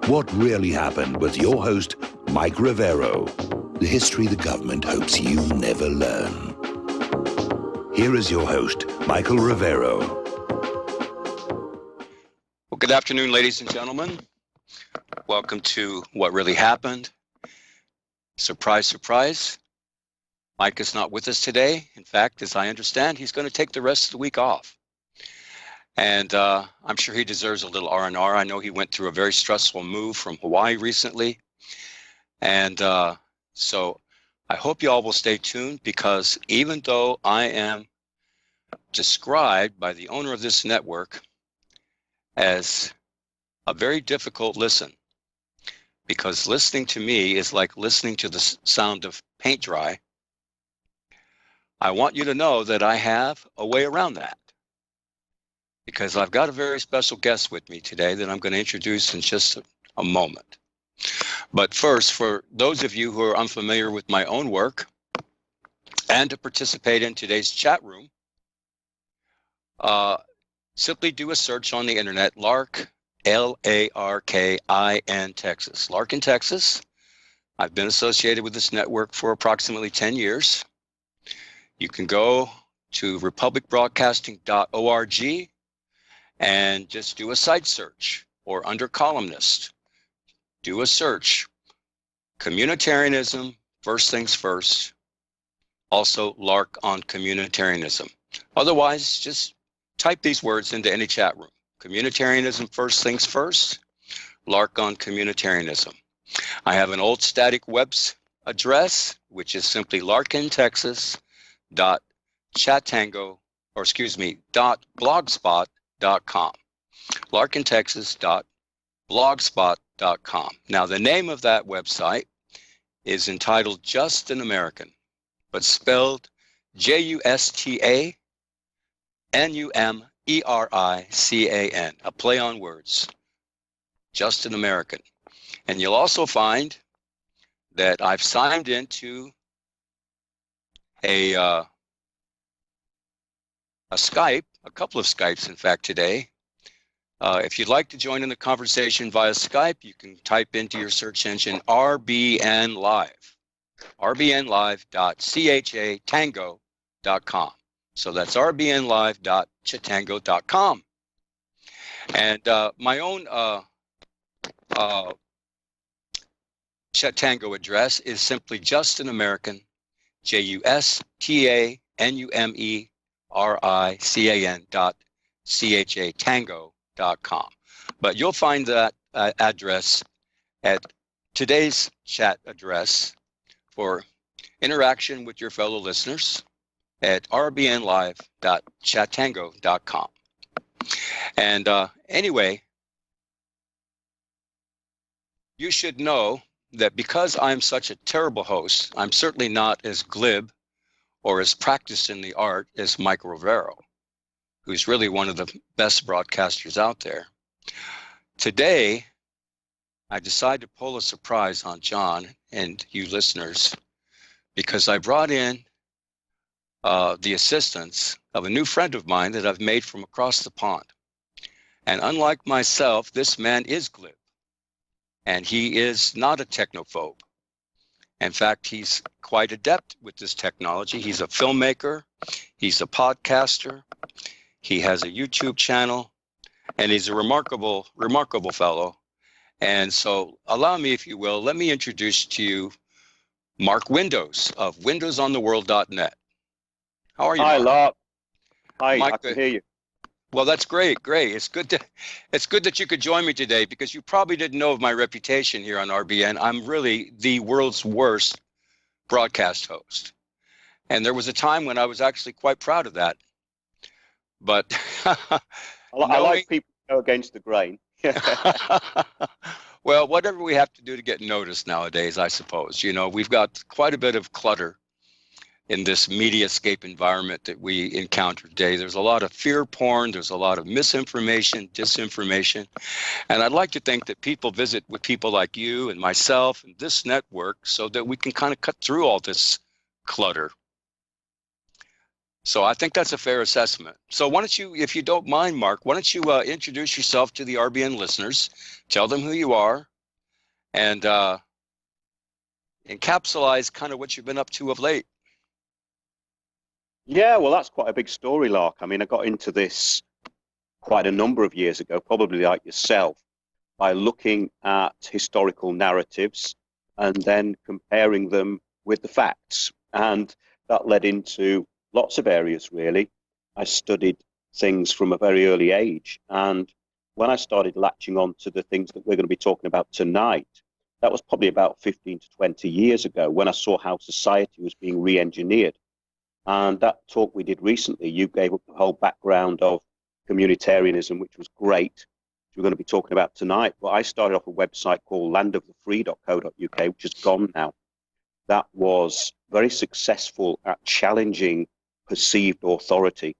What Really Happened with your host, Mike Rivero. The history the government hopes you never learn. Here is your host, Michael Rivero. Well, good afternoon, ladies and gentlemen. Welcome to What Really Happened. Surprise, surprise. Mike is not with us today. In fact, as I understand, he's going to take the rest of the week off. And I'm sure he deserves a little R&R. I know he went through a very stressful move from Hawaii recently. And so I hope you all will stay tuned, because even though I am described by the owner of this network as a very difficult listen, because listening to me is like listening to the sound of paint dry, I want you to know that I have a way around that, because I've got a very special guest with me today that I'm going to introduce in just a moment. But first, for those of you who are unfamiliar with my own work and to participate in today's chat room, simply do a search on the internet, Lark, L-A-R-K-I-N, Texas. Lark in Texas. I've been associated with this network for approximately 10 years. You can go to republicbroadcasting.org and just do a site search, or under columnist, do a search. Communitarianism, first things first. Also Lark on communitarianism. Otherwise, just type these words into any chat room. Communitarianism, first things first. Lark on communitarianism. I have an old static web address, which is simply larkintexas.blogspot.com. larkintexas.blogspot.com. Now, the name of that website is entitled Just an American, but spelled Justamerican, a play on words. Just an American. And you'll also find that I've signed into a Skype, a couple of Skypes, in fact, today. If you'd like to join in the conversation via Skype, you can type into your search engine RBN Live, rbnlive.chatango.com. So that's rbnlive.chatango.com. And my own Chatango address is simply Just an American, JUSTANUMERICAN.chatango.com. But you'll find that address at today's chat address for interaction with your fellow listeners at rbnlive.chatango.com. And anyway, you should know that because I'm such a terrible host, I'm certainly not as glib or as practiced in the art as Mike Rivero, who's really one of the best broadcasters out there. Today, I decided to pull a surprise on John and you listeners, because I brought in the assistance of a new friend of mine that I've made from across the pond. And unlike myself, this man is glib, and he is not a technophobe. In fact, he's quite adept with this technology. He's a filmmaker, he's a podcaster, he has a YouTube channel, and he's a remarkable, remarkable fellow. And so allow me, if you will, let me introduce to you Mark Windows of windowsontheworld.net. How are you, Hi, Mark? Lark. Hi, Mike, I can hear you. Well, that's great. It's good that you could join me today, because you probably didn't know of my reputation here on RBN. I'm really the world's worst broadcast host. And there was a time when I was actually quite proud of that. But I like people who go against the grain. Well, whatever we have to do to get noticed nowadays, I suppose. You know, we've got quite a bit of clutter in this mediascape environment that we encounter today. There's a lot of fear porn, there's a lot of misinformation, disinformation, and I'd like to think that people visit with people like you and myself and this network so that we can kind of cut through all this clutter. So I think that's a fair assessment. So why don't you, if you don't mind, Mark, why don't you introduce yourself to the RBN listeners, tell them who you are, and encapsulize kind of what you've been up to of late. Yeah, well, that's quite a big story, Lark. I mean, I got into this quite a number of years ago, probably like yourself, by looking at historical narratives and then comparing them with the facts. And that led into lots of areas, really. I studied things from a very early age. And when I started latching on to the things that we're going to be talking about tonight, that was probably about 15 to 20 years ago when I saw how society was being re-engineered. And that talk we did recently, you gave up the whole background of communitarianism, which was great, which we're going to be talking about tonight. But I started off a website called landofthefree.co.uk, which is gone now. That was very successful at challenging perceived authority.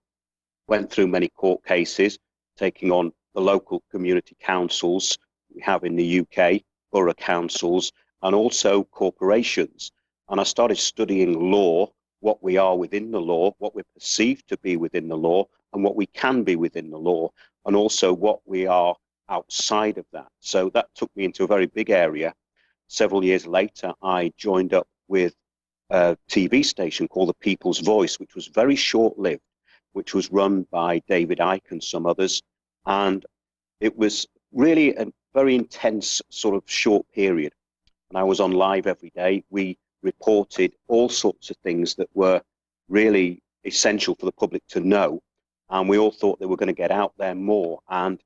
Went through many court cases, taking on the local community councils we have in the UK, borough councils, and also corporations. And I started studying law, what we are within the law, what we're perceived to be within the law, and what we can be within the law, and also what we are outside of that. So that took me into a very big area. Several years later, I joined up with a TV station called The People's Voice, which was very short-lived, which was run by David Icke and some others. And it was really a very intense sort of short period. And I was on live every day. We reported all sorts of things that were really essential for the public to know. And we all thought they were going to get out there more. And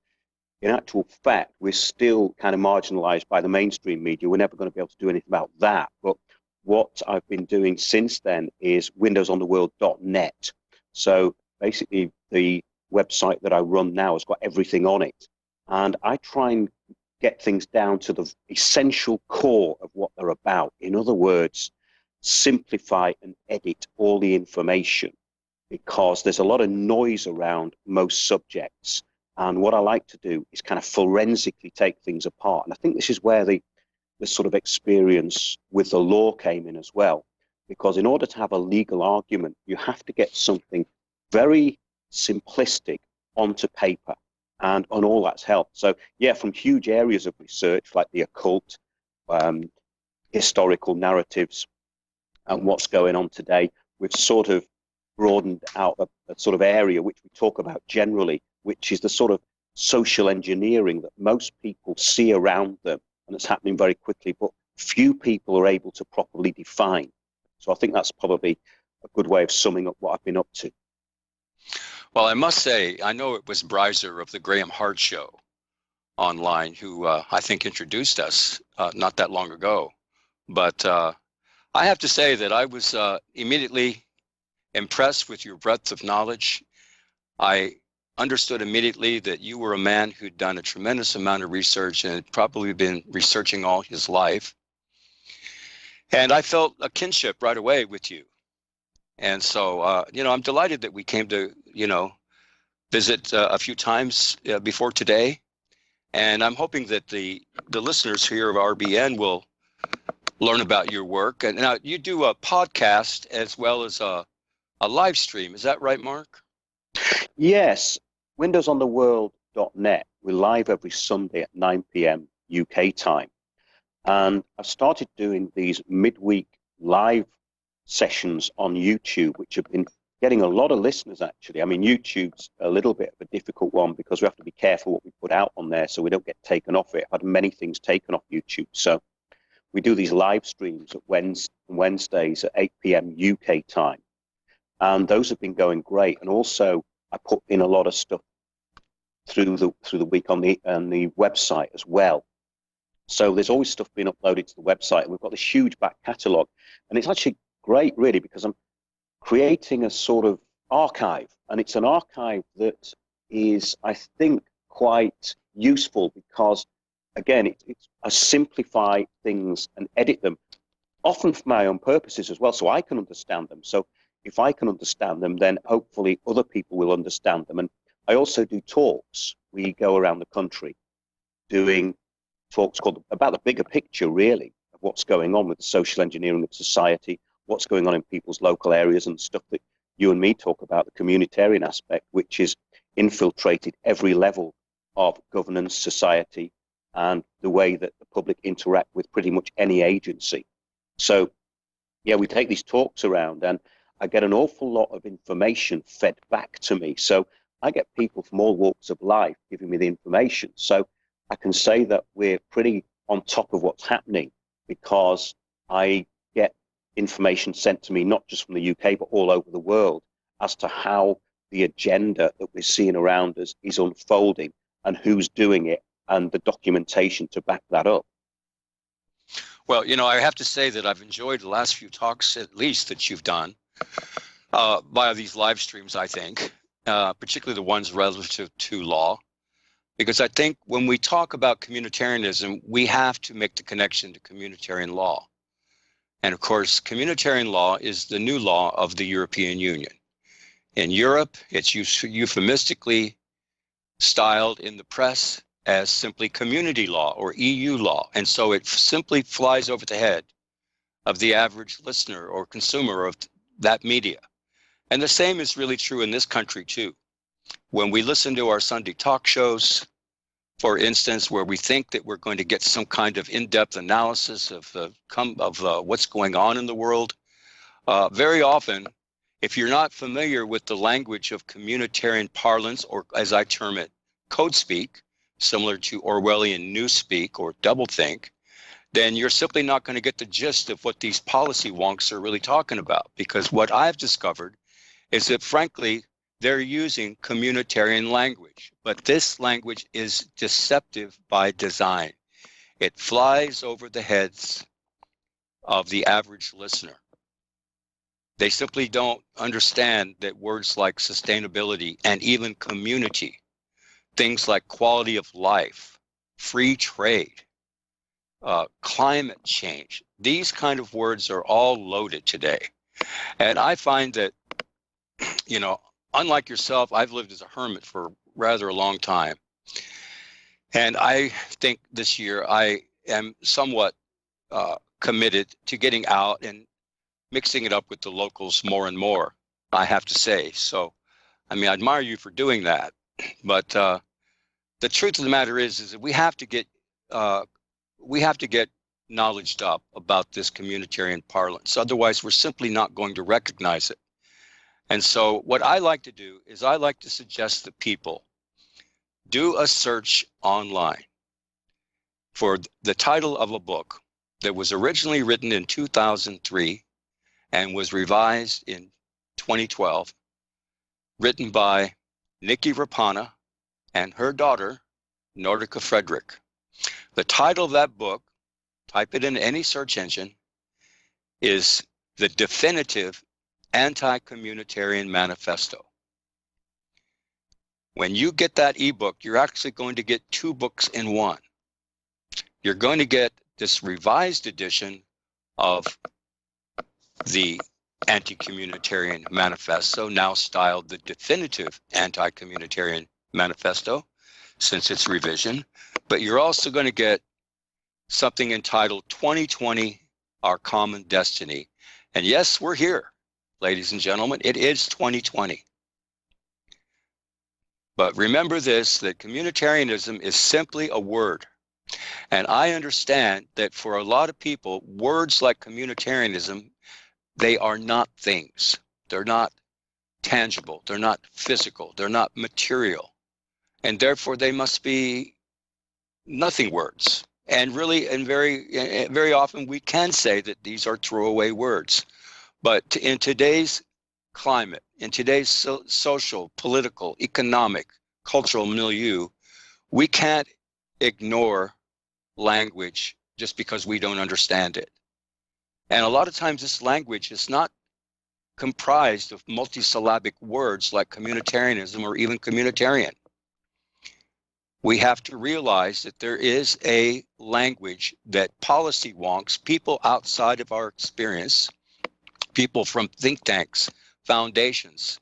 in actual fact, we're still kind of marginalized by the mainstream media. We're never going to be able to do anything about that. But what I've been doing since then is windowsontheworld.net. So basically, the website that I run now has got everything on it. And I try and get things down to the essential core of what they're about. In other words, simplify and edit all the information, because there's a lot of noise around most subjects. And what I like to do is kind of forensically take things apart. And I think this is where the sort of experience with the law came in as well. Because in order to have a legal argument, you have to get something very simplistic onto paper. And on all that's helped. So, yeah, from huge areas of research like the occult, historical narratives, and what's going on today, we've sort of broadened out a sort of area which we talk about generally, which is the sort of social engineering that most people see around them, and it's happening very quickly, but few people are able to properly define. So I think that's probably a good way of summing up what I've been up to. Well, I must say, I know it was Breiser of the Graham Hart Show online who I think introduced us not that long ago. But I have to say that I was immediately impressed with your breadth of knowledge. I understood immediately that you were a man who'd done a tremendous amount of research and had probably been researching all his life. And I felt a kinship right away with you. And so, I'm delighted that we came to, visit a few times before today. And I'm hoping that the listeners here of RBN will learn about your work. And now you do a podcast as well as a live stream. Is that right, Mark? Yes. windowsontheworld.net. We're live every Sunday at 9 p.m. UK time. And I've started doing these midweek live sessions on YouTube, which have been getting a lot of listeners, actually. I mean, YouTube's a little bit of a difficult one because we have to be careful what we put out on there so we don't get taken off it. I've had many things taken off YouTube. So we do these live streams at Wednesdays at 8 p.m. UK time. And those have been going great. And also, I put in a lot of stuff through the week on the website as well. So there's always stuff being uploaded to the website. And we've got this huge back catalogue. And it's actually great, really, because I'm creating a sort of archive. And it's an archive that is, I think, quite useful because, again, I simplify things and edit them, often for my own purposes as well, so I can understand them. So if I can understand them, then hopefully other people will understand them. And I also do talks. We go around the country doing talks about the bigger picture, really, of what's going on with the social engineering of society, what's going on in people's local areas, and stuff that you and me talk about, the communitarian aspect, which is infiltrated every level of governance, society, and the way that the public interact with pretty much any agency. So, yeah, we take these talks around and I get an awful lot of information fed back to me. So I get people from all walks of life giving me the information. So I can say that we're pretty on top of what's happening because I get information sent to me, not just from the UK, but all over the world as to how the agenda that we're seeing around us is unfolding and who's doing it and the documentation to back that up. Well, I have to say that I've enjoyed the last few talks, at least, that you've done via these live streams, I think, particularly the ones relative to law, because I think when we talk about communitarianism, we have to make the connection to communitarian law. And of course, communitarian law is the new law of the European Union. In Europe, it's euphemistically styled in the press as simply community law or EU law. And so it simply flies over the head of the average listener or consumer of that media. And the same is really true in this country too. When we listen to our Sunday talk shows, for instance, where we think that we're going to get some kind of in-depth analysis of what's going on in the world, very often, if you're not familiar with the language of communitarian parlance, or as I term it, code speak, similar to Orwellian newspeak or doublethink, then you're simply not going to get the gist of what these policy wonks are really talking about. Because what I've discovered is that, frankly, they're using communitarian language, but this language is deceptive by design. It flies over the heads of the average listener. They simply don't understand that words like sustainability and even community, things like quality of life, free trade, climate change, these kind of words are all loaded today. And I find that, unlike yourself, I've lived as a hermit for rather a long time. And I think this year I am somewhat committed to getting out and mixing it up with the locals more and more, I have to say. So, I admire you for doing that. But the truth of the matter is that we have to get knowledged up about this communitarian parlance. Otherwise, we're simply not going to recognize it. And so what I like to do is I like to suggest that people do a search online for the title of a book that was originally written in 2003 and was revised in 2012, written by Nikki Rapana and her daughter, Nordica Frederick. The title of that book, type it in any search engine, is The Definitive Anti-Communitarian Manifesto. When you get that ebook, you're actually going to get two books in one. You're going to get this revised edition of the Anti-Communitarian Manifesto, now styled the Definitive Anti-Communitarian Manifesto, since its revision. But you're also going to get something entitled 2020, Our Common Destiny. And yes, we're here, ladies and gentlemen. It is 2020. But remember this, that communitarianism is simply a word. And I understand that for a lot of people, words like communitarianism, they are not things. They're not tangible. They're not physical. They're not material. And therefore, they must be nothing words. And really, and very often, we can say that these are throwaway words. But in today's climate, in today's social, political, economic, cultural milieu, we can't ignore language just because we don't understand it. And a lot of times this language is not comprised of multisyllabic words like communitarianism or even communitarian. We have to realize that there is a language that policy wonks, people outside of our experience, people from think tanks, foundations,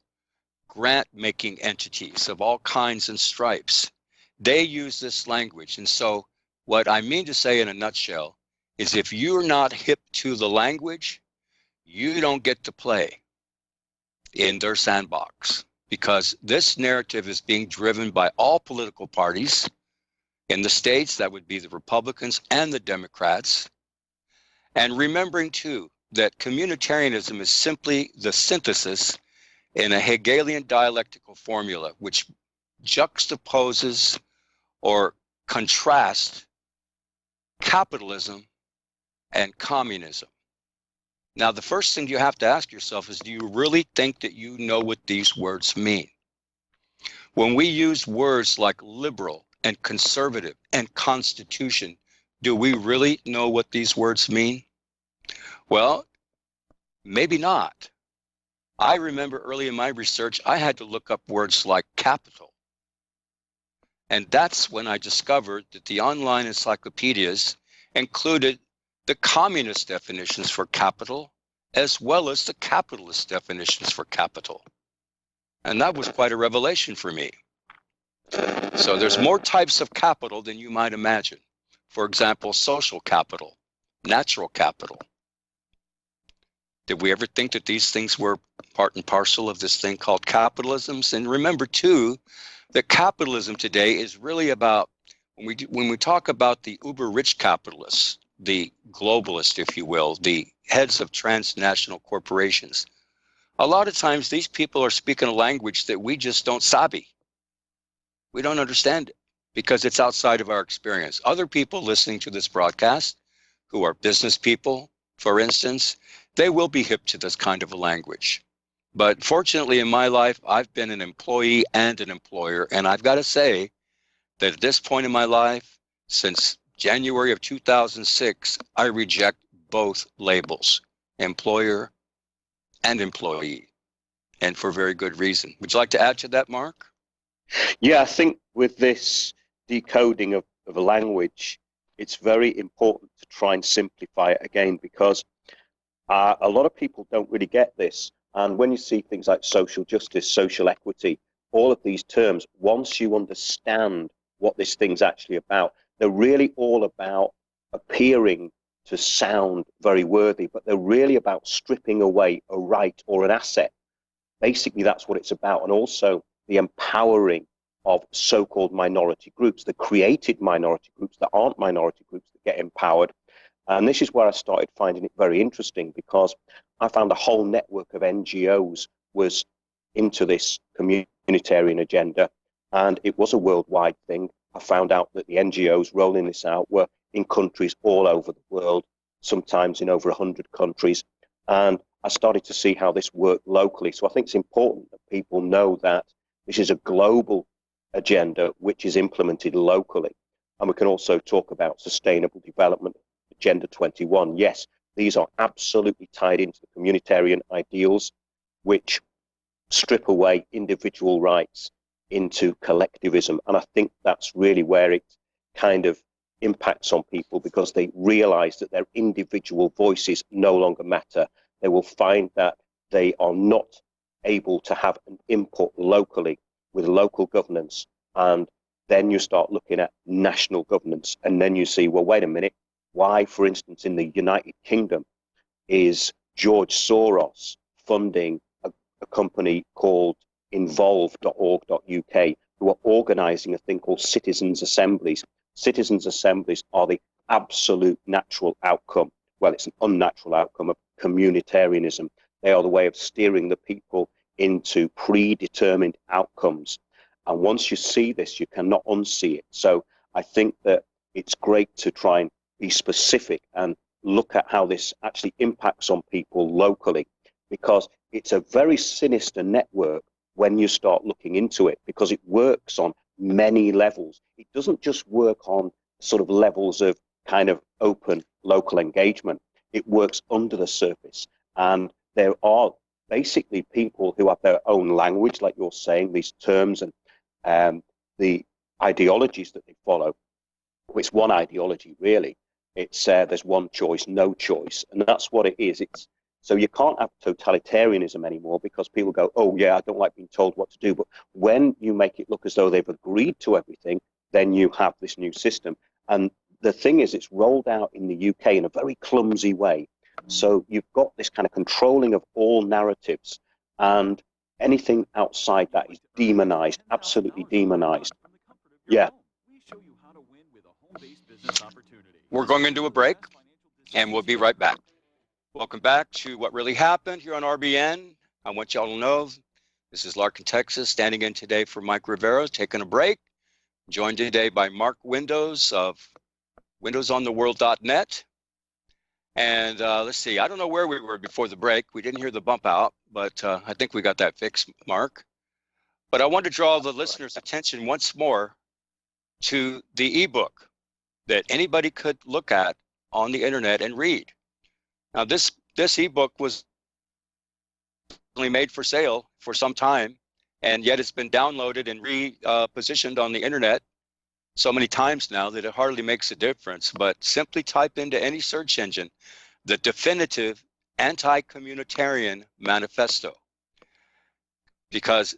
grant-making entities of all kinds and stripes, they use this language. And so what I mean to say in a nutshell is if you're not hip to the language, you don't get to play in their sandbox, because this narrative is being driven by all political parties, In the States, that would be the Republicans and the Democrats. And remembering, too, that communitarianism is simply the synthesis in a Hegelian dialectical formula, which juxtaposes or contrasts capitalism and communism. Now, the first thing you have to ask yourself is, do you really think that you know what these words mean? When we use words like liberal and conservative and constitution, do we really know what these words mean? Well, maybe not. I remember early in my research, I had to look up words like capital. And that's when I discovered that the online encyclopedias included the communist definitions for capital as well as the capitalist definitions for capital. And that was quite a revelation for me. So there's more types of capital than you might imagine. For example, social capital, natural capital. Did we ever think that these things were part and parcel of this thing called capitalism? And remember, too, that capitalism today is really about, when we talk about the uber-rich capitalists, the globalists, if you will, the heads of transnational corporations, a lot of times these people are speaking a language that we just don't sabi. We don't understand it because it's outside of our experience. Other people listening to this broadcast who are business people, for instance, they will be hip to this kind of a language. But fortunately in my life, I've been an employee and an employer. And I've got to say that at this point in my life, since January of 2006, I reject both labels, employer and employee, and for very good reason. Would you like to add to that, Mark? Yeah, I think with this decoding of a language, it's very important to try and simplify it again, because a lot of people don't really get this. And when you see things like social justice, social equity, all of these terms, once you understand what this thing's actually about, they're really all about appearing to sound very worthy, but they're really about stripping away a right or an asset. Basically, that's what it's about. And also the empowering of so-called minority groups, the created minority groups that aren't minority groups that get empowered. And this is where I started finding it very interesting, because I found a whole network of NGOs was into this communitarian agenda, and it was a worldwide thing. I found out that the NGOs rolling this out were in countries all over the world, sometimes in over 100 countries. And I started to see how this worked locally. So I think it's important that people know that this is a global agenda which is implemented locally. And we can also talk about sustainable development, Agenda 21. Yes, these are absolutely tied into the communitarian ideals, which strip away individual rights into collectivism. And I think that's really where it kind of impacts on people, because they realize that their individual voices no longer matter. They will find that they are not able to have an input locally with local governance. And then you start looking at national governance, and then you see, well, wait a minute, why, for instance, in the United Kingdom is George Soros funding a company called involve.org.uk, who are organizing a thing called citizens' assemblies. Citizens' assemblies are the absolute natural outcome. Well, it's an unnatural outcome of communitarianism. They are the way of steering the people into predetermined outcomes. And once you see this, you cannot unsee it. So I think that it's great to try and be specific and look at how this actually impacts on people locally, because it's a very sinister network when you start looking into it, because it works on many levels. It doesn't just work on sort of levels of kind of open local engagement. It works under the surface. And there are basically people who have their own language, like you're saying, these terms and the ideologies that they follow. It's one ideology, really. It's there's one choice, no choice. And that's what it is. It's so you can't have totalitarianism anymore, because people go, oh, yeah, I don't like being told what to do. But when you make it look as though they've agreed to everything, then you have this new system. And the thing is, it's rolled out in the UK in a very clumsy way. So you've got this kind of controlling of all narratives, and anything outside that is demonized, absolutely demonized. Yeah. We're going into a break, and we'll be right back. Welcome back to What Really Happened here on RBN. I want y'all to know this is Lark in Texas, standing in today for Mike Rivero, taking a break. Joined today by Mark Windows of windowsontheworld.net. And let's see, I don't know where we were before the break. We didn't hear the bump out, but I think we got that fixed, Mark. But I want to draw the listeners' attention once more to the ebook that anybody could look at on the internet and read. Now, this ebook was only made for sale for some time, and yet it's been downloaded and repositioned on the internet so many times now that it hardly makes a difference. But simply type into any search engine the definitive anti-communitarian manifesto, because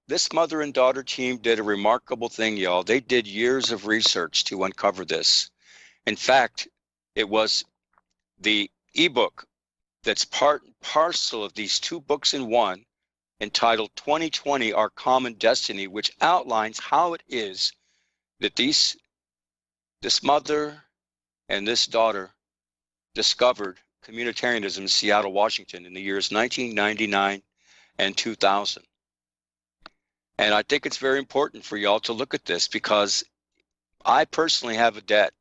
this mother and daughter team did a remarkable thing, y'all. They did years of research to uncover this. In fact, it was the ebook that's part and parcel of these two books in one, entitled 2020 Our Common Destiny, which outlines how it is that this mother and this daughter discovered communitarianism in Seattle, Washington in the years 1999 and 2000. And I think it's very important for y'all to look at this, because I personally have a debt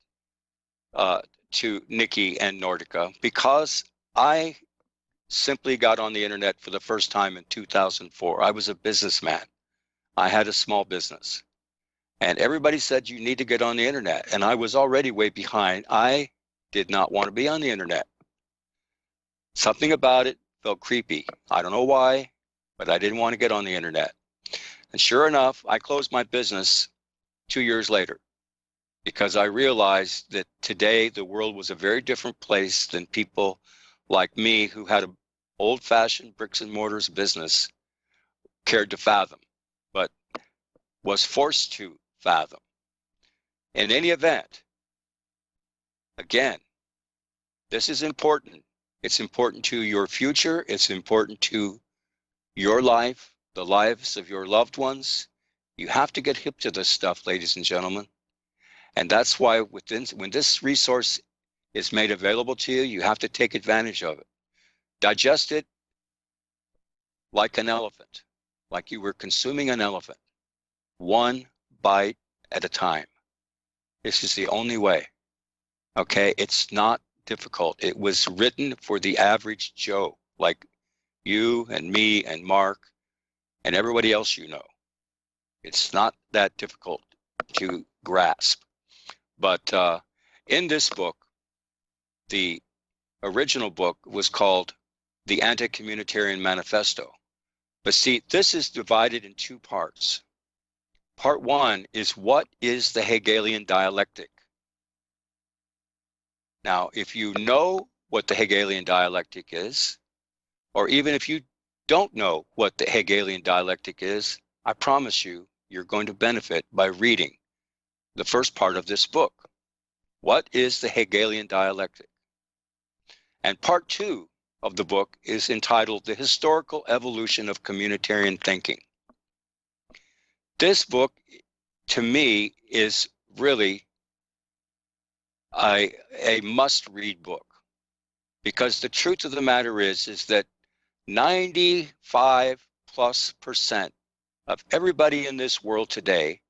to Nikki and Nordica, because I simply got on the internet for the first time in 2004. I was a businessman. I had a small business. And everybody said, you need to get on the internet. And I was already way behind. I did not want to be on the internet. Something about it felt creepy. I don't know why, but I didn't want to get on the internet. And sure enough, I closed my business 2 years later, because I realized that today the world was a very different place than people like me, who had an old-fashioned bricks and mortars business, cared to fathom, but was forced to fathom. In any event, again, this is important. It's important to your future. It's important to your life, the lives of your loved ones. You have to get hip to this stuff, ladies and gentlemen. And that's why when this resource is made available to you, you have to take advantage of it. Digest it like an elephant, like you were consuming an elephant, one bite at a time. This is the only way, okay? It's not difficult. It was written for the average Joe, like you and me and Mark and everybody else you know. It's not that difficult to grasp. But in this book, the original book was called The Anti-Communitarian Manifesto. But see, this is divided in two parts. Part one is, what is the Hegelian dialectic? Now, if you know what the Hegelian dialectic is, or even if you don't know what the Hegelian dialectic is, I promise you, you're going to benefit by reading the first part of this book. What is the Hegelian dialectic? And part two of the book is entitled The Historical Evolution of Communitarian Thinking. This book, to me, is really a must-read book, because the truth of the matter is that 95+% of everybody in this world today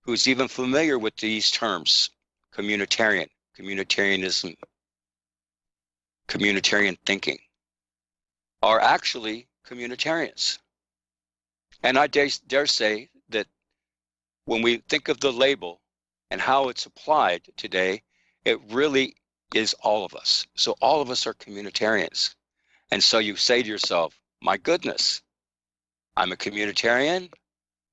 who's even familiar with these terms, communitarianism, communitarian thinking, are actually communitarians. And I dare say that when we think of the label and how it's applied today, it really is all of us. So all of us are communitarians. And so you say to yourself, my goodness, I'm a communitarian.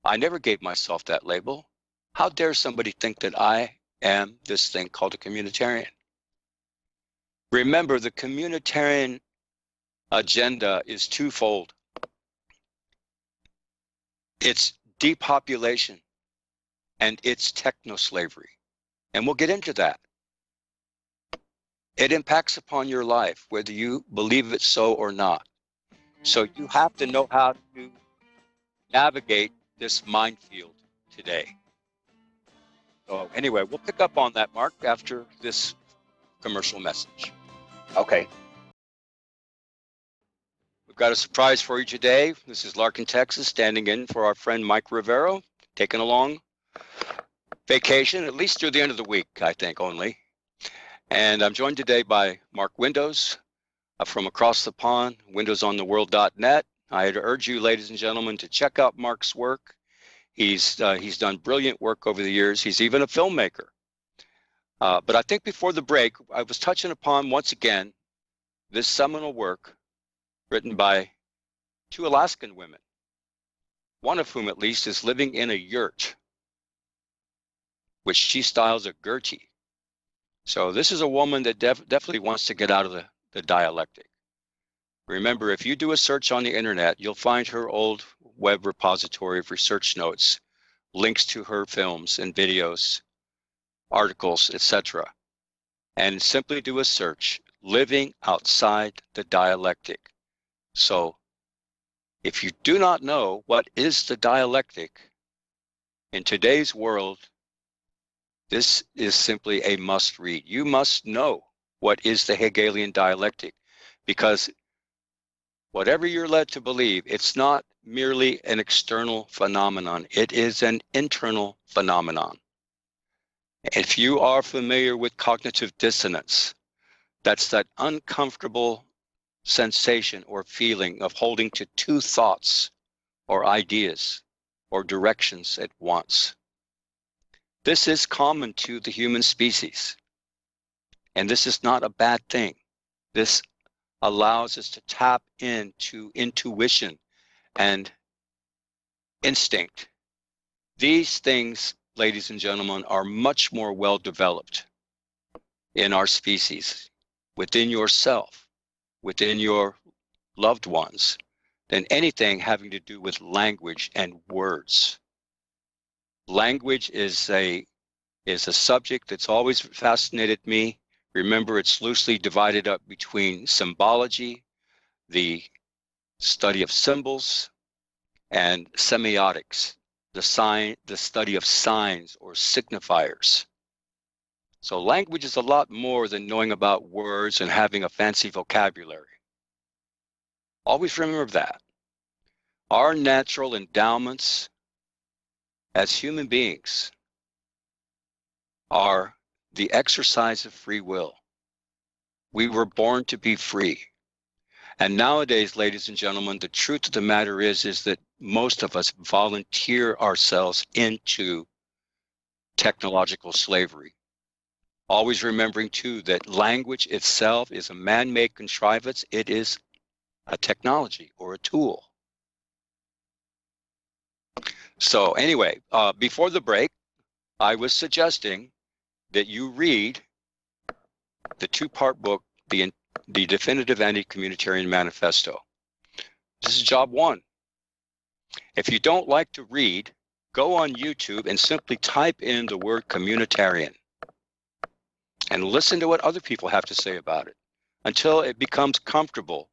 I never gave myself that label. How dare somebody think that I am this thing called a communitarian? Remember, the communitarian agenda is twofold. It's depopulation and it's techno-slavery. And we'll get into that. It impacts upon your life, whether you believe it so or not. So you have to know how to navigate this minefield today. So anyway, we'll pick up on that, Mark, after this commercial message. Okay. We've got a surprise for you today. This is Lark in Texas, standing in for our friend Mike Rivero, taking a long vacation, at least through the end of the week, I think, only. And I'm joined today by Mark Windows from across the pond, windowsontheworld.net. I'd urge you, ladies and gentlemen, to check out Mark's work. He's done brilliant work over the years. He's even a filmmaker. But I think before the break, I was touching upon, once again, this seminal work written by two Alaskan women, one of whom at least is living in a yurt, which she styles a gertie. So this is a woman that definitely wants to get out of the dialectic. Remember, if you do a search on the internet, you'll find her old web repository of research notes, links to her films and videos, articles, etc. And simply do a search, living outside the dialectic. So if you do not know what is the dialectic in today's world, this is simply a must read. You must know what is the Hegelian dialectic, because whatever you're led to believe, it's not merely an external phenomenon. It is an internal phenomenon. If you are familiar with cognitive dissonance, that's that uncomfortable sensation or feeling of holding to two thoughts or ideas or directions at once. This is common to the human species, and this is not a bad thing. This allows us to tap into intuition and instinct. These things, ladies and gentlemen, are much more well developed in our species, within yourself, within your loved ones, than anything having to do with language and words. Language is a subject that's always fascinated me. Remember, it's loosely divided up between symbology, the study of symbols, and semiotics, the study of signs or signifiers. So language is a lot more than knowing about words and having a fancy vocabulary. Always remember that. Our natural endowments as human beings are the exercise of free will. We were born to be free. And nowadays, ladies and gentlemen, the truth of the matter is that most of us volunteer ourselves into technological slavery. Always remembering, too, that language itself is a man-made contrivance. It is a technology or a tool. So anyway, before the break, I was suggesting that you read the two-part book, the Definitive Anti-Communitarian Manifesto. This is job one. If you don't like to read, go on YouTube and simply type in the word communitarian and listen to what other people have to say about it until it becomes comfortable.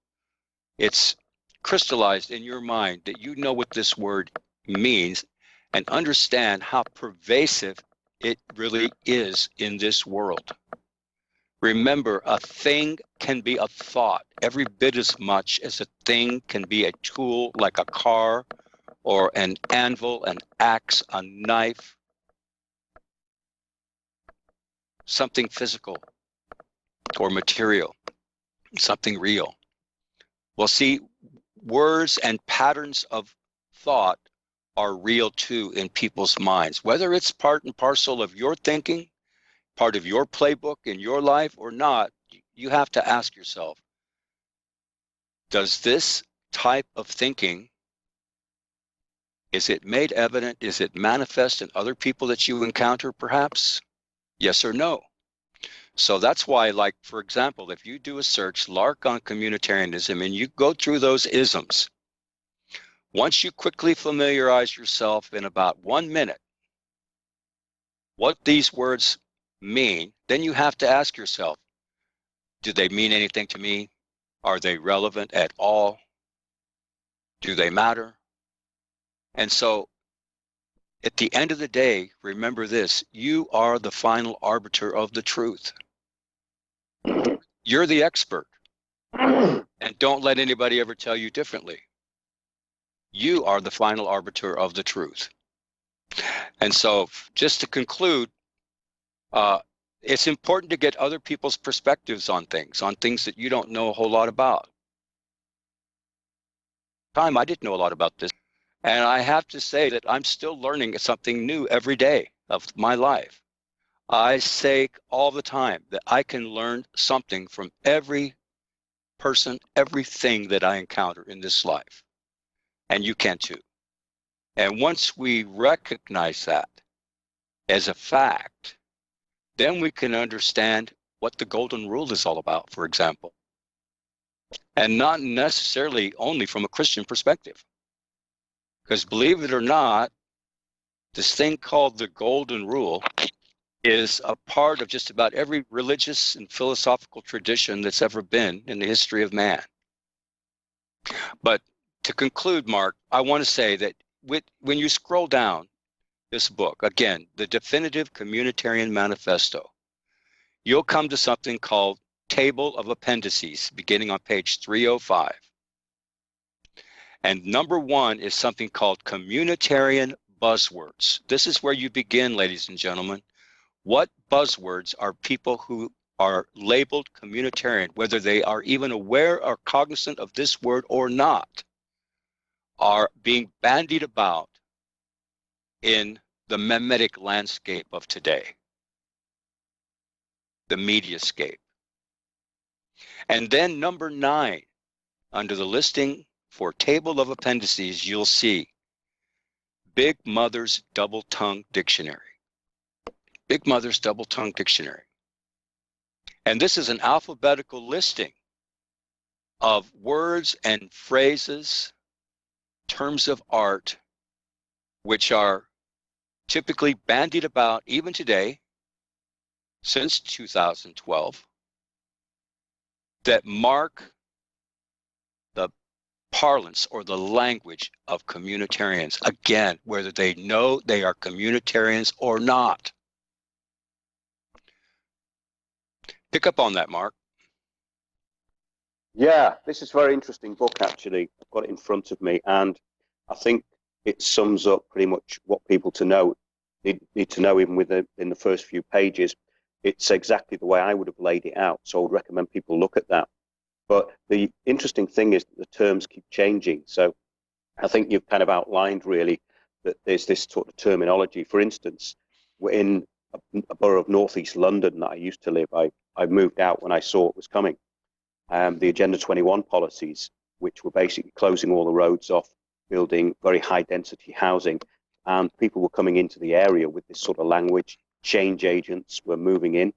It's crystallized in your mind that you know what this word means and understand how pervasive it really is in this world. Remember, a thing can be a thought every bit as much as a thing can be a tool like a car or an anvil, an axe, a knife, something physical or material, something real. Well, see, words and patterns of thought are real too in people's minds, whether it's part and parcel of your thinking, part of your playbook in your life or not. You have to ask yourself, does this type of thinking, is it made evident? Is it manifest in other people that you encounter perhaps? Yes or no? So that's why, like, for example, if you do a search, Lark on communitarianism, and you go through those isms, once you quickly familiarize yourself in about 1 minute what these words mean, then you have to ask yourself, do they mean anything to me? Are they relevant at all? Do they matter? And so at the end of the day, remember this, you are the final arbiter of the truth. You're the expert. And don't let anybody ever tell you differently. You are the final arbiter of the truth. And so just to conclude, it's important to get other people's perspectives on things that you don't know a whole lot about. I didn't know a lot about this. And I have to say that I'm still learning something new every day of my life. I say all the time that I can learn something from every person, everything that I encounter in this life. And you can too. And once we recognize that as a fact, then we can understand what the golden rule is all about, for example. And not necessarily only from a Christian perspective. Because believe it or not, this thing called the golden rule is a part of just about every religious and philosophical tradition that's ever been in the history of man. But to conclude, Mark, I want to say that when you scroll down this book, again, the Definitive Communitarian Manifesto, you'll come to something called Table of Appendices, beginning on page 305. And number 1 is something called communitarian buzzwords. This is where you begin, ladies and gentlemen. What buzzwords are people who are labeled communitarian, whether they are even aware or cognizant of this word or not, are being bandied about in the memetic landscape of today, the mediascape. And then number 9, under the listing for Table of Appendices, you'll see Big Mother's Double Tongue Dictionary. Big Mother's Double Tongue Dictionary. And this is an alphabetical listing of words and phrases, terms of art, which are typically bandied about even today, since 2012, that mark the parlance or the language of communitarians. Again, whether they know they are communitarians or not. Pick up on that, Mark. Yeah, this is a very interesting book, actually. I've got it in front of me, and I think it sums up pretty much what people need to know, even in the first few pages. It's exactly the way I would have laid it out, so I would recommend people look at that. But the interesting thing is that the terms keep changing. So I think you've kind of outlined, really, that there's this sort of terminology. For instance, in a borough of northeast London that I used to live, I moved out when I saw it was coming. The Agenda 21 policies, which were basically closing all the roads off, building very high density housing, and people were coming into the area with this sort of language. Change agents were moving in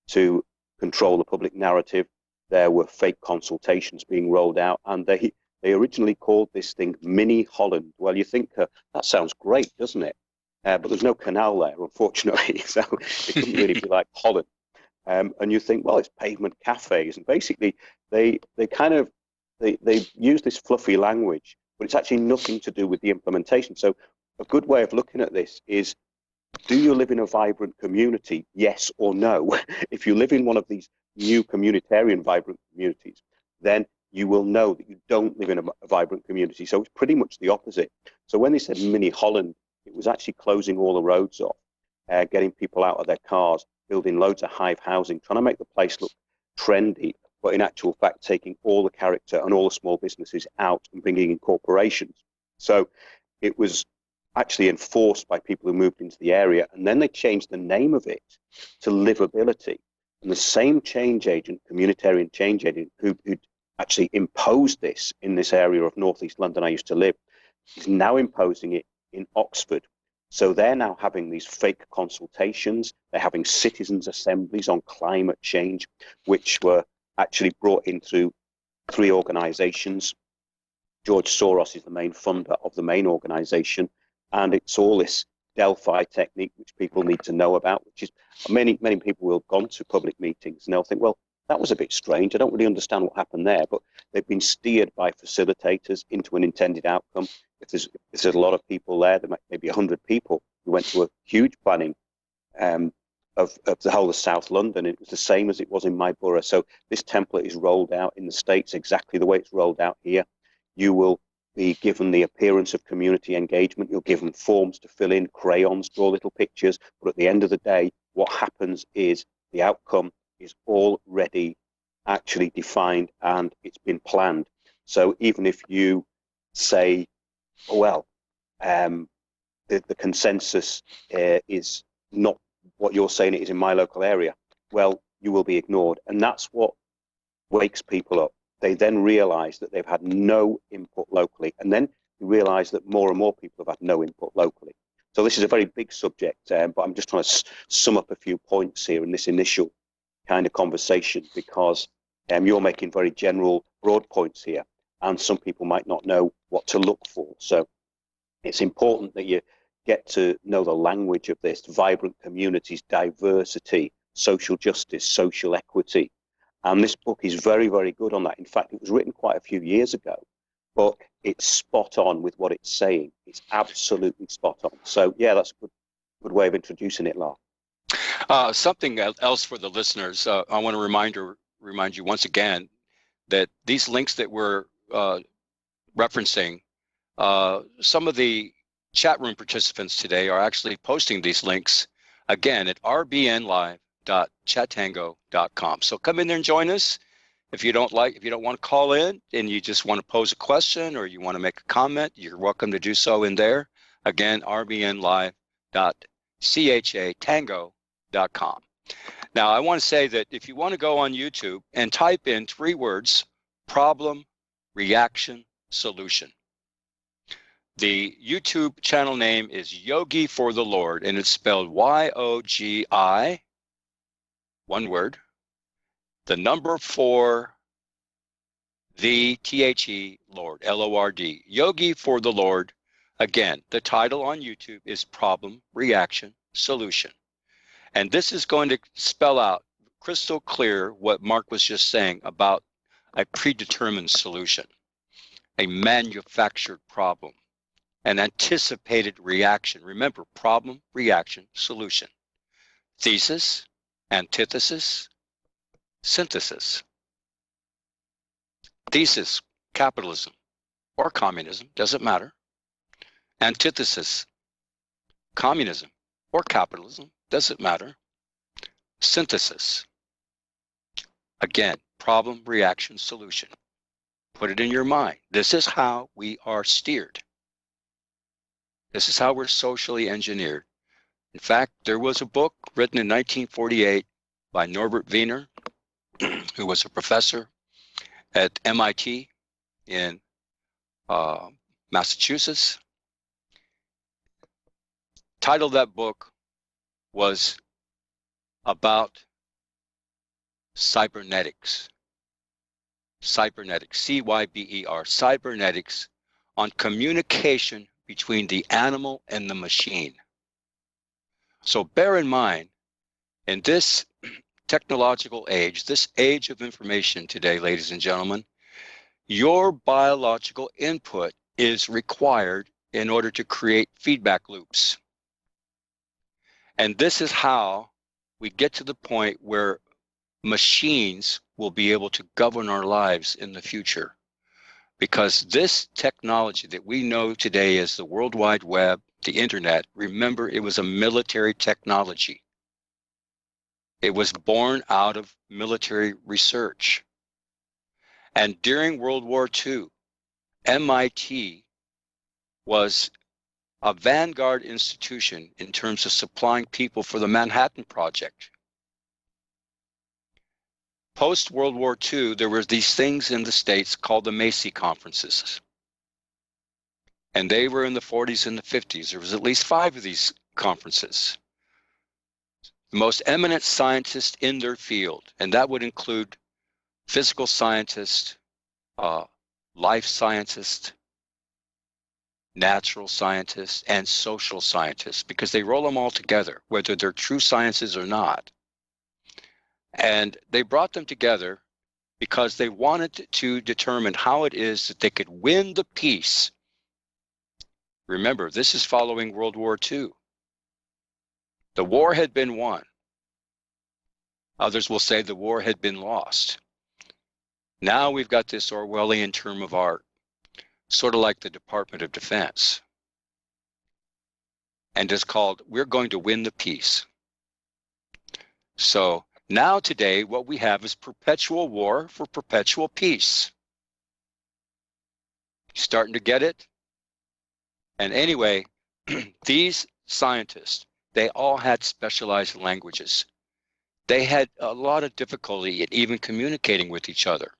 to control the public narrative. There were fake consultations being rolled out, and they originally called this thing Mini Holland. Well, you think that sounds great, doesn't it? But there's no canal there, unfortunately, so it couldn't really be like Holland. And you think, well, it's pavement cafes, and basically they use this fluffy language, but it's actually nothing to do with the implementation. So a good way of looking at this is, do you live in a vibrant community? Yes or no? If you live in one of these new communitarian vibrant communities, then you will know that you don't live in a vibrant community. So it's pretty much the opposite. So when they said Mini Holland, it was actually closing all the roads off, getting people out of their cars, building loads of hive housing, trying to make the place look trendy, but in actual fact taking all the character and all the small businesses out and bringing in corporations. So it was actually enforced by people who moved into the area, and then they changed the name of it to livability. And the same change agent, communitarian change agent, who'd actually imposed this in this area of northeast London I used to live, is now imposing it in Oxford. So they're now having these fake consultations. They're having citizens' assemblies on climate change, which were actually brought in through 3 organizations. George Soros is the main funder of the main organization. And it's all this Delphi technique, which people need to know about, which is many people will have gone to public meetings and they'll think, well, that was a bit strange. I don't really understand what happened there. But they've been steered by facilitators into an intended outcome. if there's a lot of people there might maybe 100 people. We went to a huge planning of the whole of South London. It was the same as it was in my borough. So this template is rolled out in the States exactly the way it's rolled out here. You will be given the appearance of community engagement. You'll give them forms to fill in, crayons, draw little pictures. But at the end of the day, what happens is the outcome is already actually defined and it's been planned. So even if you say, oh, well, the consensus is not what you're saying it is in my local area, well, you will be ignored. And that's what wakes people up. They then realize that they've had no input locally. And then you realize that more and more people have had no input locally. So this is a very big subject, but I'm just trying to sum up a few points here in this initial kind of conversation, because you're making very general, broad points here, and some people might not know what to look for. So it's important that you get to know the language of this: vibrant communities, diversity, social justice, social equity. And this book is very, very good on that. In fact, it was written quite a few years ago, but it's spot on with what it's saying. It's absolutely spot on. So yeah, that's a good way of introducing it, Lark. Something else for the listeners, I want to remind you once again that these links that we're referencing, some of the chat room participants today are actually posting these links again at rbnlive.chattango.com. So come in there and join us. If you don't want to call in and you just want to pose a question or you want to make a comment, you're welcome to do so in there. Again, rbnlive.chattango.com. Now, I want to say that if you want to go on YouTube and type in 3 words, problem, reaction, solution. The YouTube channel name is Yogi for the Lord, and it's spelled Y-O-G-I, one word, the number 4, the T-H-E, Lord, L-O-R-D, Yogi for the Lord. Again, the title on YouTube is Problem, Reaction, Solution. And this is going to spell out crystal clear what Mark was just saying about a predetermined solution, a manufactured problem, an anticipated reaction. Remember, problem, reaction, solution. Thesis, antithesis, synthesis. Thesis, capitalism or communism, doesn't matter. Antithesis, communism or capitalism, doesn't matter. Synthesis, again, problem, reaction, solution. Put it in your mind. This is how we are steered. This is how we're socially engineered. In fact, there was a book written in 1948 by Norbert Wiener, who was a professor at MIT in Massachusetts. Title of that book was about cybernetics. Cybernetics, C-Y-B-E-R, cybernetics, on communication between the animal and the machine. So bear in mind, in this technological age, this age of information today, ladies and gentlemen, your biological input is required in order to create feedback loops. And this is how we get to the point where machines will be able to govern our lives in the future. Because this technology that we know today as the World Wide Web, the internet, remember, it was a military technology. It was born out of military research. And during World War II, MIT was a vanguard institution in terms of supplying people for the Manhattan Project. Post-World War II, there were these things in the States called the Macy Conferences. And they were in the 40s and the 50s. There was at least 5 of these conferences. The most eminent scientists in their field, and that would include physical scientists, life scientists, natural scientists, and social scientists, because they roll them all together, whether they're true sciences or not. And they brought them together because they wanted to determine how it is that they could win the peace Remember, this is following World War II. The war had been won. Others will say the war had been lost. Now we've got this Orwellian term of art, sort of like the Department of Defense. And it's called, we're going to win the peace. So now today, what we have is perpetual war for perpetual peace. Starting to get it? And anyway, these scientists, they all had specialized languages. They had a lot of difficulty in even communicating with each other.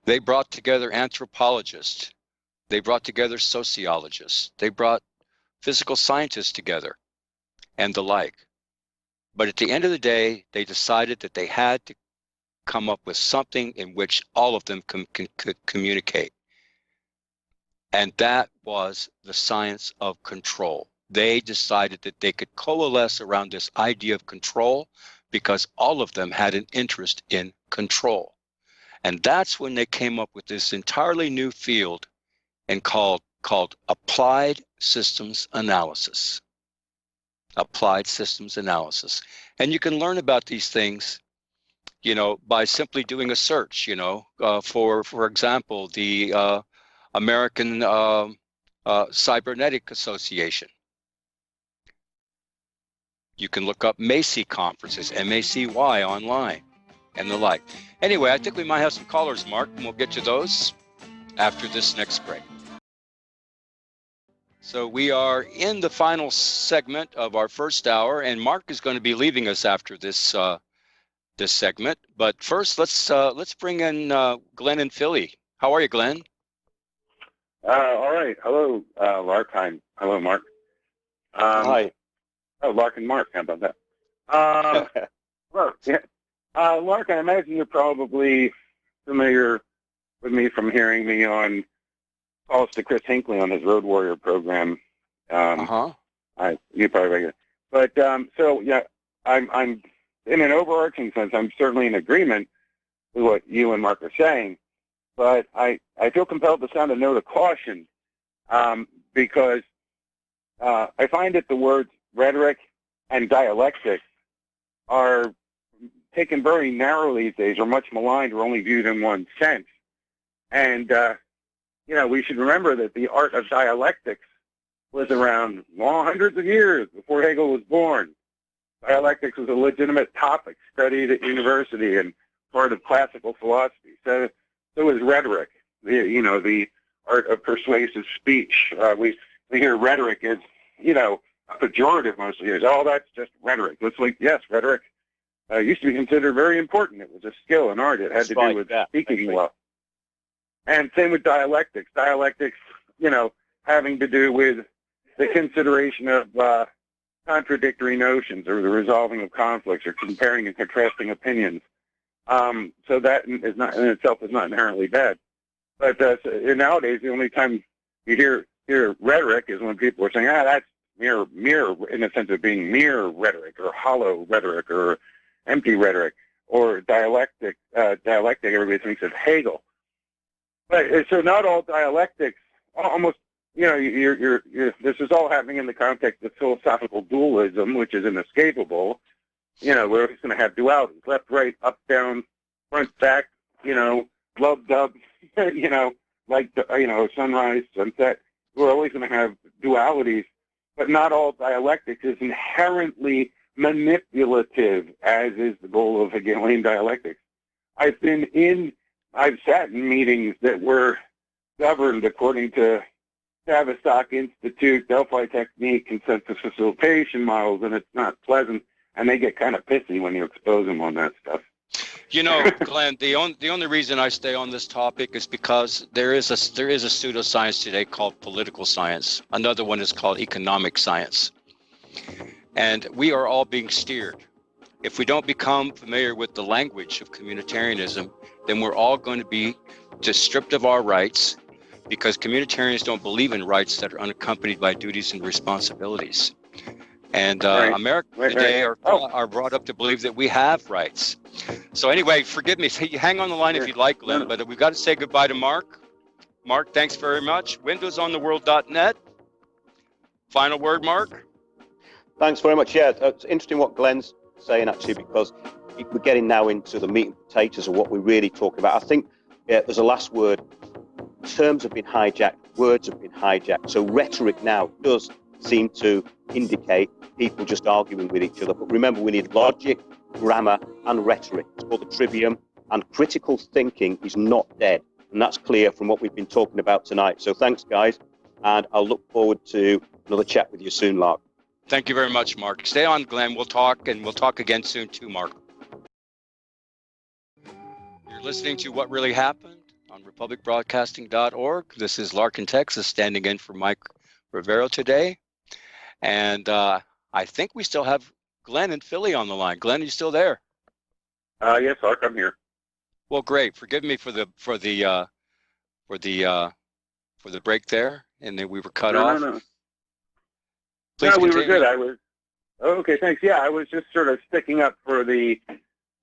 They brought together anthropologists. They brought together sociologists. They brought physical scientists together and the like. But at the end of the day, they decided that they had to come up with something in which all of them could communicate. And that was the science of control. They decided that they could coalesce around this idea of control because all of them had an interest in control. And that's when they came up with this entirely new field and called applied systems analysis. Applied systems analysis. And you can learn about these things, by simply doing a search, for example, the American Cybernetic Association. You can look up Macy Conferences, M-A-C-Y, online, and the like. Anyway, I think we might have some callers, Mark, and we'll get to those after this next break. So we are in the final segment of our first hour, and Mark is going to be leaving us after this this segment. But first, let's bring in Glenn in Philly. How are you, Glenn? All right. Hello, Lark. Hi. Hello, Mark. Hi. Oh, Lark and Mark. How about that? Well, yeah. Lark, I imagine you're probably familiar with me from hearing me on calls to Chris Hinckley on his Road Warrior program. You probably, but so yeah, I'm in an overarching sense, I'm certainly in agreement with what you and Mark are saying, but I feel compelled to sound a note of caution because I find that the words rhetoric and dialectics are taken very narrowly these days, or much maligned, or only viewed in one sense. And we should remember that the art of dialectics was around long hundreds of years before Hegel was born. Dialectics was a legitimate topic studied at university and part of classical philosophy. So is rhetoric, the art of persuasive speech. We hear rhetoric as, pejorative mostly. As, oh, that's just rhetoric. It's like, yes, rhetoric used to be considered very important. It was a skill, an art. It had to do with speaking well. And same with dialectics. Dialectics, having to do with the consideration of contradictory notions or the resolving of conflicts or comparing and contrasting opinions. So that is not in itself is not inherently bad. But nowadays, the only time you hear rhetoric is when people are saying, that's mere, in the sense of being mere rhetoric or hollow rhetoric or empty rhetoric or dialectic. Everybody thinks of Hegel. But so not all dialectics, almost, this is all happening in the context of philosophical dualism, which is inescapable. We're always going to have dualities, left, right, up, down, front, back, love, dub, sunrise, sunset. We're always going to have dualities, but not all dialectics is inherently manipulative, as is the goal of Hegelian dialectics. I've sat in meetings that were governed according to Tavistock Institute, Delphi technique, consensus facilitation models, and it's not pleasant, and they get kind of pissy when you expose them on that stuff. Glenn, the only reason I stay on this topic is because there is a pseudoscience today called political science. Another one is called economic science. And we are all being steered. If we don't become familiar with the language of communitarianism, then we're all going to be stripped of our rights, because communitarians don't believe in rights that are unaccompanied by duties and responsibilities. And Americans today are brought up to believe that we have rights. So anyway, forgive me. Hang on the line if you'd like, Glenn, but we've got to say goodbye to Mark. Mark, thanks very much. windowsontheworld.net. Final word, Mark? Thanks very much. Yeah, it's interesting what Glenn's saying, actually, because we're getting now into the meat and potatoes of what we're really talking about. I think there's a last word. Terms have been hijacked, words have been hijacked. So rhetoric now does seem to indicate people just arguing with each other. But remember, we need logic, grammar, and rhetoric. It's called the trivium, and critical thinking is not dead. And that's clear from what we've been talking about tonight. So thanks, guys, and I'll look forward to another chat with you soon, Lark. Thank you very much, Mark. Stay on, Glenn. We'll talk, and we'll talk again soon too, Mark. You're listening to What Really Happened on republicbroadcasting.org. This is Lark in Texas, standing in for Mike Rivero today. And I think we still have Glenn and Philly on the line. Glenn, are you still there? Yes, Lark, I'm here. Well, great. Forgive me for the break there, and then we were cut off. No. Please we continue. were good. Okay, thanks. Yeah, I was just sort of sticking up for the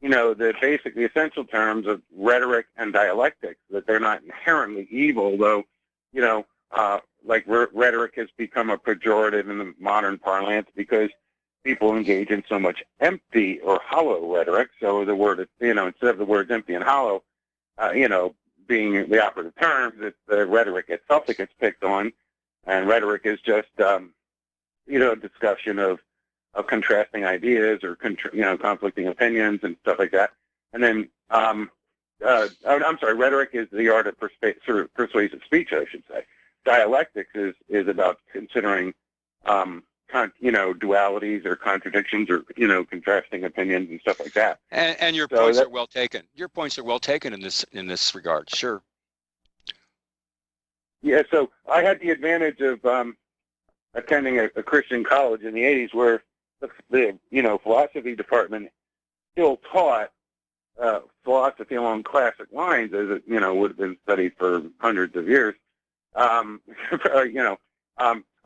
essential terms of rhetoric and dialectics, that they're not inherently evil, though, rhetoric has become a pejorative in the modern parlance because people engage in so much empty or hollow rhetoric. So the word, instead of the words empty and hollow, being the operative terms, it's the rhetoric itself that gets picked on, and rhetoric is just, a discussion of contrasting ideas or conflicting opinions and stuff like that. And then, I'm sorry, rhetoric is the art of persuasive speech, I should say. Dialectics is about considering, dualities or contradictions or contrasting opinions and stuff like that. And your points are well taken. Your points are well taken in this regard. Sure. Yeah. So I had the advantage of attending a Christian college in the '80s, where the philosophy department still taught philosophy along classic lines, as it would have been studied for hundreds of years.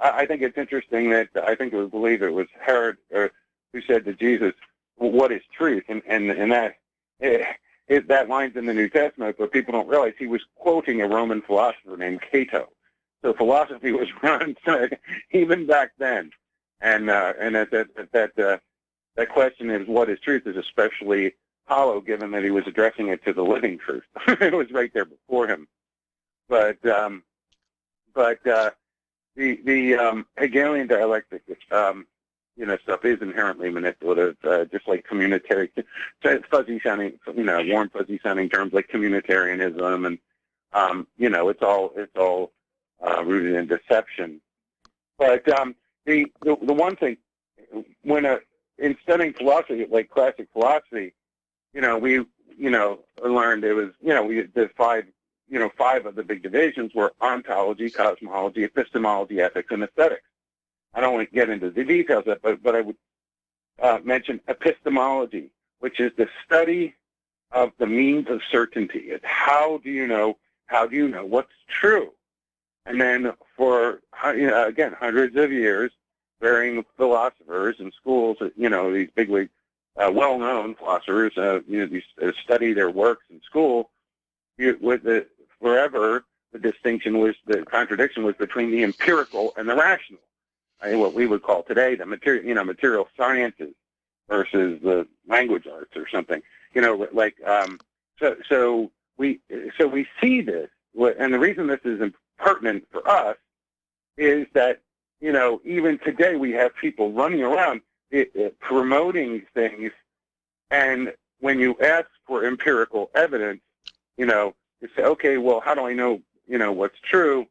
I think it's interesting that I believe it was Herod who said to Jesus, "What is truth?" And that line's in the New Testament, but people don't realize he was quoting a Roman philosopher named Cato. So philosophy was around even back then, and that question is what is truth is especially hollow, given that he was addressing it to the living truth. It was right there before him, but the Hegelian dialectic, stuff is inherently manipulative, just like communitarian, fuzzy sounding, warm, fuzzy sounding terms like communitarianism, and it's all rooted in deception. But the one thing, when in studying philosophy, like classic philosophy, we learned it was, the five of the big divisions were ontology, cosmology, epistemology, ethics, and aesthetics. I don't want to get into the details of it, but I would mention epistemology, which is the study of the means of certainty. It's how do you know what's true? And then for, again, hundreds of years, varying philosophers and schools, these bigwig, well-known philosophers, study their works in school. Forever, the contradiction was between the empirical and the rational. What we would call today the material sciences versus the language arts or something. So we see this, and the reason this is pertinent for us is that even today we have people running around promoting things, and when you ask for empirical evidence, you say, okay, well, how do I know what's true?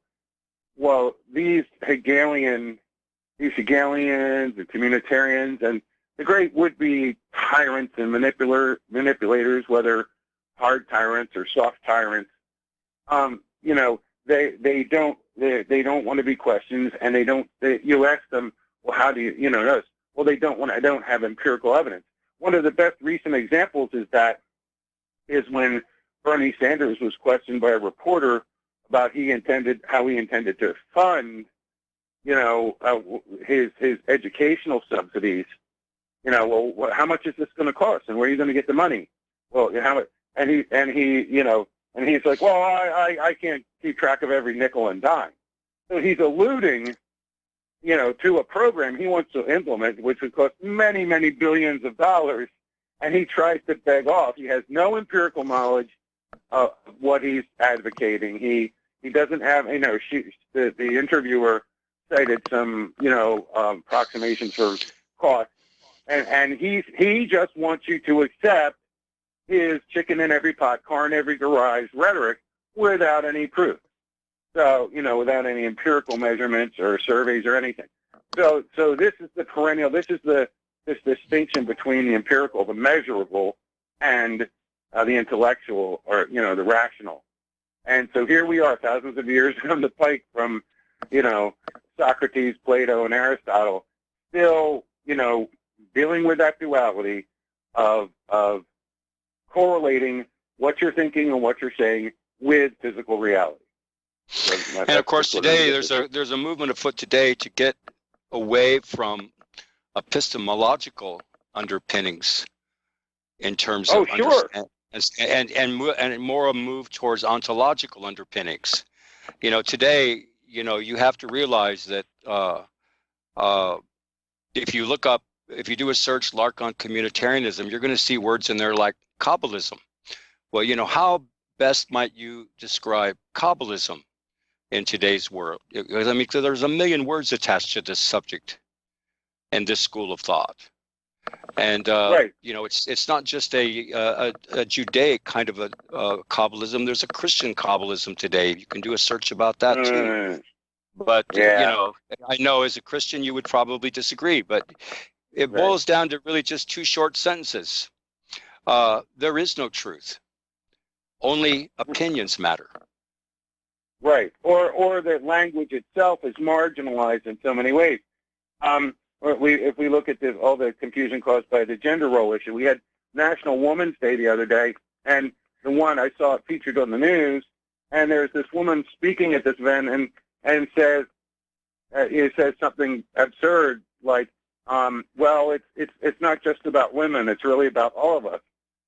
Well, these Hegelians and communitarians and the great would-be tyrants and manipulators, whether hard tyrants or soft tyrants, they don't want to be questioned, and you ask them, well, how do you know this? Well, I don't have empirical evidence. One of the best recent examples is when Bernie Sanders was questioned by a reporter about how he intended to fund, his educational subsidies. Well, how much is this going to cost, and where are you going to get the money? Well, and he And he's like, well, I can't keep track of every nickel and dime. So he's alluding, to a program he wants to implement, which would cost many, many billions of dollars. And he tries to beg off. He has no empirical knowledge of what he's advocating. He doesn't have, the interviewer cited some, approximations for cost. And he just wants you to accept his chicken in every pot, car in every garage rhetoric without any proof. So, without any empirical measurements or surveys or anything. So this is the perennial, this distinction between the empirical, the measurable, and the intellectual, or, the rational. And so here we are, thousands of years on the pike from, Socrates, Plato, and Aristotle, still, dealing with that duality of correlating what you're thinking and what you're saying with physical reality. So and of course, today there's a movement afoot today to get away from epistemological underpinnings in terms of and more a move towards ontological underpinnings. Today, you have to realize that if you do a search, Lark, on communitarianism, you're going to see words in there like Kabbalism. Well, how best might you describe Kabbalism in today's world? I mean, there's a million words attached to this subject and this school of thought. And, right. It's not just a Judaic kind of a Kabbalism. There's a Christian Kabbalism today. You can do a search about that too. But, I know as a Christian, you would probably disagree, but it boils down to really just two short sentences. There is no truth. Only opinions matter. Right. Or that language itself is marginalized in so many ways. If we look at all the confusion caused by the gender role issue, we had National Women's Day the other day, and the one I saw it featured on the news, and there's this woman speaking at this event and says, it says something absurd like, well, it's not just about women, it's really about all of us.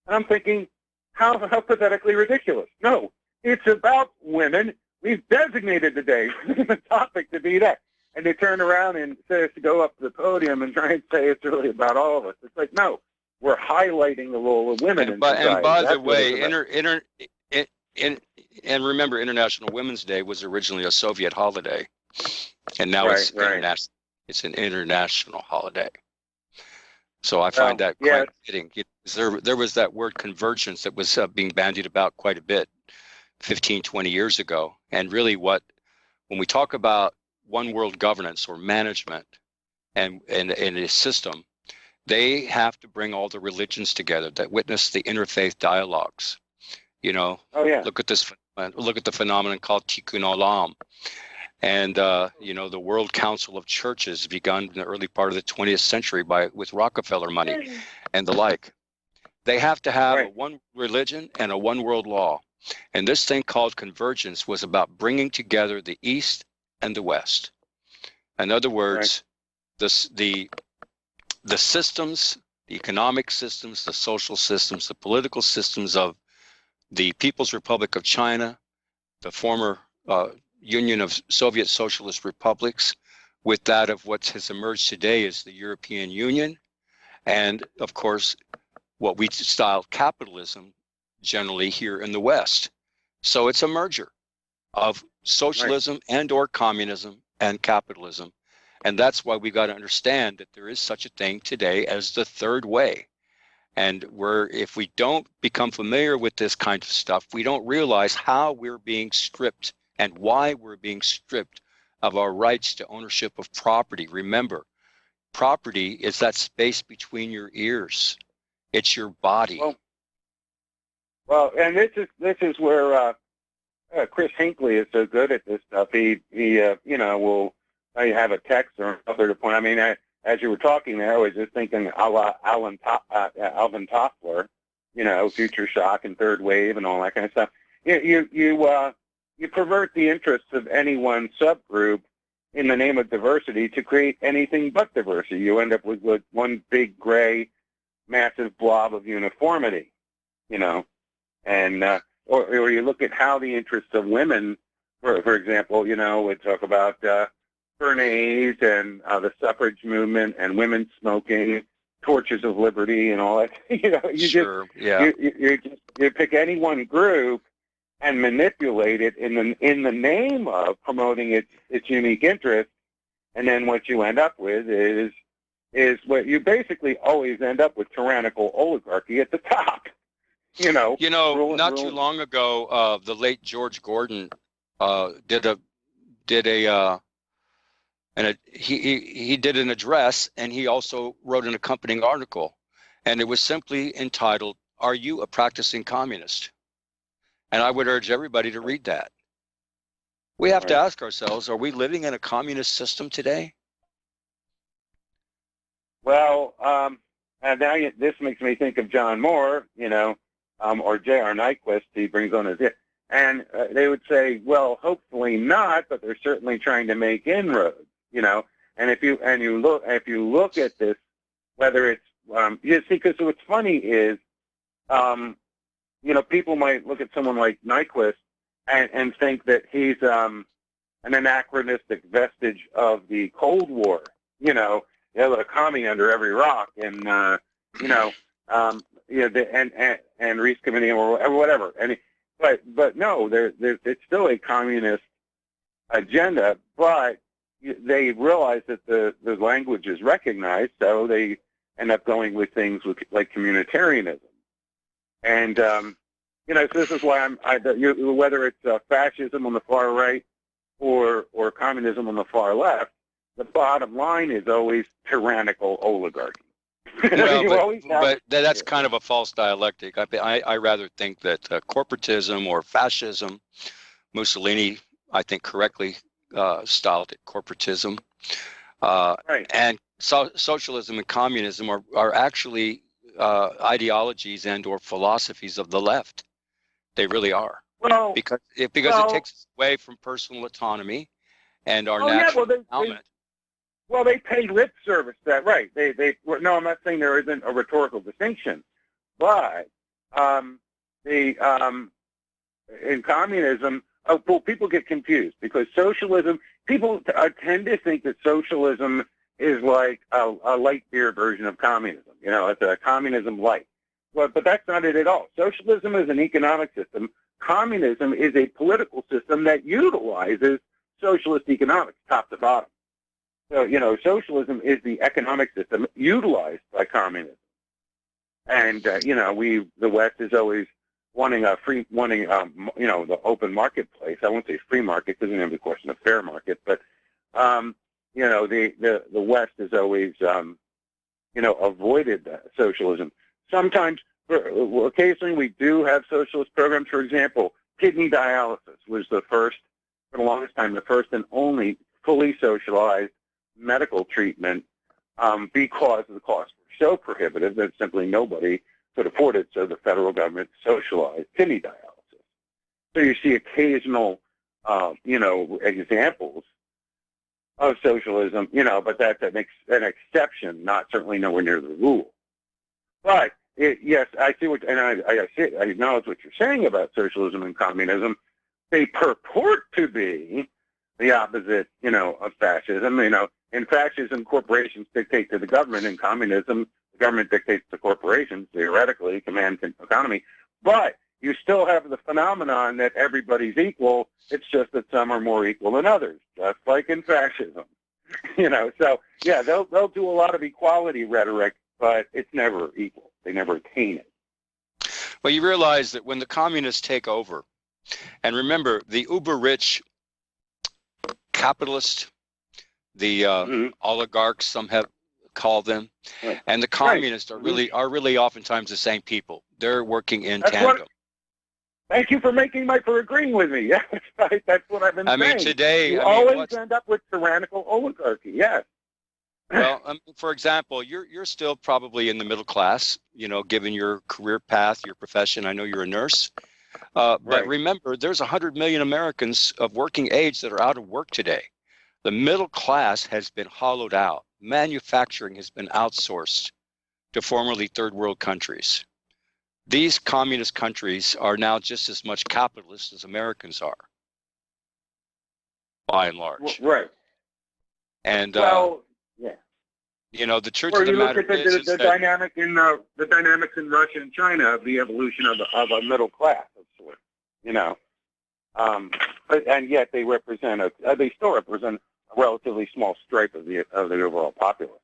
And I'm thinking, how pathetically ridiculous. No, it's about women. We've designated the day, the topic to be that. And they turn around and say us to go up to the podium and try and say it's really about all of us. It's like, no, we're highlighting the role of women in society. And by the way, and remember, International Women's Day was originally a Soviet holiday, and now it's international. It's an international holiday. So I find that quite fitting. There was that word convergence that was being bandied about quite a bit 15, 20 years ago. And really when we talk about one world governance or management and a system, they have to bring all the religions together that witness the interfaith dialogues. Look at the phenomenon called Tikkun Olam. And, the World Council of Churches begun in the early part of the 20th century with Rockefeller money and the like. They have to have a one religion and a one world law. And this thing called convergence was about bringing together the East and the West. In other words, the systems, the economic systems, the social systems, the political systems of the People's Republic of China, the former Union of Soviet Socialist Republics, with that of what has emerged today as the European Union, and of course, what we style capitalism generally here in the West. So it's a merger of socialism and or communism and capitalism. And that's why we got to understand that there is such a thing today as the third way. And if we don't become familiar with this kind of stuff, we don't realize how we're being stripped and why we're being stripped of our rights to ownership of property. Remember, property is that space between your ears. It's your body. Well, and this is where Chris Hinckley is so good at this stuff. He will have a text or another to point. I mean, as you were talking there, I was just thinking a la Alvin Toffler, future shock and third wave and all that kind of stuff. You pervert the interests of any one subgroup in the name of diversity to create anything but diversity. You end up with one big gray, massive blob of uniformity, and or you look at how the interests of women, for example, you know, we talk about Bernays and the suffrage movement and women smoking, torches of liberty, and all that. You know, you pick any one group and manipulate it in the name of promoting its unique interest, and then what you end up with is what you basically always end up with: tyrannical oligarchy at the top. You know, not too long ago, the late George Gordon he did an address, and he also wrote an accompanying article, and it was simply entitled, "Are You a Practicing Communist?" And I would urge everybody to read that. We have to ask ourselves, are we living in a communist system today? Well, and now this makes me think of John Moore, you know, or J.R. Nyquist. He brings on his, and they would say, well, hopefully not, but they're certainly trying to make inroads, you know. And if you look at this, whether it's you see, because what's funny is, you know, people might look at someone like Nyquist and think that he's an anachronistic vestige of the Cold War, you know. A commie under every rock, and you know, and Reese Committee or whatever. And but no, it's still a communist agenda. But they realize that the language is recognized, so they end up going with things like communitarianism. And you know, so this is why whether it's fascism on the far right or communism on the far left. The bottom line is always tyrannical oligarchy. Well, but that's kind of a false dialectic. I rather think that corporatism or fascism, Mussolini, I think correctly styled it corporatism, and socialism and communism are actually ideologies and or philosophies of the left. They really are. Well, because it takes us away from personal autonomy and our natural endowment. Well, they pay lip service to that, right? No, I'm not saying there isn't a rhetorical distinction, but in communism, people get confused because socialism. People tend to think that socialism is like a light beer version of communism. You know, it's a communism light. But that's not it at all. Socialism is an economic system. Communism is a political system that utilizes socialist economics, top to bottom. So, you know, socialism is the economic system utilized by communism. And, you know, the West is always wanting you know, the open marketplace. I won't say free market because it's a question of fair market, but, you know, the West has always, you know, avoided socialism. Sometimes, occasionally we do have socialist programs. For example, kidney dialysis was the first, for the longest time, the first and only fully socialized medical treatment because the costs were so prohibitive that simply nobody could afford it, so the federal government socialized kidney dialysis. So you see occasional, you know, examples of socialism, you know, but that's an exception, not certainly nowhere near the rule. But yes, I see what, and I acknowledge what you're saying about socialism and communism. They purport to be the opposite, you know, of fascism. You know, in fascism, corporations dictate to the government. In communism, the government dictates to corporations, theoretically, command economy. But you still have the phenomenon that everybody's equal. It's just that some are more equal than others, just like in fascism. You know, so yeah, they'll do a lot of equality rhetoric, but it's never equal. They never attain it. Well, you realize that when the communists take over, and remember, the uber-rich capitalist, the oligarchs, some have called them, and the communists are really oftentimes the same people. They're working in tandem. Thank you for agreeing with me. Yes, that's what I've been saying. I mean, today you always end up with tyrannical oligarchy. Yes. Well, for example, you're still probably in the middle class, you know, given your career path, your profession. I know you're a nurse. But remember, there's 100 million Americans of working age that are out of work today. The middle class has been hollowed out. Manufacturing has been outsourced to formerly third world countries. these communist countries are now just as much capitalist as Americans are, by and large. Right. And well, yeah. You know, the truth Or of the you look matter at the dynamic in the dynamics in Russia and China of the evolution of a middle class of sorts. You know, and yet they still represent a relatively small stripe of the overall populace.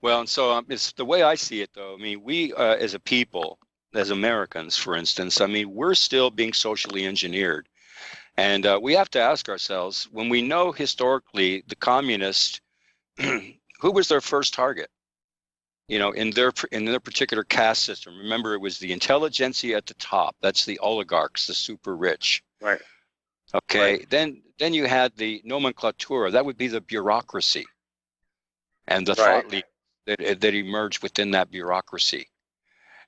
Well, and so it's the way I see it, though. I mean, we as a people, as Americans, for instance, I mean, we're still being socially engineered. And we have to ask ourselves, when we know historically the communists, who was their first target? You know, in their particular caste system. Remember, it was the intelligentsia at the top. That's the oligarchs, the super rich. Right. Okay. Right. Then you had the nomenclatura. That would be the bureaucracy, and the thought leaders that emerged within that bureaucracy.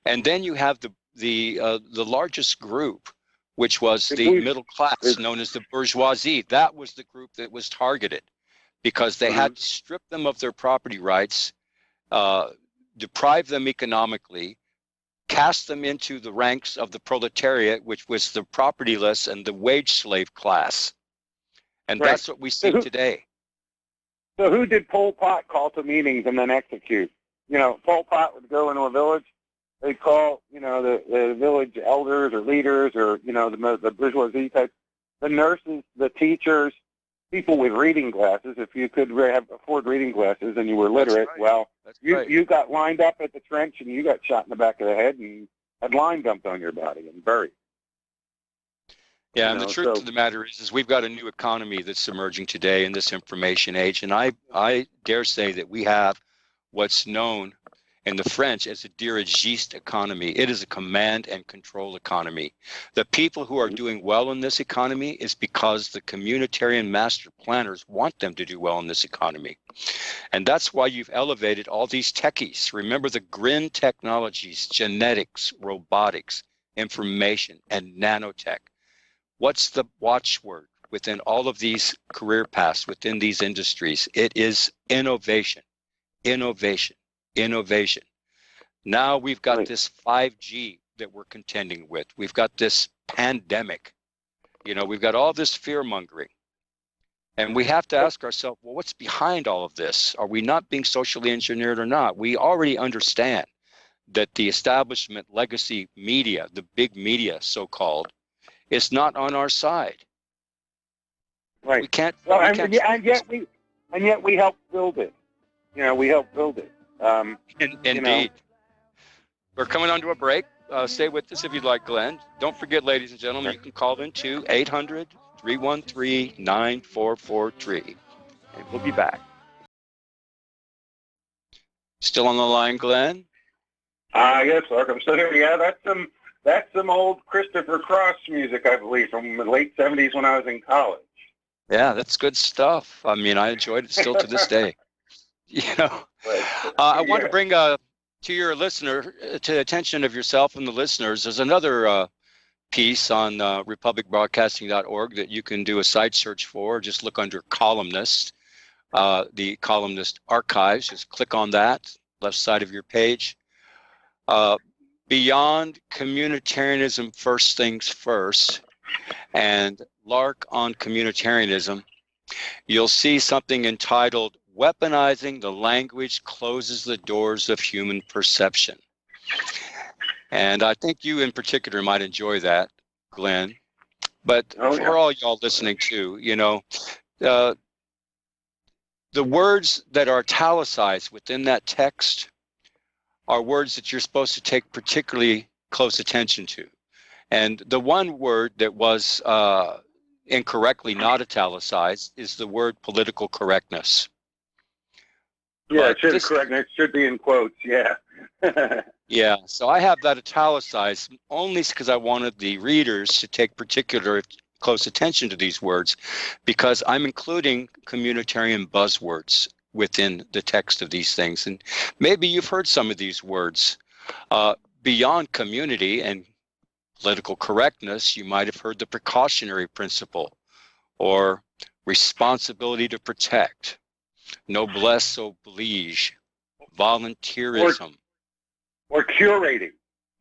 And then you have the largest group, which was the middle class, known as the bourgeoisie. That was the group that was targeted because they had to strip them of their property rights, deprive them economically, cast them into the ranks of the proletariat, which was the propertyless and the wage slave class. And that's what we see today. So who did Pol Pot call to meetings and then execute? You know, Pol Pot would go into a village. They'd call, you know, the village elders or leaders or, you know, the bourgeoisie type, the nurses, the teachers, people with reading glasses. If you could afford reading glasses and you were literate, you got lined up at the trench and you got shot in the back of the head and had lime dumped on your body and buried. Yeah, and the truth of the matter is we've got a new economy that's emerging today in this information age, and I dare say that we have what's known in the French as a dirigiste economy. It is a command and control economy. The people who are doing well in this economy is because the communitarian master planners want them to do well in this economy. And that's why you've elevated all these techies. Remember the GRIN technologies, genetics, robotics, information, and nanotech. What's the watchword within all of these career paths, within these industries? It is innovation, innovation, innovation. Now we've got this 5G that we're contending with. We've got this pandemic. You know, we've got all this fear mongering. And we have to ask ourselves, well, what's behind all of this? Are we not being socially engineered or not? We already understand that the establishment legacy media, the big media so-called, is not on our side. Right. We can't. And yet we help build it. You know, we help build it. Indeed. You know. We're coming on to a break. Stay with us if you'd like, Glenn. Don't forget, ladies and gentlemen, you can call in to 800-313-9443. And we'll be back. Still on the line, Glenn? Yes, Lark. I'm still here. Yeah, that's some old Christopher Cross music, I believe, from the late 70s when I was in college. Yeah, that's good stuff. I mean, I enjoyed it still to this day. You know, I want to bring to your listener, to the attention of yourself and the listeners, there's another piece on republicbroadcasting.org that you can do a site search for. Just look under columnist, the columnist archives. Just click on that, left side of your page. Beyond Communitarianism, First Things First, and Lark on Communitarianism, you'll see something entitled Weaponizing the Language Closes the Doors of Human Perception. And I think you in particular might enjoy that, Glenn. But for all y'all listening too, you know, the words that are italicized within that text are words that you're supposed to take particularly close attention to. And the one word that was incorrectly not italicized is the word political correctness. Yeah, it should be in quotes, yeah. Yeah, so I have that italicized only because I wanted the readers to take particular close attention to these words, because I'm including communitarian buzzwords within the text of these things. And maybe you've heard some of these words. Beyond community and political correctness, you might have heard the precautionary principle or responsibility to protect, noblesse oblige, volunteerism. Or curating.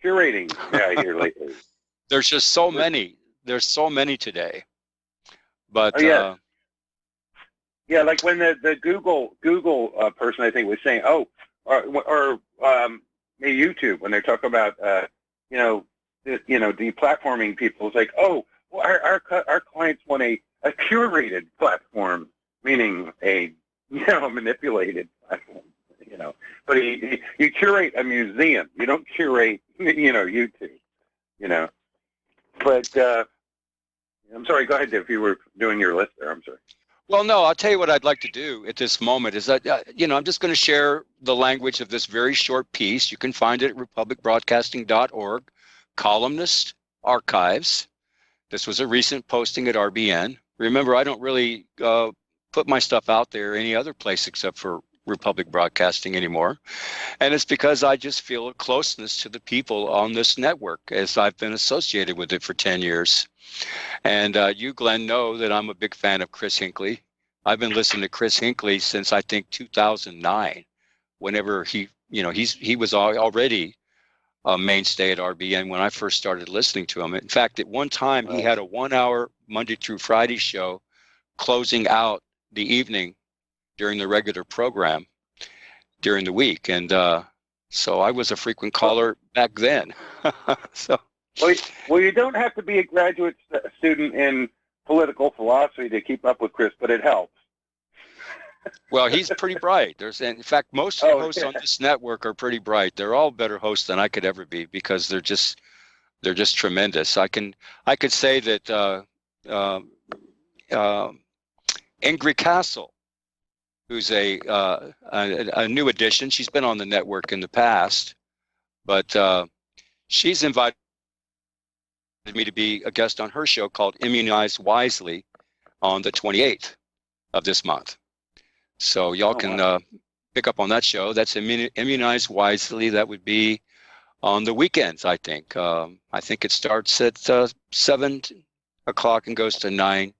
curating here lately. There's just so many. There's so many today. But yeah, like when the Google person I think was saying, or YouTube when they talk about deplatforming people. It's like, well, our clients want a curated platform, meaning a manipulated platform. But you curate a museum. You don't curate YouTube. But I'm sorry. Go ahead, if you were doing your list there. I'm sorry. Well, no, I'll tell you what I'd like to do at this moment is that, I'm just going to share the language of this very short piece. You can find it at republicbroadcasting.org, columnist archives. This was a recent posting at RBN. Remember, I don't really put my stuff out there any other place except for Republic Broadcasting anymore. And it's because I just feel a closeness to the people on this network as I've been associated with it for 10 years. And you, Glenn, know that I'm a big fan of Chris Hinckley. I've been listening to Chris Hinckley since I think 2009, whenever he was already a mainstay at RBN when I first started listening to him. In fact, at one time, he had a 1-hour Monday through Friday show closing out the evening during the regular program during the week. And so I was a frequent caller back then. Well, you don't have to be a graduate student in political philosophy to keep up with Chris, but it helps. Well, he's pretty bright. In fact, most of the hosts on this network are pretty bright. They're all better hosts than I could ever be because they're just tremendous. I could say that Ingrid Castle, who's a new addition. She's been on the network in the past, but she's invited me to be a guest on her show called Immunize Wisely on the 28th of this month. So y'all can pick up on that show. That's Immunize Wisely. That would be on the weekends, I think. I think it starts at 7 o'clock and goes to 9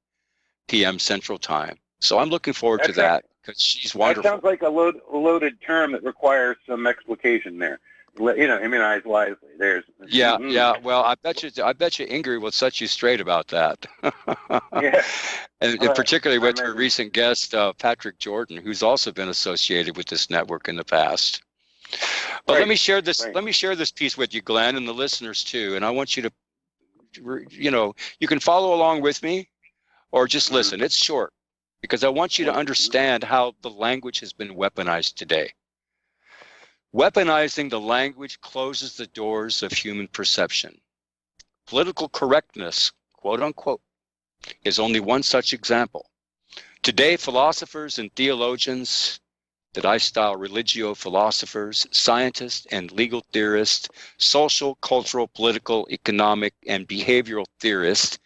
p.m. Central Time. So I'm looking forward to that because she's wonderful. That sounds like a loaded term that requires some explication there. Immunize wisely. Yeah. Well, I bet you Ingrid will set you straight about that. Yeah. And particularly with her recent guest, Patrick Jordan, who's also been associated with this network in the past. But let me share this. Let me share this piece with you, Glenn, and the listeners too. And I want you to, you can follow along with me, or just listen. It's short because I want you to understand how the language has been weaponized today. Weaponizing the language closes the doors of human perception. Political correctness, quote unquote, is only one such example. Today, philosophers and theologians that I style religio philosophers, scientists and legal theorists, social, cultural, political, economic, and behavioral theorists,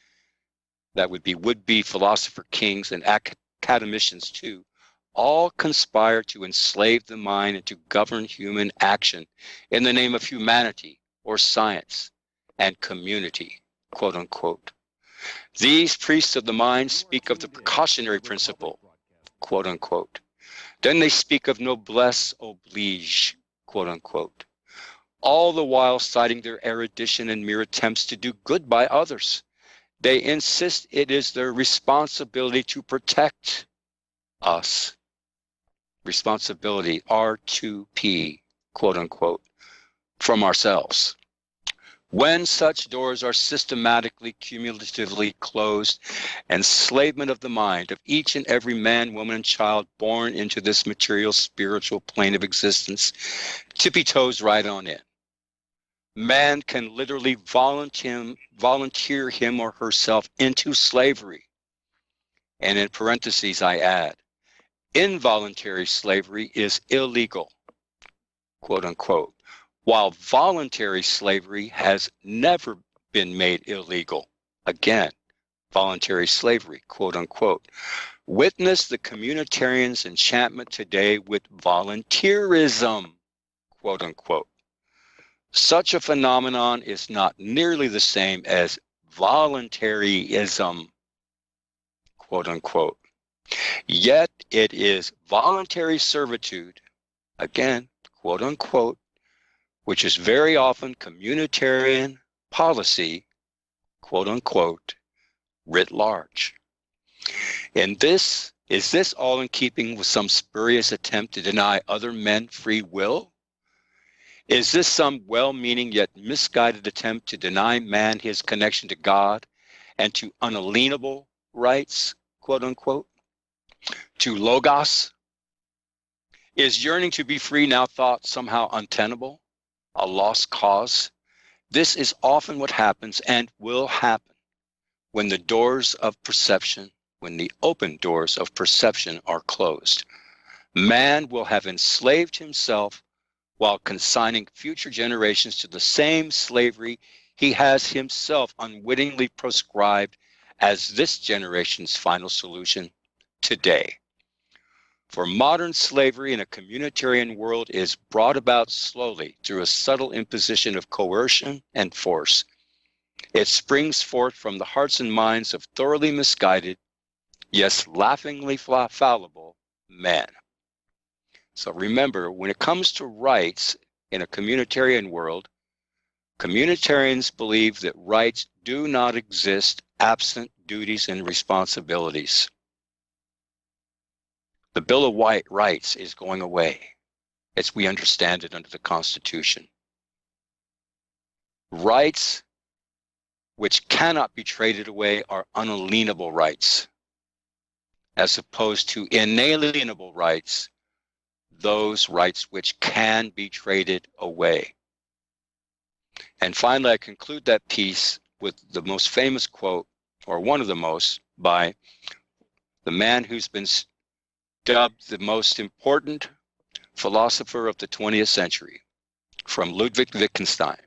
that would be would-be philosopher kings and academicians too, all conspire to enslave the mind and to govern human action in the name of humanity or science and community, quote unquote. These priests of the mind speak of the precautionary principle, quote unquote. Then they speak of noblesse oblige, quote unquote. All the while citing their erudition and mere attempts to do good by others. They insist it is their responsibility to protect us. Responsibility, R2P, quote unquote, from ourselves. When such doors are systematically, cumulatively closed, enslavement of the mind of each and every man, woman, and child born into this material, spiritual plane of existence, tippy-toes right on in. Man can literally volunteer him or herself into slavery. And in parentheses, I add, involuntary slavery is illegal, quote unquote, while voluntary slavery has never been made illegal. Again, voluntary slavery, quote unquote. Witness the communitarians' enchantment today with volunteerism, quote unquote. Such a phenomenon is not nearly the same as voluntaryism, quote unquote. Yet it is voluntary servitude, again, quote unquote, which is very often communitarian policy, quote unquote, writ large. And is this all in keeping with some spurious attempt to deny other men free will? Is this some well-meaning yet misguided attempt to deny man his connection to God and to unalienable rights, quote unquote, to logos? Is yearning to be free now thought somehow untenable, a lost cause? This is often what happens and will happen when the doors of perception, when the open doors of perception are closed. Man will have enslaved himself while consigning future generations to the same slavery he has himself unwittingly proscribed as this generation's final solution today. For modern slavery in a communitarian world is brought about slowly through a subtle imposition of coercion and force. It springs forth from the hearts and minds of thoroughly misguided, yes, laughingly fallible men. So remember, when it comes to rights in a communitarian world, communitarians believe that rights do not exist absent duties and responsibilities. The Bill of Rights is going away as we understand it under the Constitution. Rights which cannot be traded away are unalienable rights, as opposed to inalienable rights, those rights which can be traded away. And finally, I conclude that piece with the most famous quote, or one of the most, by the man who's been dubbed the most important philosopher of the 20th century, from Ludwig Wittgenstein.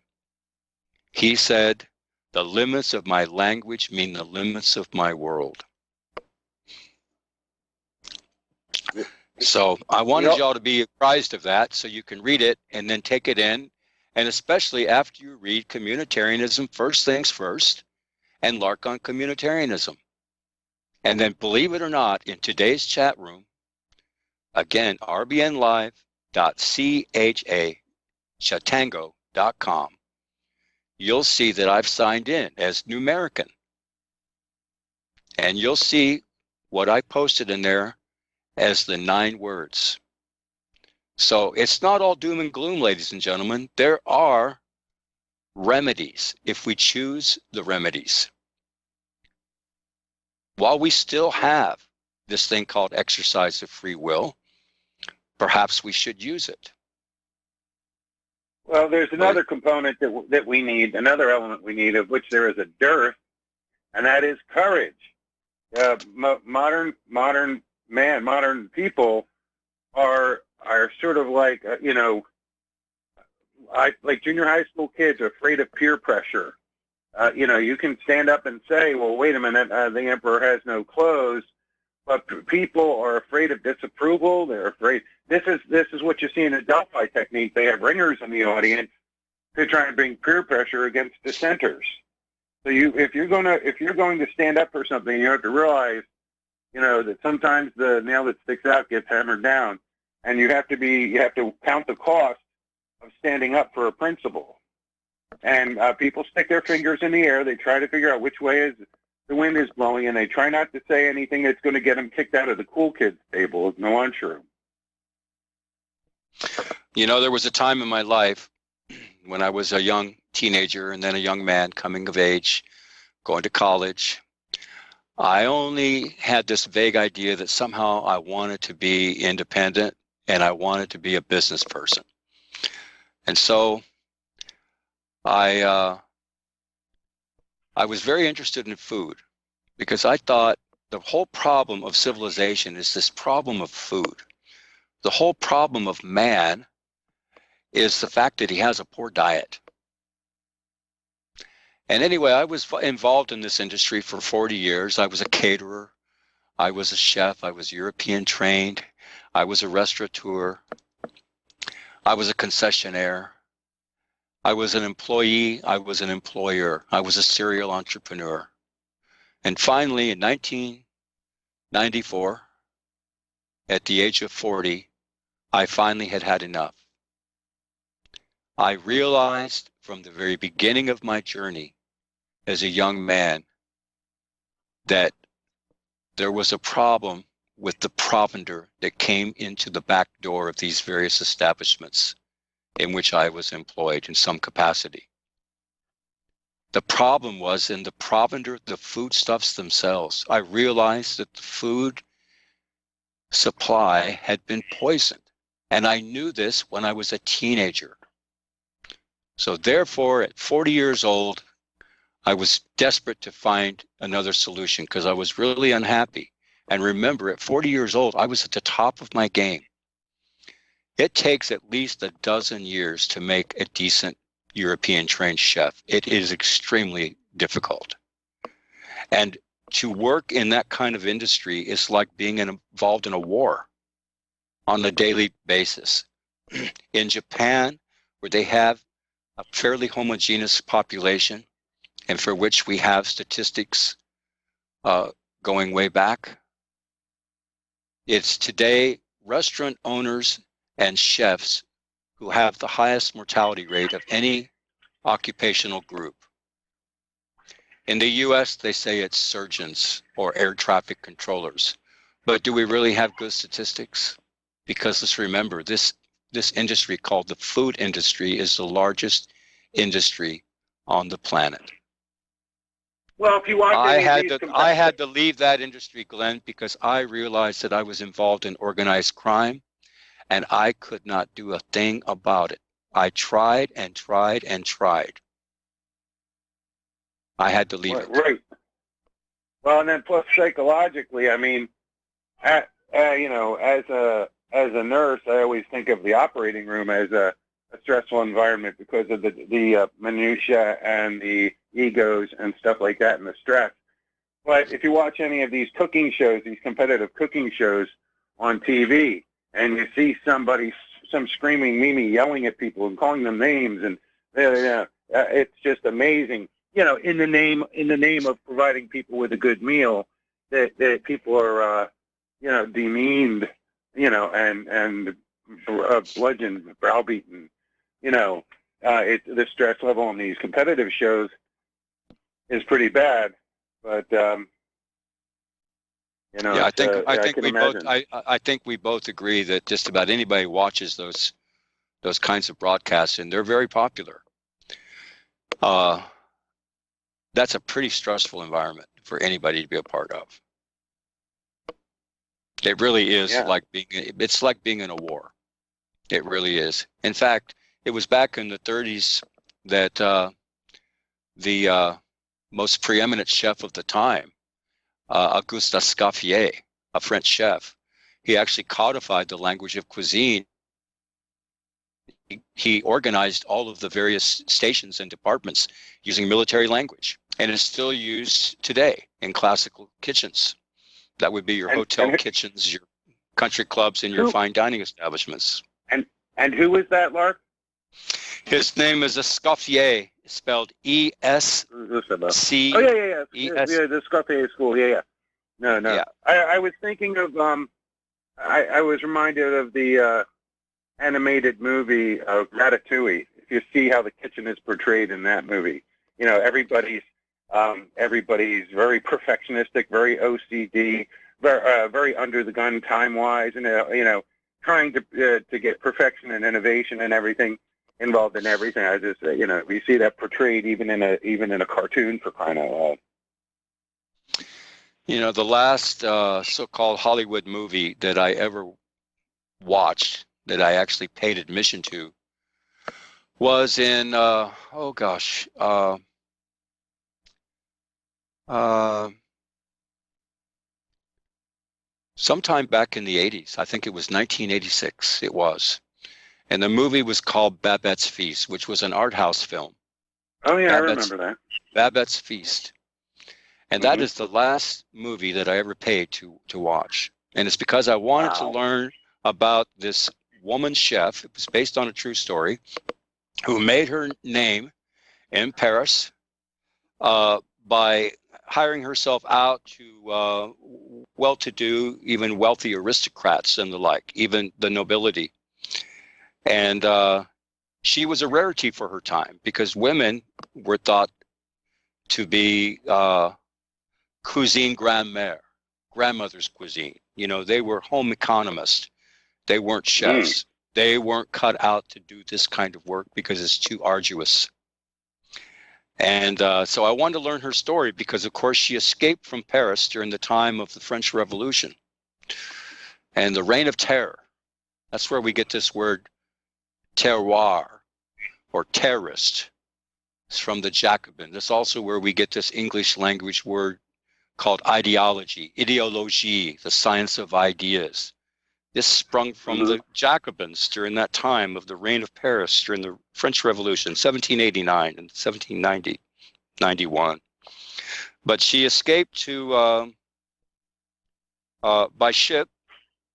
He said, "The limits of my language mean the limits of my world." So I wanted y'all to be apprised of that so you can read it and then take it in. And especially after you read Communitarianism, First Things First, and Lark on Communitarianism. And then, believe it or not, in today's chat room, again, rbnlive.chatango.com, you'll see that I've signed in as Numerican. And you'll see what I posted in there as the 9 words. So it's not all doom and gloom, ladies and gentlemen. There are remedies if we choose the remedies. While we still have this thing called exercise of free will, perhaps we should use it. Well, there's another component that we need, another element we need, of which there is a dearth, and that is courage. Modern people are sort of like, like junior high school kids are afraid of peer pressure. You can stand up and say, well, wait a minute, the emperor has no clothes, but people are afraid of disapproval. They're afraid. This is what you see in the Delphi technique. They have ringers in the audience to try and bring peer pressure against dissenters. So if you're going to stand up for something, you have to realize, that sometimes the nail that sticks out gets hammered down, and you have to count the cost of standing up for a principle. And people stick their fingers in the air. They try to figure out which way the wind is blowing, and they try not to say anything that's going to get them kicked out of the cool kids table in the lunchroom. There was a time in my life when I was a young teenager and then a young man coming of age, going to college. I only had this vague idea that somehow I wanted to be independent and I wanted to be a business person. And so I was very interested in food because I thought the whole problem of civilization is this problem of food. The whole problem of man is the fact that he has a poor diet. And anyway, I was involved in this industry for 40 years. I was a caterer. I was a chef. I was European trained. I was a restaurateur. I was a concessionaire. I was an employee. I was an employer. I was a serial entrepreneur. And finally, in 1994, at the age of 40, I finally had enough. I realized from the very beginning of my journey as a young man that there was a problem with the provender that came into the back door of these various establishments in which I was employed in some capacity. The problem was in the provender, the foodstuffs themselves. I realized that the food supply had been poisoned, and I knew this when I was a teenager. So therefore, at 40 years old, I was desperate to find another solution because I was really unhappy. And remember, at 40 years old, I was at the top of my game. It takes at least a dozen years to make a decent European trained chef. It is extremely difficult. And to work in that kind of industry is like being involved in a war on a daily basis. In Japan, where they have a fairly homogeneous population, and for which we have statistics going way back, it's today restaurant owners and chefs who have the highest mortality rate of any occupational group. In the US, they say it's surgeons or air traffic controllers. But do we really have good statistics? Because let's remember, this industry called the food industry is the largest industry on the planet. Well, if you watch I had to leave that industry, Glenn, because I realized that I was involved in organized crime, and I could not do a thing about it. I tried and tried and tried. I had to leave it. Right. Well, and then plus psychologically, I mean, as a nurse, I always think of the operating room as a stressful environment because of the minutia and the egos and stuff like that and the stress. But if you watch any of these cooking shows, these competitive cooking shows on TV, and you see some screaming Mimi yelling at people and calling them names, and it's just amazing. In the name of providing people with a good meal, that people are demeaned, and bludgeoned, browbeaten. The stress level on these competitive shows is pretty bad. But yeah, I think we both agree that just about anybody watches those kinds of broadcasts, and they're very popular. That's a pretty stressful environment for anybody to be a part of. It really is it's like being in a war. It really is. In fact, it was back in the 30s that the most preeminent chef of the time, Auguste Escoffier, a French chef, he actually codified the language of cuisine. He organized all of the various stations and departments using military language, and it's still used today in classical kitchens. That would be your hotel kitchens, your country clubs, and your fine dining establishments. And who is that, Lark? His name is Escoffier, spelled E-S-C. Oh, yeah. The Escoffier School, yeah. No. Yeah. I was thinking of, I was reminded of the animated movie Ratatouille. If you see how the kitchen is portrayed in that movie, everybody's very perfectionistic, very OCD, very under the gun time-wise, and trying to get perfection and innovation and everything involved in everything. I just we see that portrayed even in a cartoon, for crying out loud. The last so-called Hollywood movie that I ever watched, that I actually paid admission to, was in sometime back in the 80s. I think it was 1986. It was. And the movie was called Babette's Feast, which was an art house film. Oh, yeah, I remember that. Babette's Feast. And that is the last movie that I ever paid to watch. And it's because I wanted to learn about this woman chef. It was based on a true story, who made her name in Paris by hiring herself out to well-to-do, even wealthy aristocrats and the like, even the nobility. And she was a rarity for her time because women were thought to be cuisine grand-mère, grandmother's cuisine. You know, they were home economists. They weren't chefs. They weren't cut out to do this kind of work because it's too arduous. And so I wanted to learn her story because, of course, she escaped from Paris during the time of the French Revolution and the Reign of Terror. That's where we get this word terroir or terrorist. It's from the Jacobin. That's also where we get this English language word called ideology, idéologie, the science of ideas. This sprung from the Jacobins during that time of the Reign of Paris during the French Revolution, 1789 and 1791. But she escaped to by ship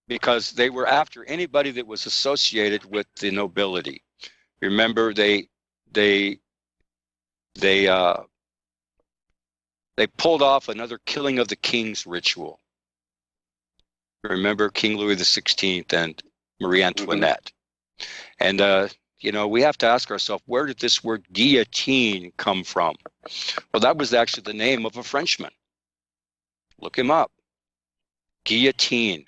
because they were after anybody that was associated with the nobility. Remember, they pulled off another killing of the kings ritual. Remember King Louis XVI and Marie Antoinette. And, you know, we have to ask ourselves, where did this word guillotine come from? Well, that was actually the name of a Frenchman. Look him up. Guillotine.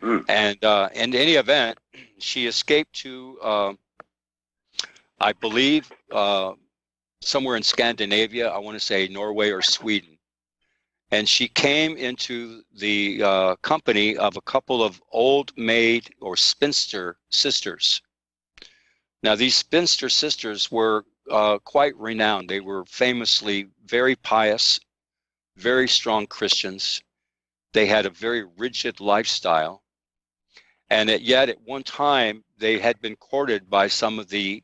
And in any event, she escaped to, I believe, somewhere in Scandinavia. I want to say Norway or Sweden. And she came into the company of a couple of old maid or spinster sisters. Now, these spinster sisters were quite renowned. They were famously very pious, very strong Christians. They had a very rigid lifestyle. And yet at one time, they had been courted by some of the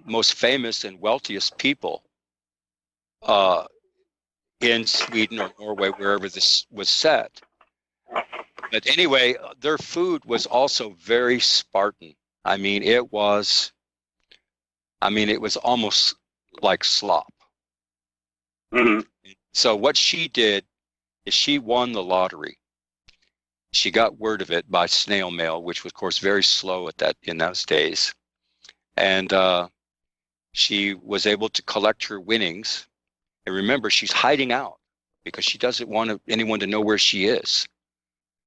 most famous and wealthiest people in Sweden or Norway, wherever this was set. But anyway, their food was also very Spartan. I mean, it was almost like slop. So what she did is she won the lottery. She got word of it by snail mail, which was, of course, very slow in those days. And she was able to collect her winnings. And remember, she's hiding out because she doesn't want anyone to know where she is.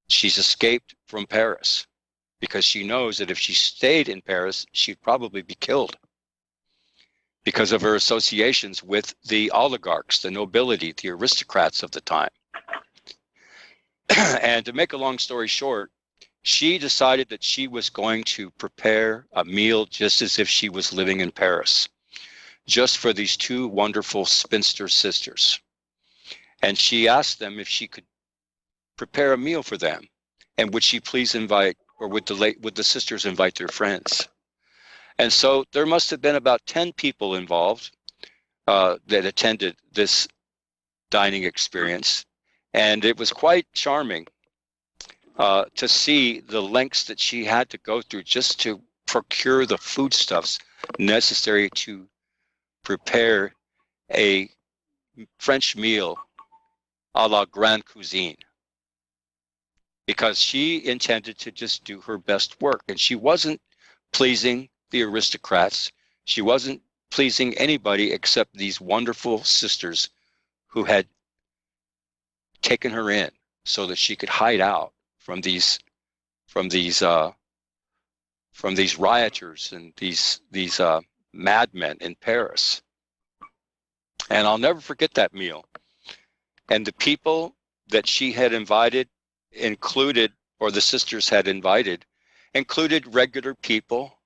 She's escaped from Paris because she knows that if she stayed in Paris, she'd probably be killed because of her associations with the oligarchs, the nobility, the aristocrats of the time. And to make a long story short, she decided that she was going to prepare a meal just as if she was living in Paris, just for these two wonderful spinster sisters. And she asked them if she could prepare a meal for them, and would she please invite, or would the sisters invite their friends? And so there must have been about 10 people involved that attended this dining experience. And it was quite charming to see the lengths that she had to go through just to procure the foodstuffs necessary to prepare a French meal a la grande cuisine, because she intended to just do her best work. And she wasn't pleasing the aristocrats. She wasn't pleasing anybody except these wonderful sisters who had taken her in so that she could hide out from these rioters and these madmen in Paris. And I'll never forget that meal. And the people that she had invited the sisters had invited, included regular people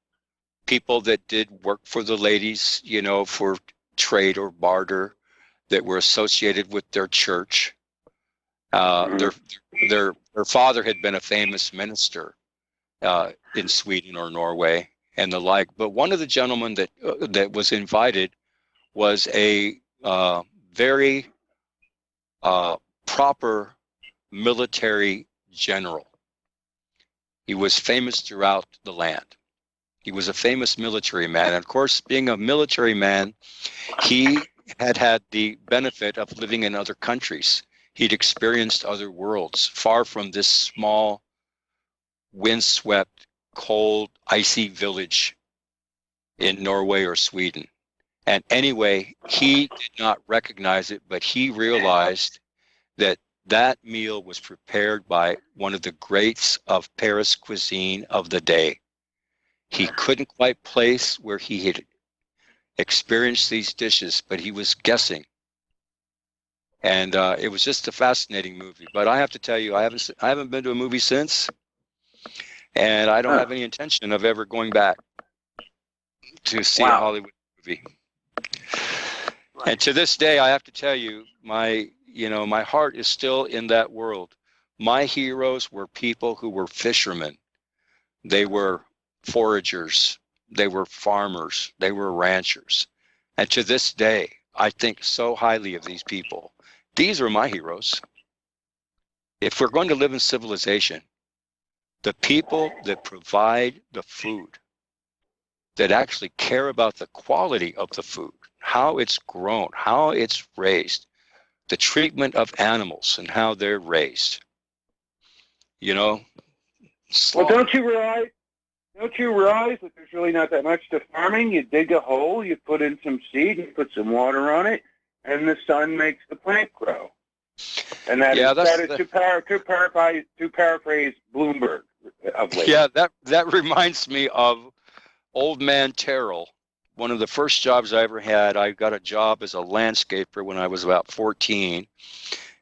that did work for the ladies, you know, for trade or barter, that were associated with their church. Their father had been a famous minister in Sweden or Norway and the like. But one of the gentlemen that was invited was a very proper military general. He was famous throughout the land. He was a famous military man. And of course, being a military man, he had the benefit of living in other countries. He'd experienced other worlds, far from this small, windswept, cold, icy village in Norway or Sweden. And anyway, he did not recognize it, but he realized that that meal was prepared by one of the greats of Paris cuisine of the day. He couldn't quite place where he had experienced these dishes, but he was guessing. And it was just a fascinating movie. But I have to tell you, I haven't been to a movie since, and I don't have any intention of ever going back to see a Hollywood movie. And to this day, I have to tell you, my heart is still in that world. My heroes were people who were fishermen. They were foragers. They were farmers. They were ranchers. And to this day, I think so highly of these people. These are my heroes. If we're going to live in civilization, the people that provide the food, that actually care about the quality of the food, how it's grown, how it's raised, the treatment of animals and how they're raised. Well, don't you realize that there's really not that much to farming? You dig a hole, you put in some seed, you put some water on it, and the sun makes the plant grow. And that is to paraphrase Bloomberg of late. Yeah, that reminds me of Old Man Terrell. One of the first jobs I ever had, I got a job as a landscaper when I was about 14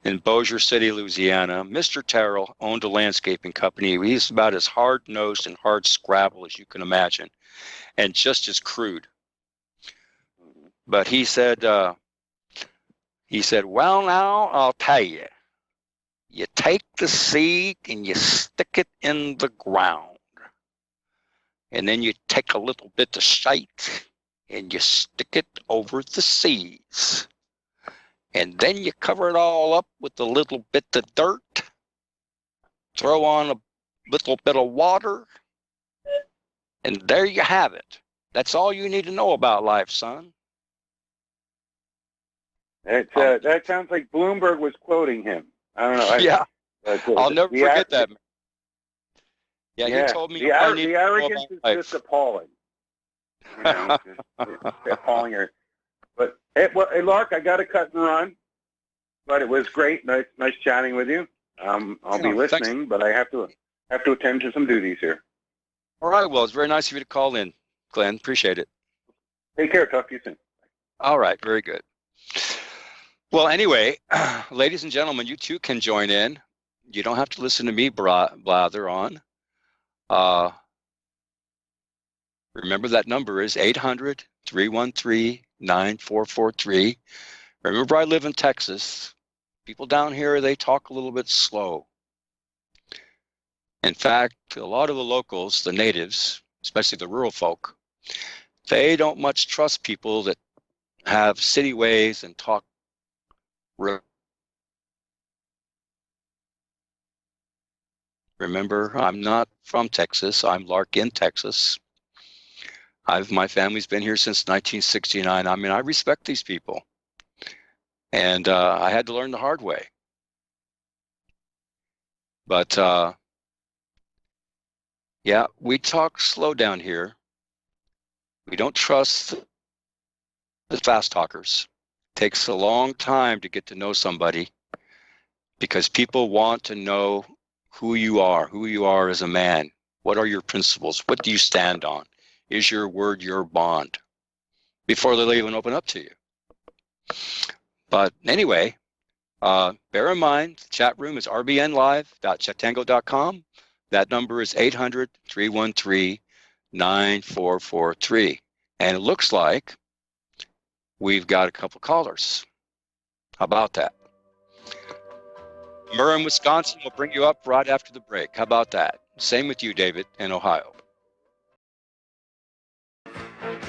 in Bossier City, Louisiana. Mr. Terrell owned a landscaping company. He's about as hard-nosed and hard-scrabble as you can imagine, and just as crude. But he said, well, now I'll tell you. You take the seed and you stick it in the ground. And then you take a little bit of shite and you stick it over the seeds. And then you cover it all up with a little bit of dirt. Throw on a little bit of water. And there you have it. That's all you need to know about life, son. That sounds like Bloomberg was quoting him. I don't know. Yeah. I'll never forget that. Yeah, he told me the arrogance is just appalling. Just appalling her. But hey, Lark, I got to cut and run. But it was great. Nice chatting with you. I'll be listening, thanks. But I have to attend to some duties here. All right. Well, it's very nice of you to call in, Glenn. Appreciate it. Take care. Talk to you soon. All right. Very good. Well, anyway, ladies and gentlemen, you too can join in. You don't have to listen to me blather on. Remember that number is 800-313-9443. Remember, I live in Texas. People down here, they talk a little bit slow. In fact, a lot of the locals, the natives, especially the rural folk, they don't much trust people that have city ways and talk. Remember, I'm not from Texas. I'm Lark in Texas. My family's been here since 1969. I mean, I respect these people. And I had to learn the hard way. But, yeah, we talk slow down here. We don't trust the fast talkers. It takes a long time to get to know somebody because people want to know who you are as a man. What are your principles? What do you stand on? Is your word your bond? Before they'll even open up to you. But anyway, bear in mind, the chat room is rbnlive.chatango.com. That number is 800-313-9443. And it looks like we've got a couple callers. How about that? Murray, Wisconsin will bring you up right after the break. How about that? Same with you, David, in Ohio.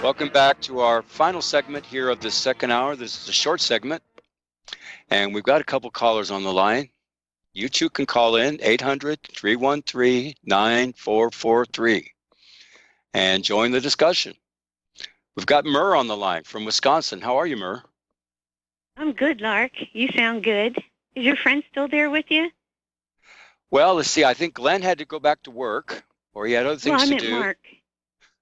Welcome back to our final segment here of this second hour. This is a short segment, and we've got a couple callers on the line. You too can call in, 800-313-9443, and join the discussion. We've got Murr on the line from Wisconsin. How are you, Murr? I'm good, Lark. You sound good. Is your friend still there with you? Well, let's see. I think Glenn had to go back to work, or he had other things to do. Mark.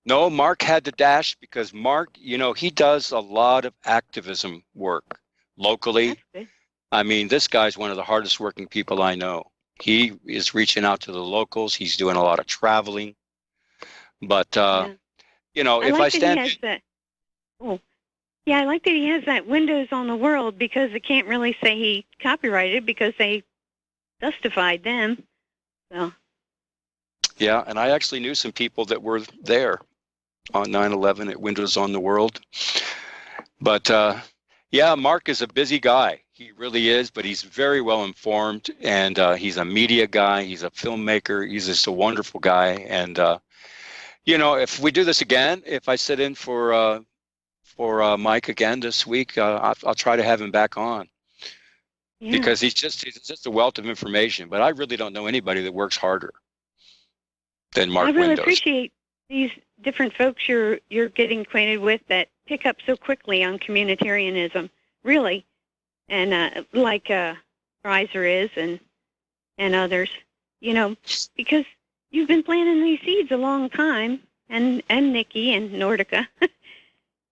No, Mark had to dash because Mark, he does a lot of activism work locally. That's good. I mean, this guy's one of the hardest working people I know. He is reaching out to the locals. He's doing a lot of traveling. But, Yeah. if I stand... He has that. Oh, yeah, I like that he has that Windows on the World, because I can't really say he copyrighted because they justified them. So. Yeah, and I actually knew some people that were there on 9/11 at Windows on the World. But, yeah, Mark is a busy guy. He really is, but he's very well informed, and he's a media guy. He's a filmmaker. He's just a wonderful guy. And, if we do this again, if I sit in for Mike again this week, I'll try to have him back on. Yeah. Because he's just a wealth of information. But I really don't know anybody that works harder than Mark I really Windows. appreciate these different folks you're getting acquainted with that pick up so quickly on communitarianism, really, and like Reiser is and others, because you've been planting these seeds a long time, and Nikki and Nordica,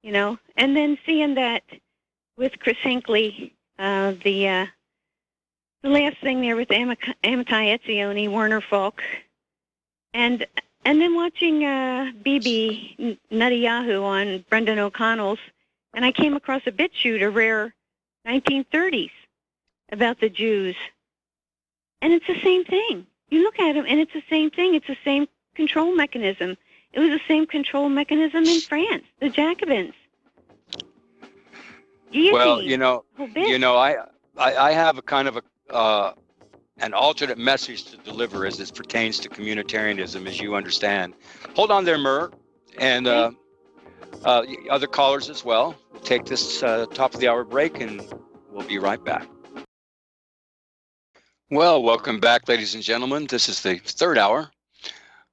and then seeing that with Chris Hinckley, the last thing there with Amitai Etzioni, Werner Falk, and then watching BB Nutty Yahoo on Brendan O'Connell's, and I came across a BitChute, a rare 1930s, about the Jews. And it's the same thing. You look at them, and it's the same thing. It's the same control mechanism. It was the same control mechanism in France, the Jacobins. Guillotine, well, I have a kind of an alternate message to deliver as it pertains to communitarianism, as you understand. Hold on there, Murr, and other callers as well. We'll take this top of the hour break, and we'll be right back. Well, welcome back, ladies and gentlemen. This is the third hour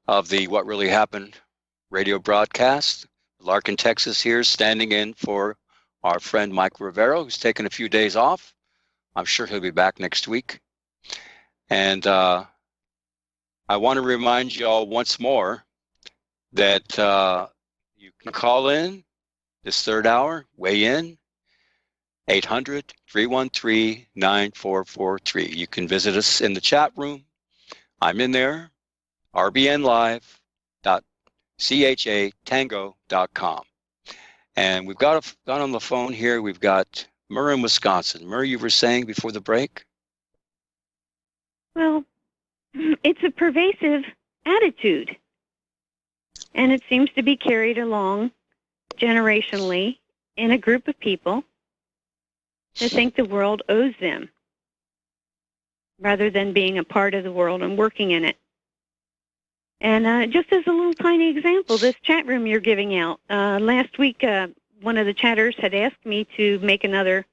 of the What Really Happened radio broadcast. Lark in Texas here, standing in for our friend Mike Rivero, who's taken a few days off. I'm sure he'll be back next week. And I want to remind you all once more that you can call in this third hour, weigh in, 800-313-9443. You can visit us in the chat room. I'm in there, rbnlive.chatango.com. And we've got on the phone here, we've got Murr in Wisconsin. Murr, you were saying before the break? Well, it's a pervasive attitude, and it seems to be carried along generationally in a group of people that think the world owes them, rather than being a part of the world and working in it. And just as a little tiny example, this chat room you're giving out, last week one of the chatters had asked me to make another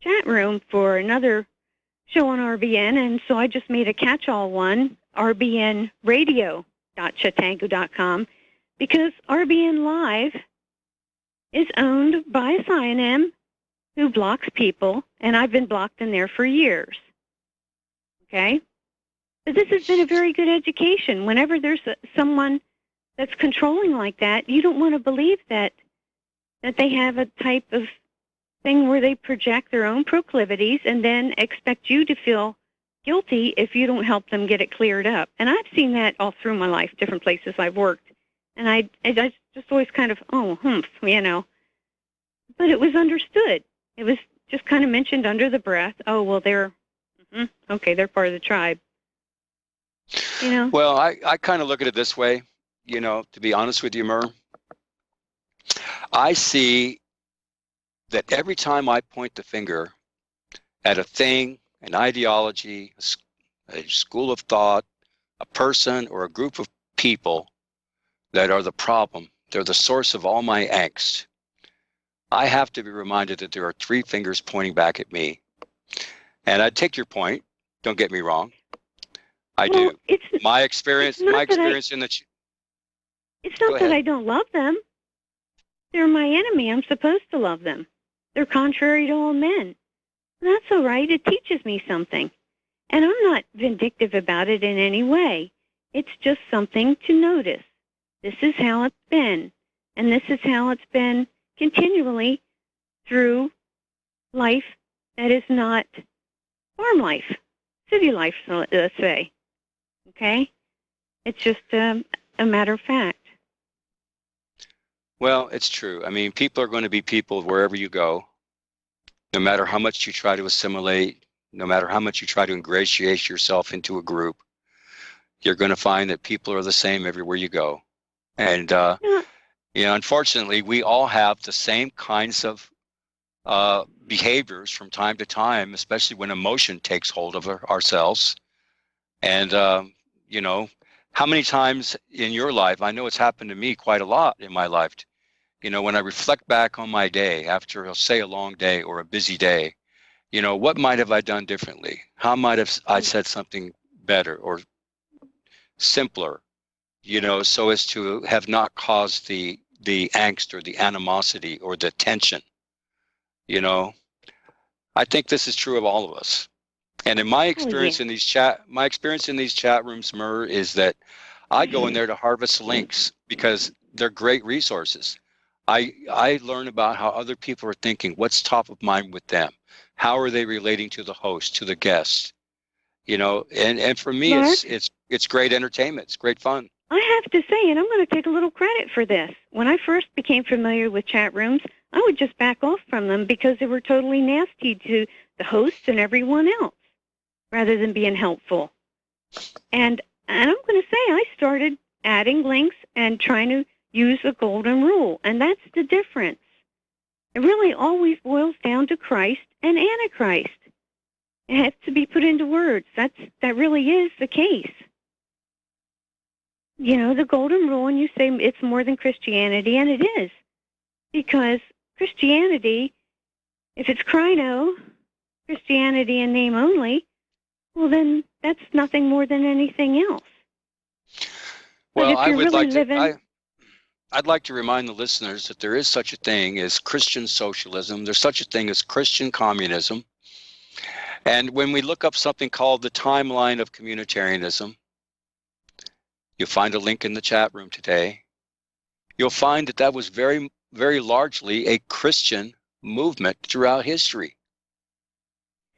chat room for another show on RBN, and so I just made a catch-all one, rbnradio.chatango.com, because RBN Live is owned by a CINM who blocks people, and I've been blocked in there for years. Okay? But this has been a very good education. Whenever there's someone that's controlling like that, you don't want to believe that they have a type of thing where they project their own proclivities and then expect you to feel guilty if you don't help them get it cleared up. And I've seen that all through my life, different places I've worked. And I just always kind of, But it was understood. It was just kind of mentioned under the breath. Oh, well, they're part of the tribe. Well, I kind of look at it this way, to be honest with you, Murr. I see that every time I point the finger at a thing, an ideology, a school of thought, a person, or a group of people that are the problem, they're the source of all my angst, I have to be reminded that there are three fingers pointing back at me. And I take your point. Don't get me wrong. I do. My experience in the... It's not that I don't love them. They're my enemy. I'm supposed to love them. They're contrary to all men. That's all right. It teaches me something. And I'm not vindictive about it in any way. It's just something to notice. This is how it's been. And this is how it's been continually through life that is not farm life, city life, so let's say. Okay? It's just a matter of fact. Well, it's true. I mean, people are going to be people wherever you go, no matter how much you try to assimilate, no matter how much you try to ingratiate yourself into a group. You're going to find that people are the same everywhere you go. And, unfortunately, we all have the same kinds of behaviors from time to time, especially when emotion takes hold of ourselves. And, how many times in your life, I know it's happened to me quite a lot in my life, when I reflect back on my day after, say, a long day or a busy day, what might have I done differently? How might have I said something better or simpler, so as to have not caused the angst or the animosity or the tension? I think this is true of all of us. And in my experience in these chat rooms, Murr, is that I go in there to harvest links because they're great resources. I learn about how other people are thinking, what's top of mind with them, how are they relating to the host, to the guest, and for me, Lark, it's great entertainment, it's great fun. I have to say, and I'm going to take a little credit for this. When I first became familiar with chat rooms, I would just back off from them because they were totally nasty to the hosts and everyone else, rather than being helpful. And I'm going to say I started adding links and trying to use the golden rule, and that's the difference. It really always boils down to Christ and Antichrist. It has to be put into words. That really is the case. The golden rule, and you say it's more than Christianity, and it is. Because Christianity, if it's Christianity in name only, well, then that's nothing more than anything else. Well, I'd like to remind the listeners that there is such a thing as Christian socialism. There's such a thing as Christian communism. And when we look up something called the timeline of communitarianism, you'll find a link in the chat room today. You'll find that was very, very largely a Christian movement throughout history.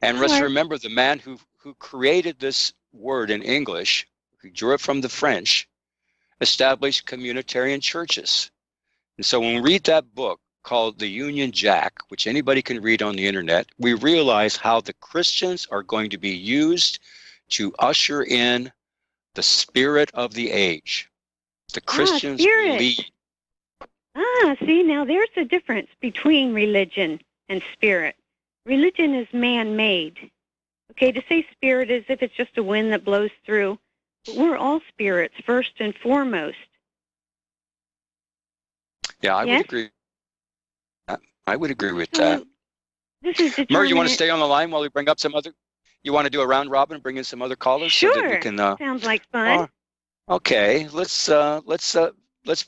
And let's remember the man who created this word in English, who drew it from the French, established communitarian churches. And so when we read that book called The Union Jack, which anybody can read on the internet, we realize how the Christians are going to be used to usher in the spirit of the age. The Christians lead. See, now there's a difference between religion and spirit. Religion is man-made. Okay, to say spirit as if it's just a wind that blows through, but we're all spirits first and foremost. Yeah, I would agree. I would agree with that. This is Murr, you want to stay on the line while we bring up some other? You want to do a round robin and bring in some other callers? Sure. So that we can, sounds like fun. Okay, let's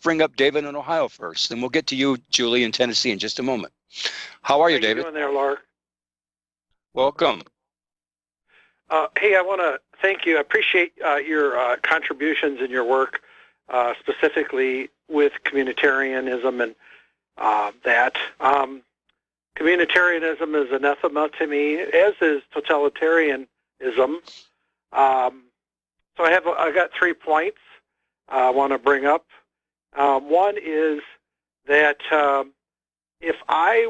bring up David in Ohio first, and we'll get to you, Julie, in Tennessee in just a moment. How are you, David? How are you doing there, Lark? Welcome. Hey, I want to thank you. I appreciate your contributions in your work, specifically with communitarianism and that. Communitarianism is anathema to me, as is totalitarianism. So I got 3 points I want to bring up. One is that if I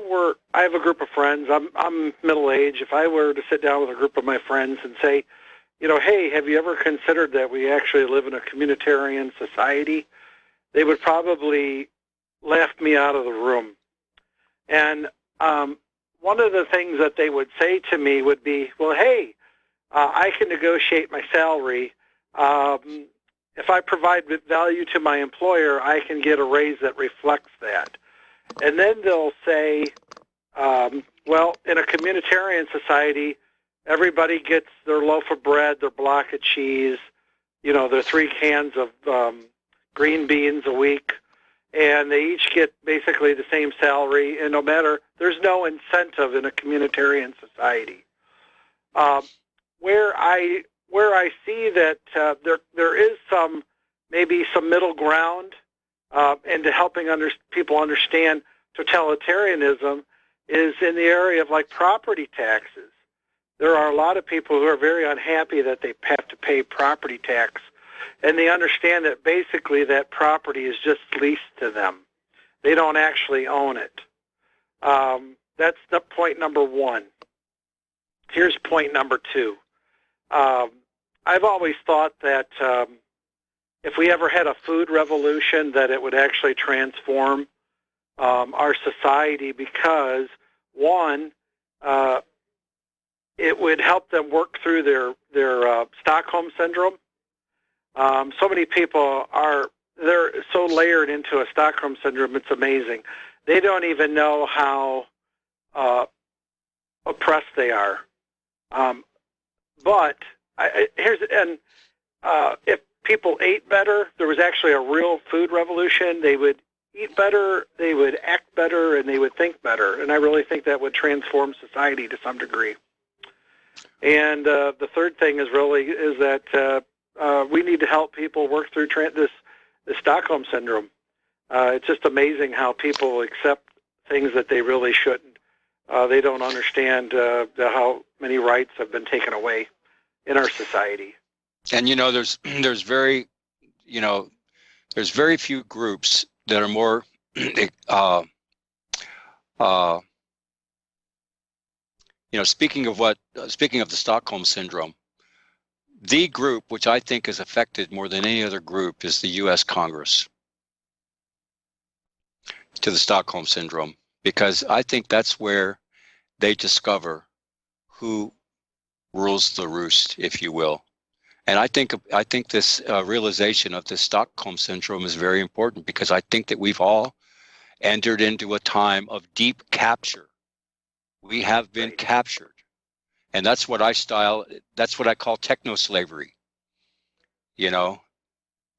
have a group of friends, I'm middle-aged. If I were to sit down with a group of my friends and say, hey, have you ever considered that we actually live in a communitarian society? They would probably laugh me out of the room. And one of the things that they would say to me would be, well, hey, I can negotiate my salary. If I provide value to my employer, I can get a raise that reflects that. And then they'll say, well, in a communitarian society, everybody gets their loaf of bread, their block of cheese, their 3 cans of green beans a week, and they each get basically the same salary, and there's no incentive in a communitarian society. Where I see that there is maybe some middle ground and to helping people understand totalitarianism is in the area of like property taxes. There are a lot of people who are very unhappy that they have to pay property tax, and they understand that basically that property is just leased to them. They don't actually own it. That's the point number one. Here's point number two. I've always thought that if we ever had a food revolution, that it would actually transform our society because, one, it would help them work through their Stockholm syndrome. So many people they're so layered into a Stockholm syndrome, it's amazing. They don't even know how oppressed they are. But if people ate better, there was actually a real food revolution. They would eat better, they would act better, and they would think better. And I really think that would transform society to some degree. And the third thing is that we need to help people work through this Stockholm syndrome. It's just amazing how people accept things that they really shouldn't. They don't understand how many rights have been taken away in our society. And there's very few groups that are more speaking of the Stockholm syndrome, the group which I think is affected more than any other group is the U.S. Congress to the Stockholm syndrome, because I think that's where they discover who rules the roost, if you will. And I think this realization of this Stockholm syndrome is very important, because I think that we've all entered into a time of deep capture. We have been captured. And that's what I call techno-slavery.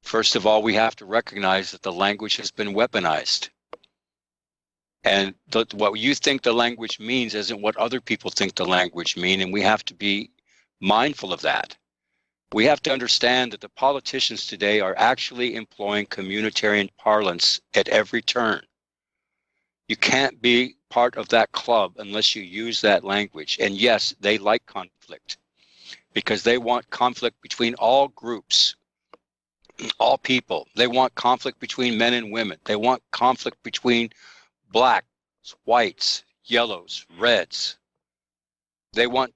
First of all, we have to recognize that the language has been weaponized. And what you think the language means isn't what other people think the language means, and we have to be mindful of that. We have to understand that the politicians today are actually employing communitarian parlance at every turn. You can't be part of that club unless you use that language. And yes, they like conflict because they want conflict between all groups, all people. They want conflict between men and women. They want conflict between blacks, whites, yellows, reds. They want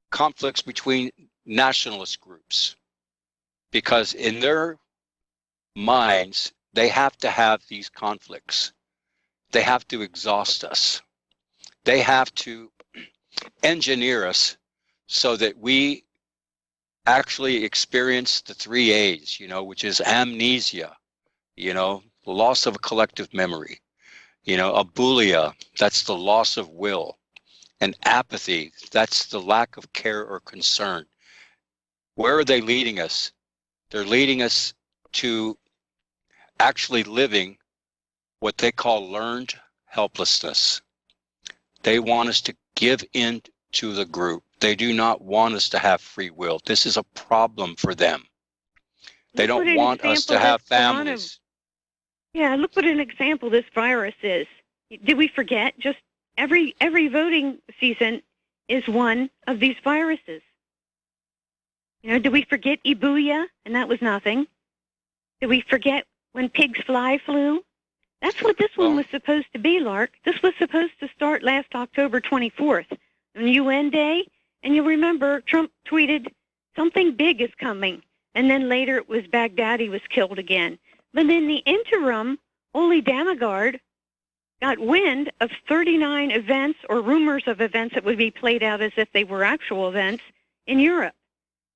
conflicts between nationalist groups, because in their minds, they have to have these conflicts. They have to exhaust us. They have to engineer us so that we actually experience the 3 A's, which is amnesia, the loss of a collective memory, abulia, that's the loss of will, and apathy, that's the lack of care or concern. Where are they leading us? They're leading us to actually living what they call learned helplessness. They want us to give in to the group. They do not want us to have free will. This is a problem for them. They don't want us to have families. Yeah, look what an example this virus is. Did we forget? Just every voting season is one of these viruses. Did we forget Ebuya? And that was nothing. Did we forget when pigs flew? That's what this one was supposed to be, Lark. This was supposed to start last October 24th on UN Day. And you'll remember Trump tweeted, something big is coming. And then later it was Baghdadi was killed again. But in the interim, Oli Damagard got wind of 39 events or rumors of events that would be played out as if they were actual events in Europe.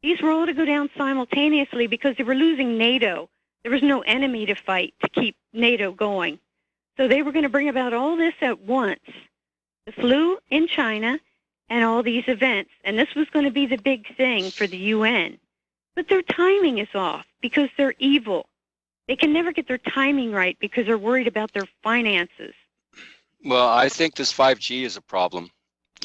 These were all to go down simultaneously because they were losing NATO. There was no enemy to fight to keep NATO going. So they were going to bring about all this at once. The flu in China and all these events. And this was going to be the big thing for the UN. But their timing is off because they're evil. They can never get their timing right because they're worried about their finances. Well, I think this 5G is a problem.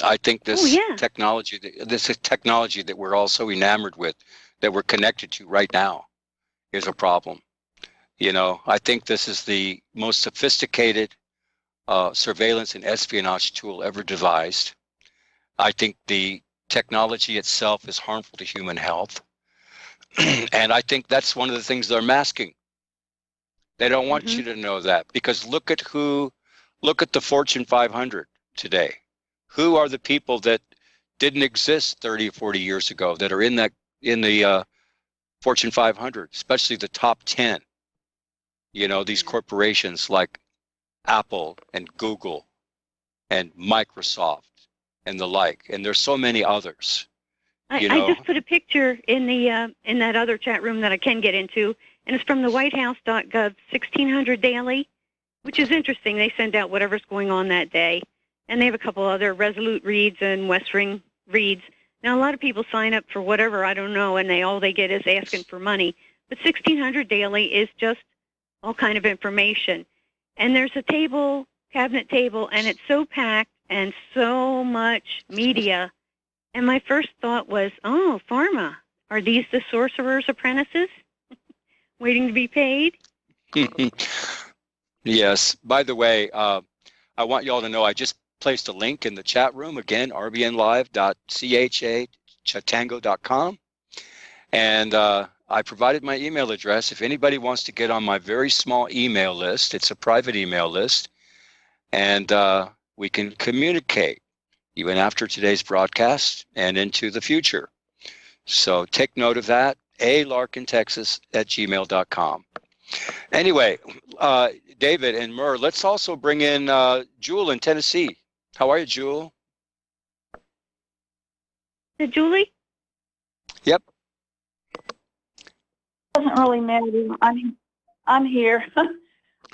I think this technology that we're all so enamored with, that we're connected to right now, is a problem. You know, I think this is the most sophisticated surveillance and espionage tool ever devised. I think the technology itself is harmful to human health. And I think that's one of the things they're masking. They don't want you to know that, because look at the Fortune 500 today. Who are the people that didn't exist 30 or 40 years ago that are in the Fortune 500, especially the top 10? You know, these corporations like Apple and Google and Microsoft and the like, and there's so many others. I just put a picture in the in that other chat room that I can get into, and it's from the WhiteHouse.gov 1600 Daily, which is interesting. They send out whatever's going on that day, and they have a couple other Resolute reads and West Ring reads. Now, a lot of people sign up for whatever, I don't know, and all they get is asking for money. But 1600 Daily is just all kind of information. And there's a table, cabinet table, and it's so packed and so much media. And my first thought was, oh, pharma. Are these the sorcerer's apprentices waiting to be paid? Yes. By the way, I want you all to know I just placed a link in the chat room. Again, rbnlive.chatango.com. And I provided my email address. If anybody wants to get on my very small email list, it's a private email list, and we can communicate even after today's broadcast and into the future. So take note of that, alarkintexas@gmail.com. Anyway, David and Murr, let's also bring in Jewel in Tennessee. How are you, Jewel? Julie? Yep. Doesn't really matter. I'm here.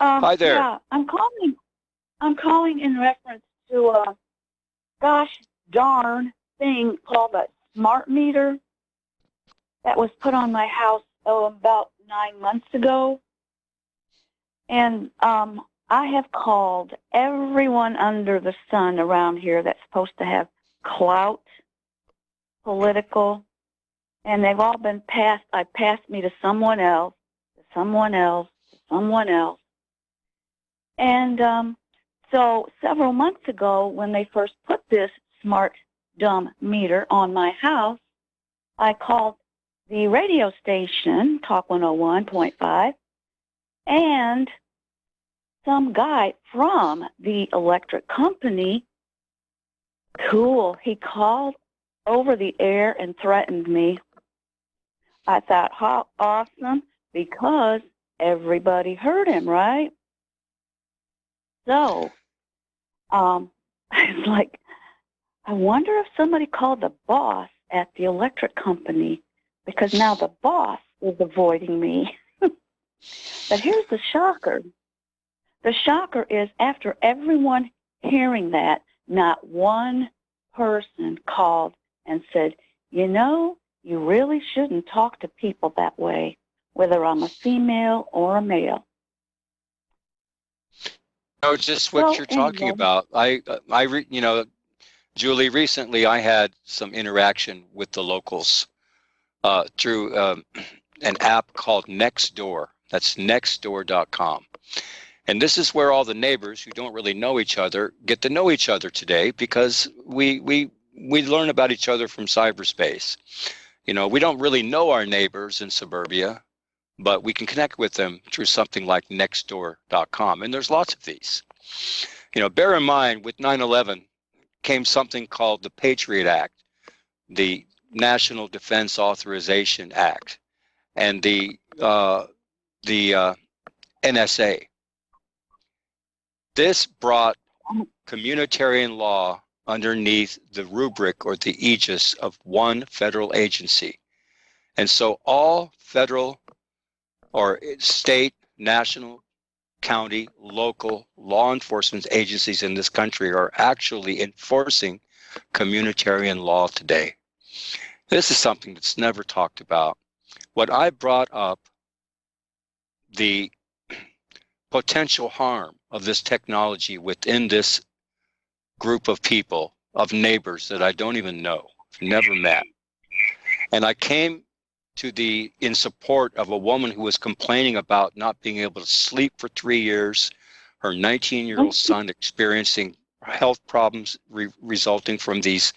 Hi there. Yeah, I'm calling in reference to a gosh darn thing called a smart meter that was put on my house about 9 months ago. And I have called everyone under the sun around here that's supposed to have clout, political, and they've all been passed. I passed me to someone else, to someone else, to someone else. And so several months ago, when they first put this smart dumb meter on my house, I called the radio station, Talk 101.5, and some guy from the electric company, cool, he called over the air and threatened me. I thought, how awesome, because everybody heard him, right? So, it's like, I wonder if somebody called the boss at the electric company, because now the boss is avoiding me. But here's the shocker. The shocker is, after everyone hearing that, not one person called and said, you know, you really shouldn't talk to people that way, whether I'm a female or a male. No, just what you're talking about. Julie, recently I had some interaction with the locals through an app called Nextdoor. That's nextdoor.com. And this is where all the neighbors who don't really know each other get to know each other today, because we learn about each other from cyberspace. You know, we don't really know our neighbors in suburbia, but we can connect with them through something like nextdoor.com. And there's lots of these. You know, bear in mind, with 9/11 came something called the Patriot Act, the National Defense Authorization Act, and the NSA. This brought communitarian law underneath the rubric or the aegis of one federal agency. And so all federal or state, national, county, local law enforcement agencies in this country are actually enforcing communitarian law today. This is something that's never talked about. What I brought up, the potential harm of this technology within this group of people, of neighbors that I don't even know, never met. And I came in support of a woman who was complaining about not being able to sleep for 3 years, her 19-year-old son experiencing health problems resulting from these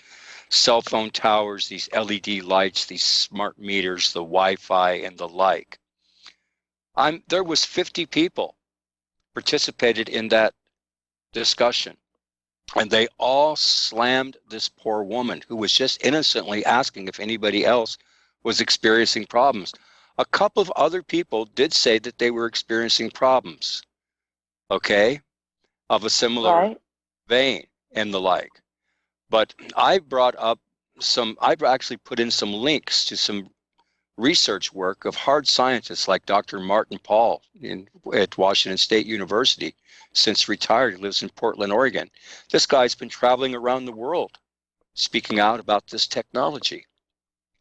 cell phone towers, these LED lights, these smart meters, the Wi-Fi, and the like. There was 50 people participated in that discussion, and they all slammed this poor woman who was just innocently asking if anybody else was experiencing problems. A couple of other people did say that they were experiencing problems, okay, of a similar vein and the like. But I've actually put in some links to some research work of hard scientists like Dr. Martin Paul at Washington State University. Since retired, he lives in Portland, Oregon. This guy's been traveling around the world speaking out about this technology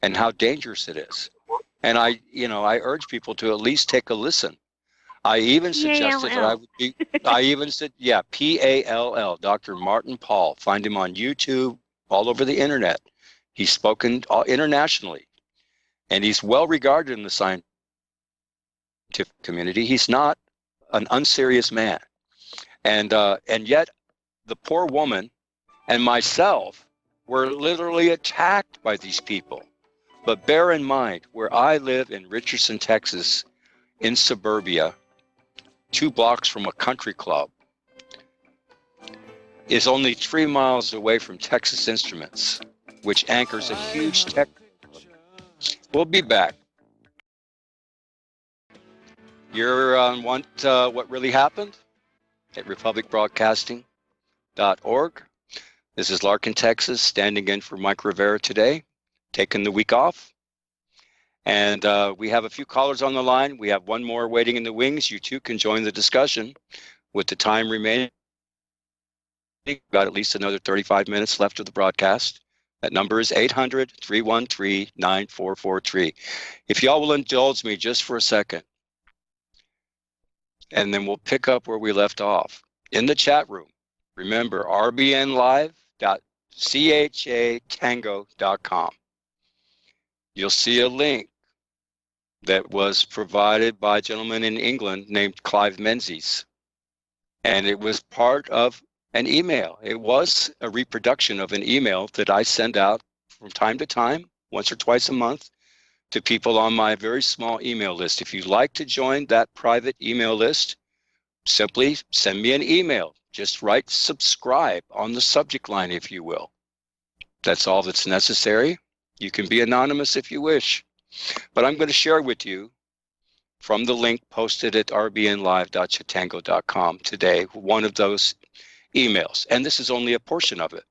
and how dangerous it is. And I urge people to at least take a listen. I even suggested that I would be, Pall, Dr. Martin Paul. Find him on YouTube, all over the internet. He's spoken internationally, and he's well regarded in the scientific community. He's not an unserious man. And yet the poor woman and myself were literally attacked by these people. But bear in mind, where I live in Richardson, Texas, in suburbia, 2 blocks from a country club, is only 3 miles away from Texas Instruments, which anchors a huge tech. We'll be back. You're on What Really Happened at republicbroadcasting.org. This is Lark in Texas, standing in for Mike Rivero today, taking the week off. And we have a few callers on the line. We have one more waiting in the wings. You too can join the discussion with the time remaining. We've got at least another 35 minutes left of the broadcast. That number is 800-313-9443. If y'all will indulge me just for a second, and then we'll pick up where we left off. In the chat room, remember rbnlive.chatango.com. You'll see a link that was provided by a gentleman in England named Clive Menzies. And it was part of an email. It was a reproduction of an email that I send out from time to time, once or twice a month, to people on my very small email list. If you'd like to join that private email list, simply send me an email. Just write subscribe on the subject line, if you will. That's all that's necessary. You can be anonymous if you wish. But I'm going to share with you from the link posted at rbnlive.chatango.com today, one of those emails. And this is only a portion of it.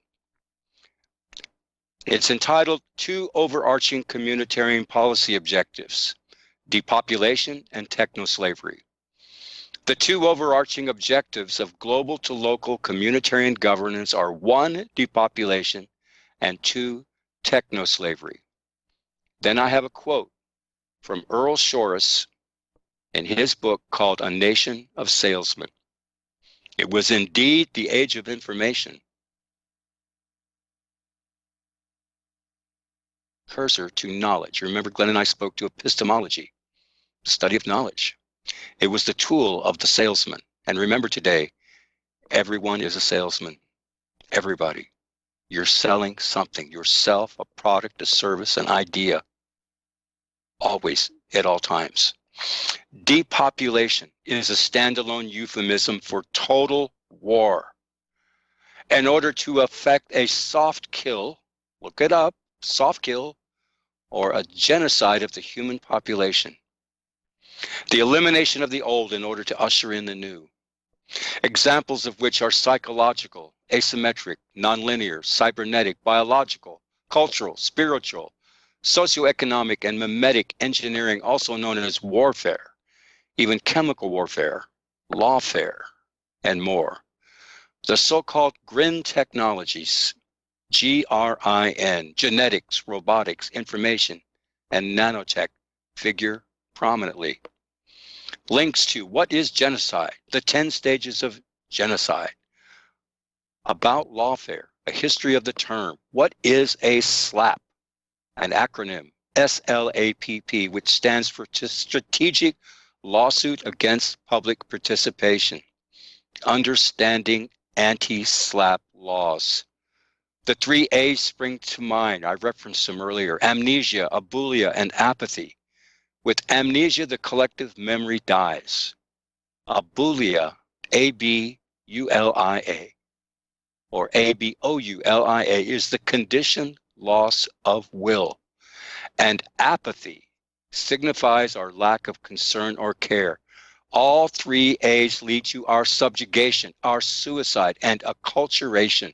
It's entitled 2 Overarching Communitarian Policy Objectives, Depopulation and Techno-Slavery. The 2 overarching objectives of global to local communitarian governance are 1, depopulation, and 2, techno-slavery. Then I have a quote from Earl Shorus in his book called A Nation of Salesmen. It was indeed the age of information. Cursor to knowledge. Remember, Glenn and I spoke to epistemology, the study of knowledge. It was the tool of the salesman. And remember today, everyone is a salesman. Everybody. You're selling something, yourself, a product, a service, an idea. Always, at all times. Depopulation is a standalone euphemism for total war. In order to effect a soft kill, look it up, soft kill, or a genocide of the human population. The elimination of the old in order to usher in the new. Examples of which are psychological, asymmetric, nonlinear, cybernetic, biological, cultural, spiritual, socioeconomic, and mimetic engineering, also known as warfare, even chemical warfare, lawfare, and more. The so-called GRIN technologies, GRIN, genetics, robotics, information, and nanotech figure prominently. Links to what is genocide, the 10 stages of genocide, about lawfare, a history of the term, what is a SLAP, an acronym SLAPP, which stands for Strategic Lawsuit Against Public Participation, Understanding Anti-SLAPP Laws. The 3 A's spring to mind. I referenced them earlier: amnesia, abulia, and apathy. With amnesia, the collective memory dies. Abulia, A-B-U-L-I-A, or A-B-O-U-L-I-A, is the conditioned loss of will. And apathy signifies our lack of concern or care. All 3 A's lead to our subjugation, our suicide, and acculturation.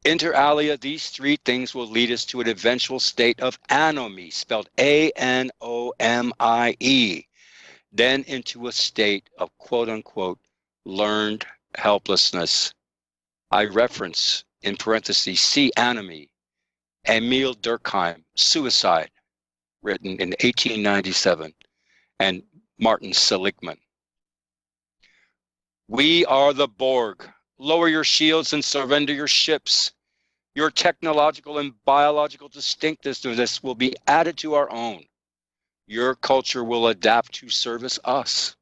Inter alia, these 3 things will lead us to an eventual state of anomie, spelled A-N-O-M-I-E, then into a state of quote-unquote learned helplessness. I reference, in parentheses, see anomie, Emil Durkheim, Suicide, written in 1897, and Martin Seligman. We are the Borg. Lower your shields and surrender your ships. Your technological and biological distinctiveness will be added to our own. Your culture will adapt to service us.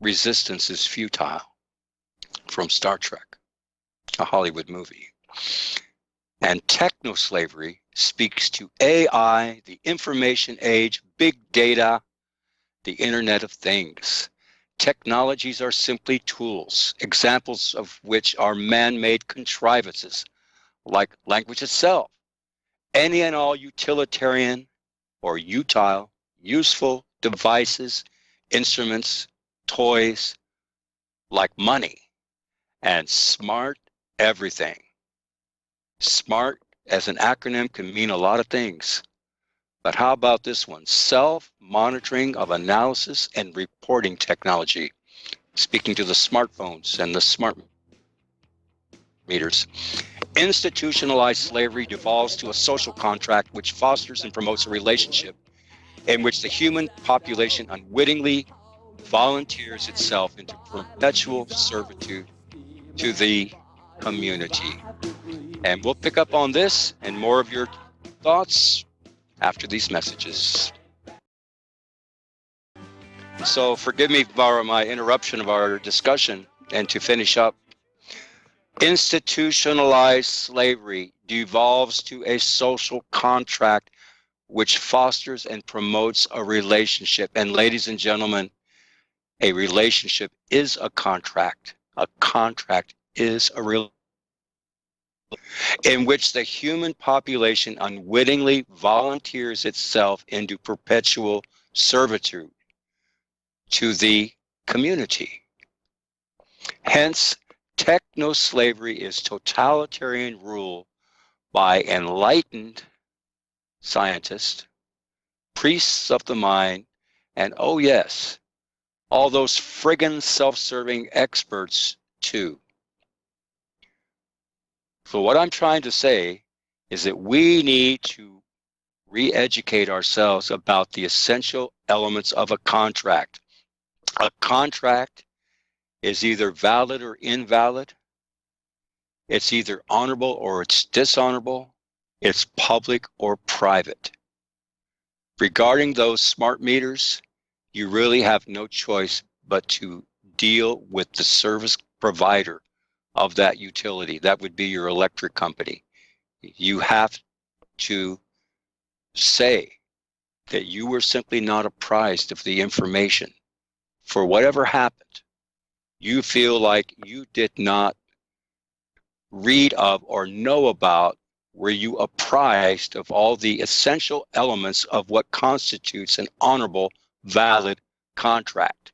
Resistance is futile. From Star Trek, a Hollywood movie. And techno-slavery speaks to AI, the information age, big data, the Internet of Things. Technologies are simply tools, examples of which are man-made contrivances, like language itself. Any and all utilitarian or utile, useful devices, instruments, toys, like money, and smart everything. SMART as an acronym can mean a lot of things. But how about this one? Self-monitoring of analysis and reporting technology. Speaking to the smartphones and the smart meters. Institutionalized slavery devolves to a social contract which fosters and promotes a relationship in which the human population unwittingly volunteers itself into perpetual servitude to the community. And we'll pick up on this and more of your thoughts after these messages. So forgive me for my interruption of our discussion, and to finish up, institutionalized slavery devolves to a social contract which fosters and promotes a relationship. And ladies and gentlemen, a relationship is a contract. A contract is a relationship in which the human population unwittingly volunteers itself into perpetual servitude to the community. Hence, techno-slavery is totalitarian rule by enlightened scientists, priests of the mind, and oh yes, all those friggin' self-serving experts too. So what I'm trying to say is that we need to re-educate ourselves about the essential elements of a contract. A contract is either valid or invalid. It's either honorable or it's dishonorable. It's public or private. Regarding those smart meters, you really have no choice but to deal with the service provider of that utility. That would be your electric company. You have to say that you were simply not apprised of the information. For whatever happened, you feel like you did not read of or know about, were you apprised of all the essential elements of what constitutes an honorable, valid contract.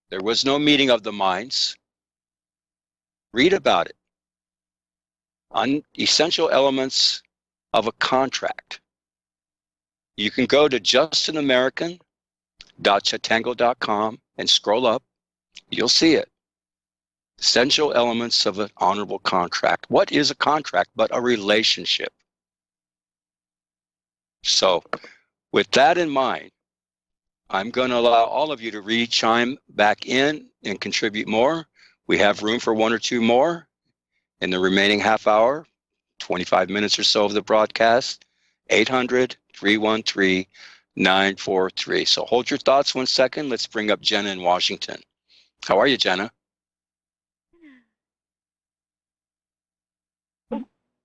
There was no meeting of the minds. Read about it. Essential elements of a contract. You can go to justinamerican.chatango.com and scroll up. You'll see it. Essential elements of an honorable contract. What is a contract but a relationship? So, with that in mind, I'm going to allow all of you to re-chime back in and contribute more. We have room for 1 or 2 more in the remaining half hour, 25 minutes or so of the broadcast. 800-313-943. So hold your thoughts 1 second. Let's bring up Jenna in Washington. How are you, Jenna?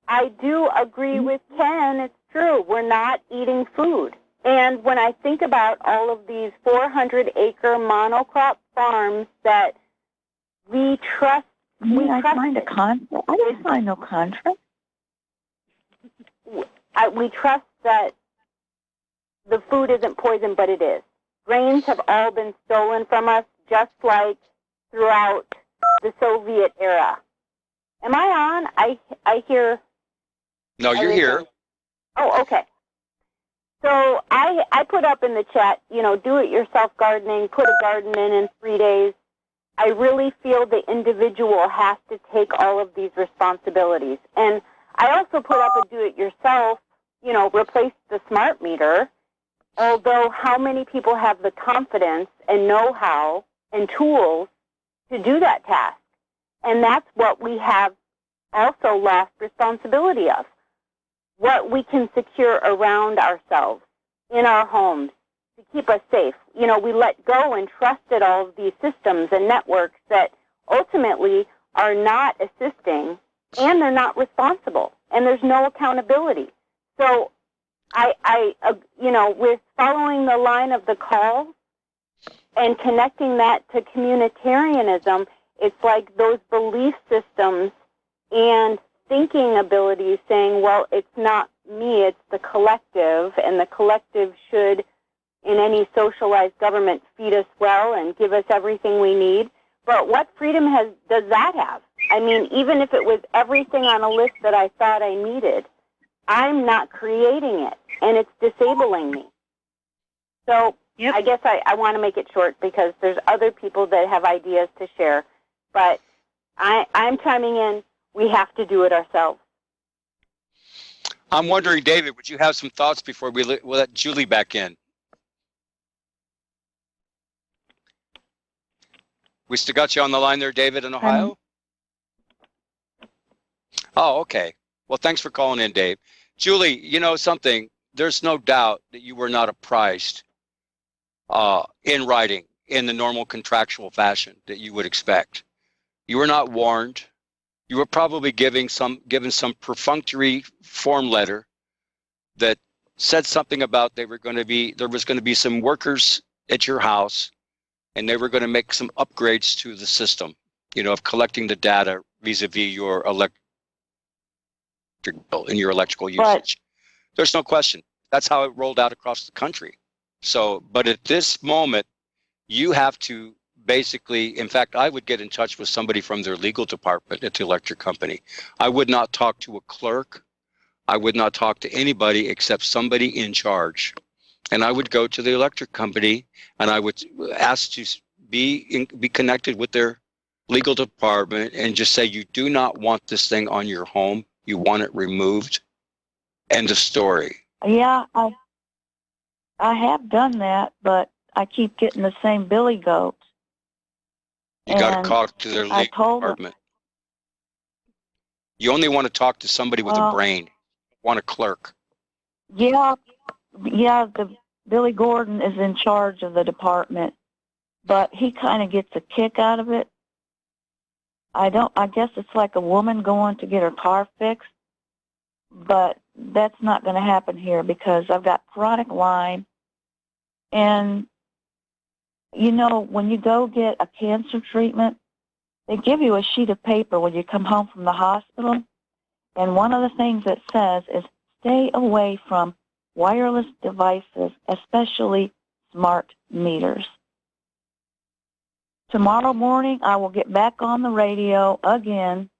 I do agree with Ken. It's true. We're not eating food. And when I think about all of these 400-acre monocrop farms that we trust, I find a contract. I didn't find no contract. We trust that the food isn't poison, but it is. Grains have all been stolen from us, just like throughout the Soviet era. Am I on? I hear. No, you're here. Oh, okay. So I put up in the chat, do-it-yourself gardening, put a garden in 3 days. I really feel the individual has to take all of these responsibilities. And I also put up a do-it-yourself, replace the smart meter, although how many people have the confidence and know-how and tools to do that task? And that's what we have also lost responsibility of. What we can secure around ourselves, in our homes, to keep us safe. We let go and trusted all of these systems and networks that ultimately are not assisting, and they're not responsible, and there's no accountability. So with following the line of the call and connecting that to communitarianism, it's like those belief systems and thinking abilities saying, well, it's not me, it's the collective, and the collective should, in any socialized government, feed us well and give us everything we need. But what freedom does that have? I mean, even if it was everything on a list that I thought I needed, I'm not creating it, and it's disabling me. So I guess I want to make it short because there's other people that have ideas to share. But I'm chiming in. We have to do it ourselves. I'm wondering, David, would you have some thoughts before we let Julie back in? We still got you on the line there, David, in Ohio? Oh, okay. Well, thanks for calling in, Dave. Julie, you know something? There's no doubt that you were not apprised in writing in the normal contractual fashion that you would expect. You were not warned. You were probably given some perfunctory form letter that said something about there was going to be some workers at your house, and they were going to make some upgrades to the system, of collecting the data vis-a-vis your electric bill and your electrical usage. There's no question. That's how it rolled out across the country. So, but at this moment, you have to basically, in fact, I would get in touch with somebody from their legal department at the electric company. I would not talk to a clerk. I would not talk to anybody except somebody in charge. And I would go to the electric company and I would ask to be connected with their legal department and just say, you do not want this thing on your home. You want it removed. End of story. Yeah, I have done that, but I keep getting the same billy goat. You got to talk to their legal department. You only want to talk to somebody with a brain. Want a clerk. Yeah, the Billy Gordon is in charge of the department, but he kind of gets a kick out of it. I guess it's like a woman going to get her car fixed, but that's not going to happen here because I've got chronic Lyme, and when you go get a cancer treatment, they give you a sheet of paper when you come home from the hospital, and one of the things it says is stay away from wireless devices, especially smart meters. Tomorrow morning, I will get back on the radio again,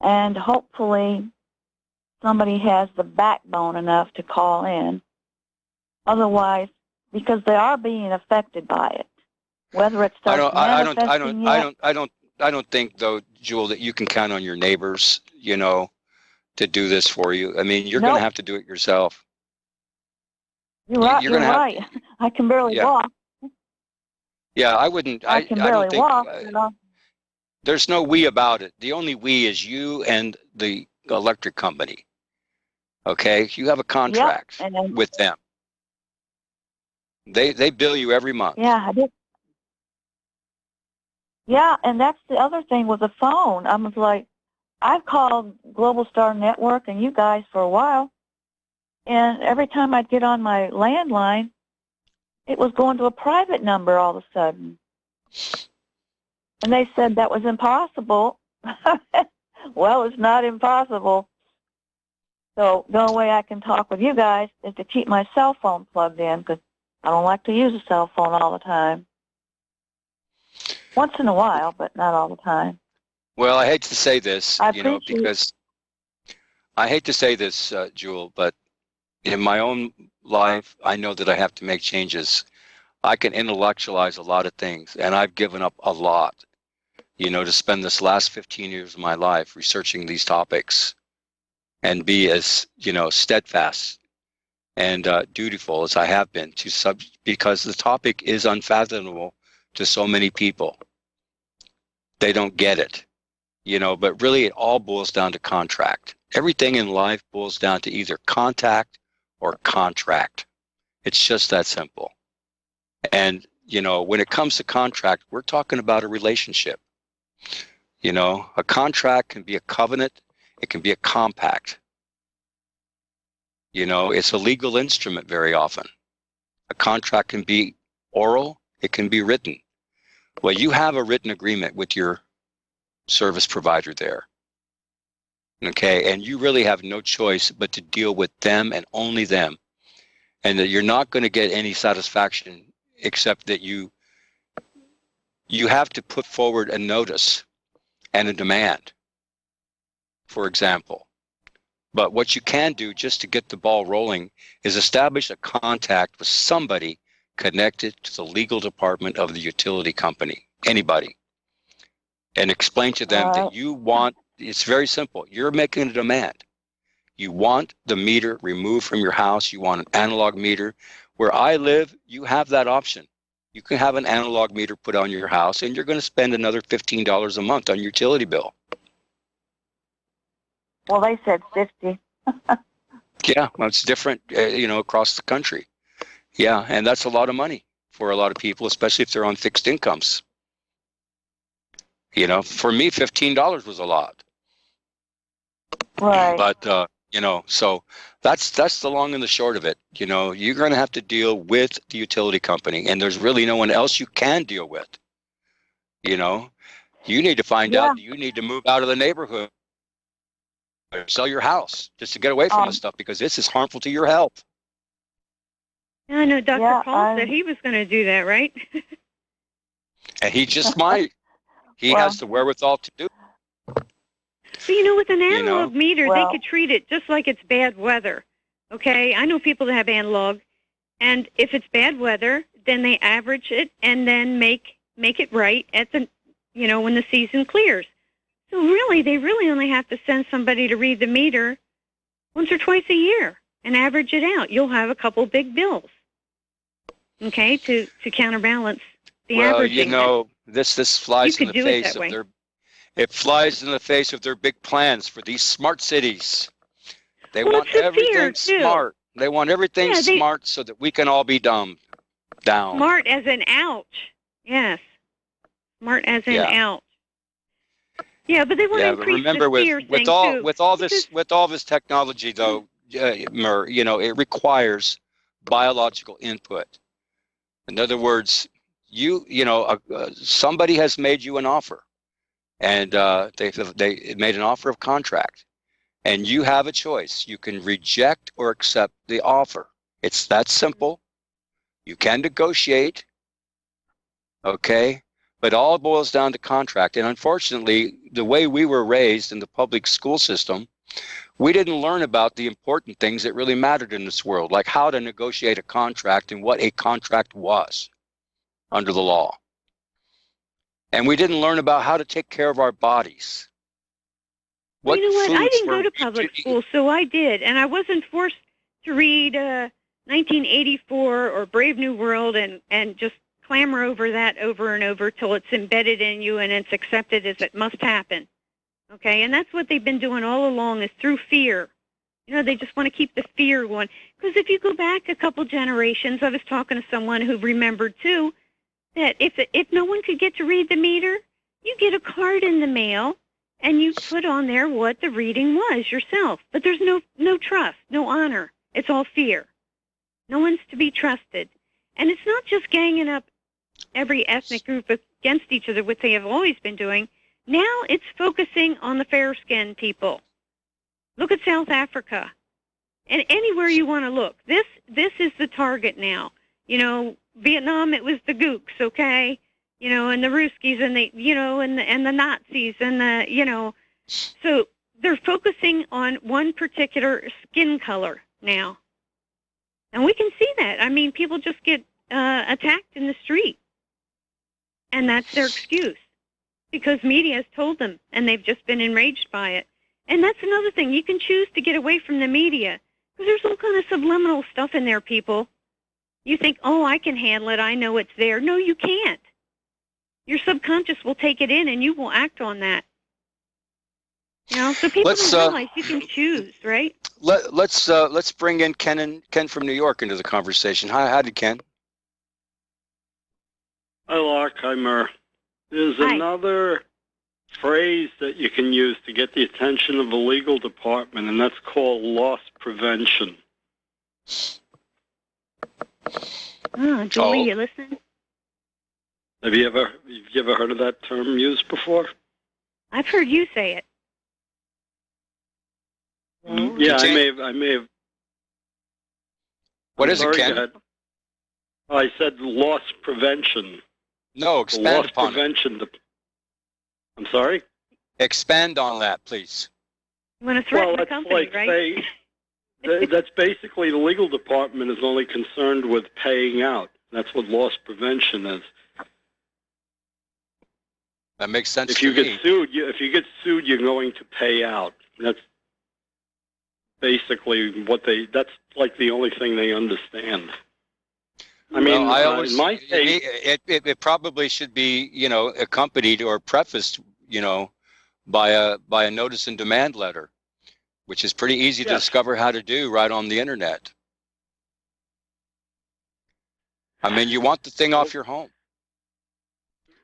and hopefully somebody has the backbone enough to call in. Otherwise, because they are being affected by it, whether it starts manifesting yet. I don't think, though, Jewel, that you can count on your neighbors, to do this for you. I mean, you're going to have to do it yourself. You're right. You're right. I can barely walk. Yeah, I wouldn't. I can barely walk. There's no we about it. The only we is you and the electric company. Okay, you have a contract with them. They bill you every month. Yeah, I did. Yeah, and that's the other thing with the phone. I was like, I've called Global Star Network and you guys for a while, and every time I'd get on my landline, it was going to a private number all of a sudden. And they said that was impossible. Well, it's not impossible. So the only way I can talk with you guys is to keep my cell phone plugged in, because I don't like to use a cell phone all the time. Once in a while, but not all the time. Well, I hate to say this, because I hate to say this, Jewel, but in my own life, I know that I have to make changes. I can intellectualize a lot of things, and I've given up a lot, to spend this last 15 years of my life researching these topics and be as, steadfast and dutiful as I have been because the topic is unfathomable to so many people. They don't get it, but really it all boils down to contract. Everything in life boils down to either contact or contract. It's just that simple. And, when it comes to contract, we're talking about a relationship. A contract can be a covenant. It can be a compact. It's a legal instrument very often. A contract can be oral. It can be written. Well, you have a written agreement with your service provider there. Okay, and you really have no choice but to deal with them and only them. And that you're not going to get any satisfaction except that you have to put forward a notice and a demand, for example. But what you can do just to get the ball rolling is establish a contact with somebody connected to the legal department of the utility company, anybody, and explain to them that you want, it's very simple, you're making a demand. You want the meter removed from your house, you want an analog meter. Where I live, you have that option. You can have an analog meter put on your house, and you're going to spend another $15 a month on your utility bill. Well, they said 50. Yeah, well, it's different, across the country. Yeah, and that's a lot of money for a lot of people, especially if they're on fixed incomes. For me, $15 was a lot. Right. But, so that's the long and the short of it. You're going to have to deal with the utility company, and there's really no one else you can deal with. You need to find out, you need to move out of the neighborhood, or sell your house just to get away from this stuff, because this is harmful to your health. I know Dr. Paul said he was going to do that, right? And he just might. He has the wherewithal to do it. But with an analog meter, they could treat it just like it's bad weather. Okay? I know people that have analog, and if it's bad weather, then they average it and then make it right at the, when the season clears. So really, they really only have to send somebody to read the meter once or twice a year and average it out. You'll have a couple big bills, okay, to counterbalance the averaging. This flies in the face of it flies in the face of their big plans for these smart cities. They want everything smart. They want everything smart so that we can all be down. Smart as in ouch. Yes. Smart as in ouch. Yeah, but they want to increase the fear thing too. With all this technology, though, Mur, it requires biological input. In other words, somebody has made you an offer, and they made an offer of contract, and you have a choice. You can reject or accept the offer. It's that simple. You can negotiate, okay? But it all boils down to contract. And unfortunately, the way we were raised in the public school system, we didn't learn about the important things that really mattered in this world, like how to negotiate a contract and what a contract was under the law. And we didn't learn about how to take care of our bodies. Well, you know what? I didn't go to public school, so I did. And I wasn't forced to read 1984 or Brave New World and just clamor over that over and over till it's embedded in you and it's accepted as it must happen. Okay? And that's what they've been doing all along, is through fear. They just want to keep the fear going. Because if you go back a couple generations, I was talking to someone who remembered, too, that if no one could get to read the meter, you get a card in the mail, and you put on there what the reading was yourself. But there's no trust, no honor. It's all fear. No one's to be trusted. And it's not just ganging up every ethnic group against each other, which they have always been doing. Now it's focusing on the fair-skinned people. Look at South Africa. And anywhere you want to look. This is the target now. Vietnam, it was the Gooks, okay? And the Ruskies and the Nazis and the. So they're focusing on one particular skin color now. And we can see that. I mean, people just get attacked in the street. And that's their excuse. Because media has told them, and they've just been enraged by it. And that's another thing. You can choose to get away from the media. Because there's all kind of subliminal stuff in there, people. You think, oh, I can handle it. I know it's there. No, you can't. Your subconscious will take it in, and you will act on that. So people don't realize you can choose, right? Let's bring in Ken from New York into the conversation. Howdy, Ken. Hi, Lark. Hi, Mer. There's another phrase that you can use to get the attention of the legal department, and that's called loss prevention. Julie, you listening? Have you ever heard of that term used before? I've heard you say it. Yeah, I may have. What is it, Ken? I said loss prevention. No, expand upon prevention. I'm sorry? Expand on that, please. You want to threaten the company, right? That's basically the legal department is only concerned with paying out. That's what loss prevention is. That makes sense. If you get sued, you're going to pay out. That's basically that's like the only thing they understand. I mean, in my case, it probably should be, accompanied or prefaced, by a notice and demand letter, which is pretty easy to discover how to do right on the internet. I mean, you want the thing off your home.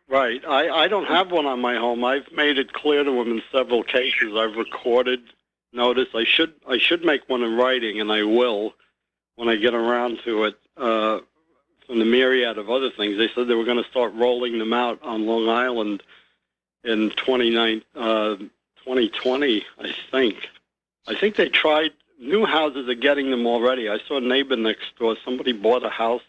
Right. I don't have one on my home. I've made it clear to them in several cases. I've recorded notice. I should make one in writing, and I will when I get around to it. From the myriad of other things, they said they were going to start rolling them out on Long Island in 2020, I think. I think they tried. New houses are getting them already. I saw a neighbor next door. Somebody bought a house,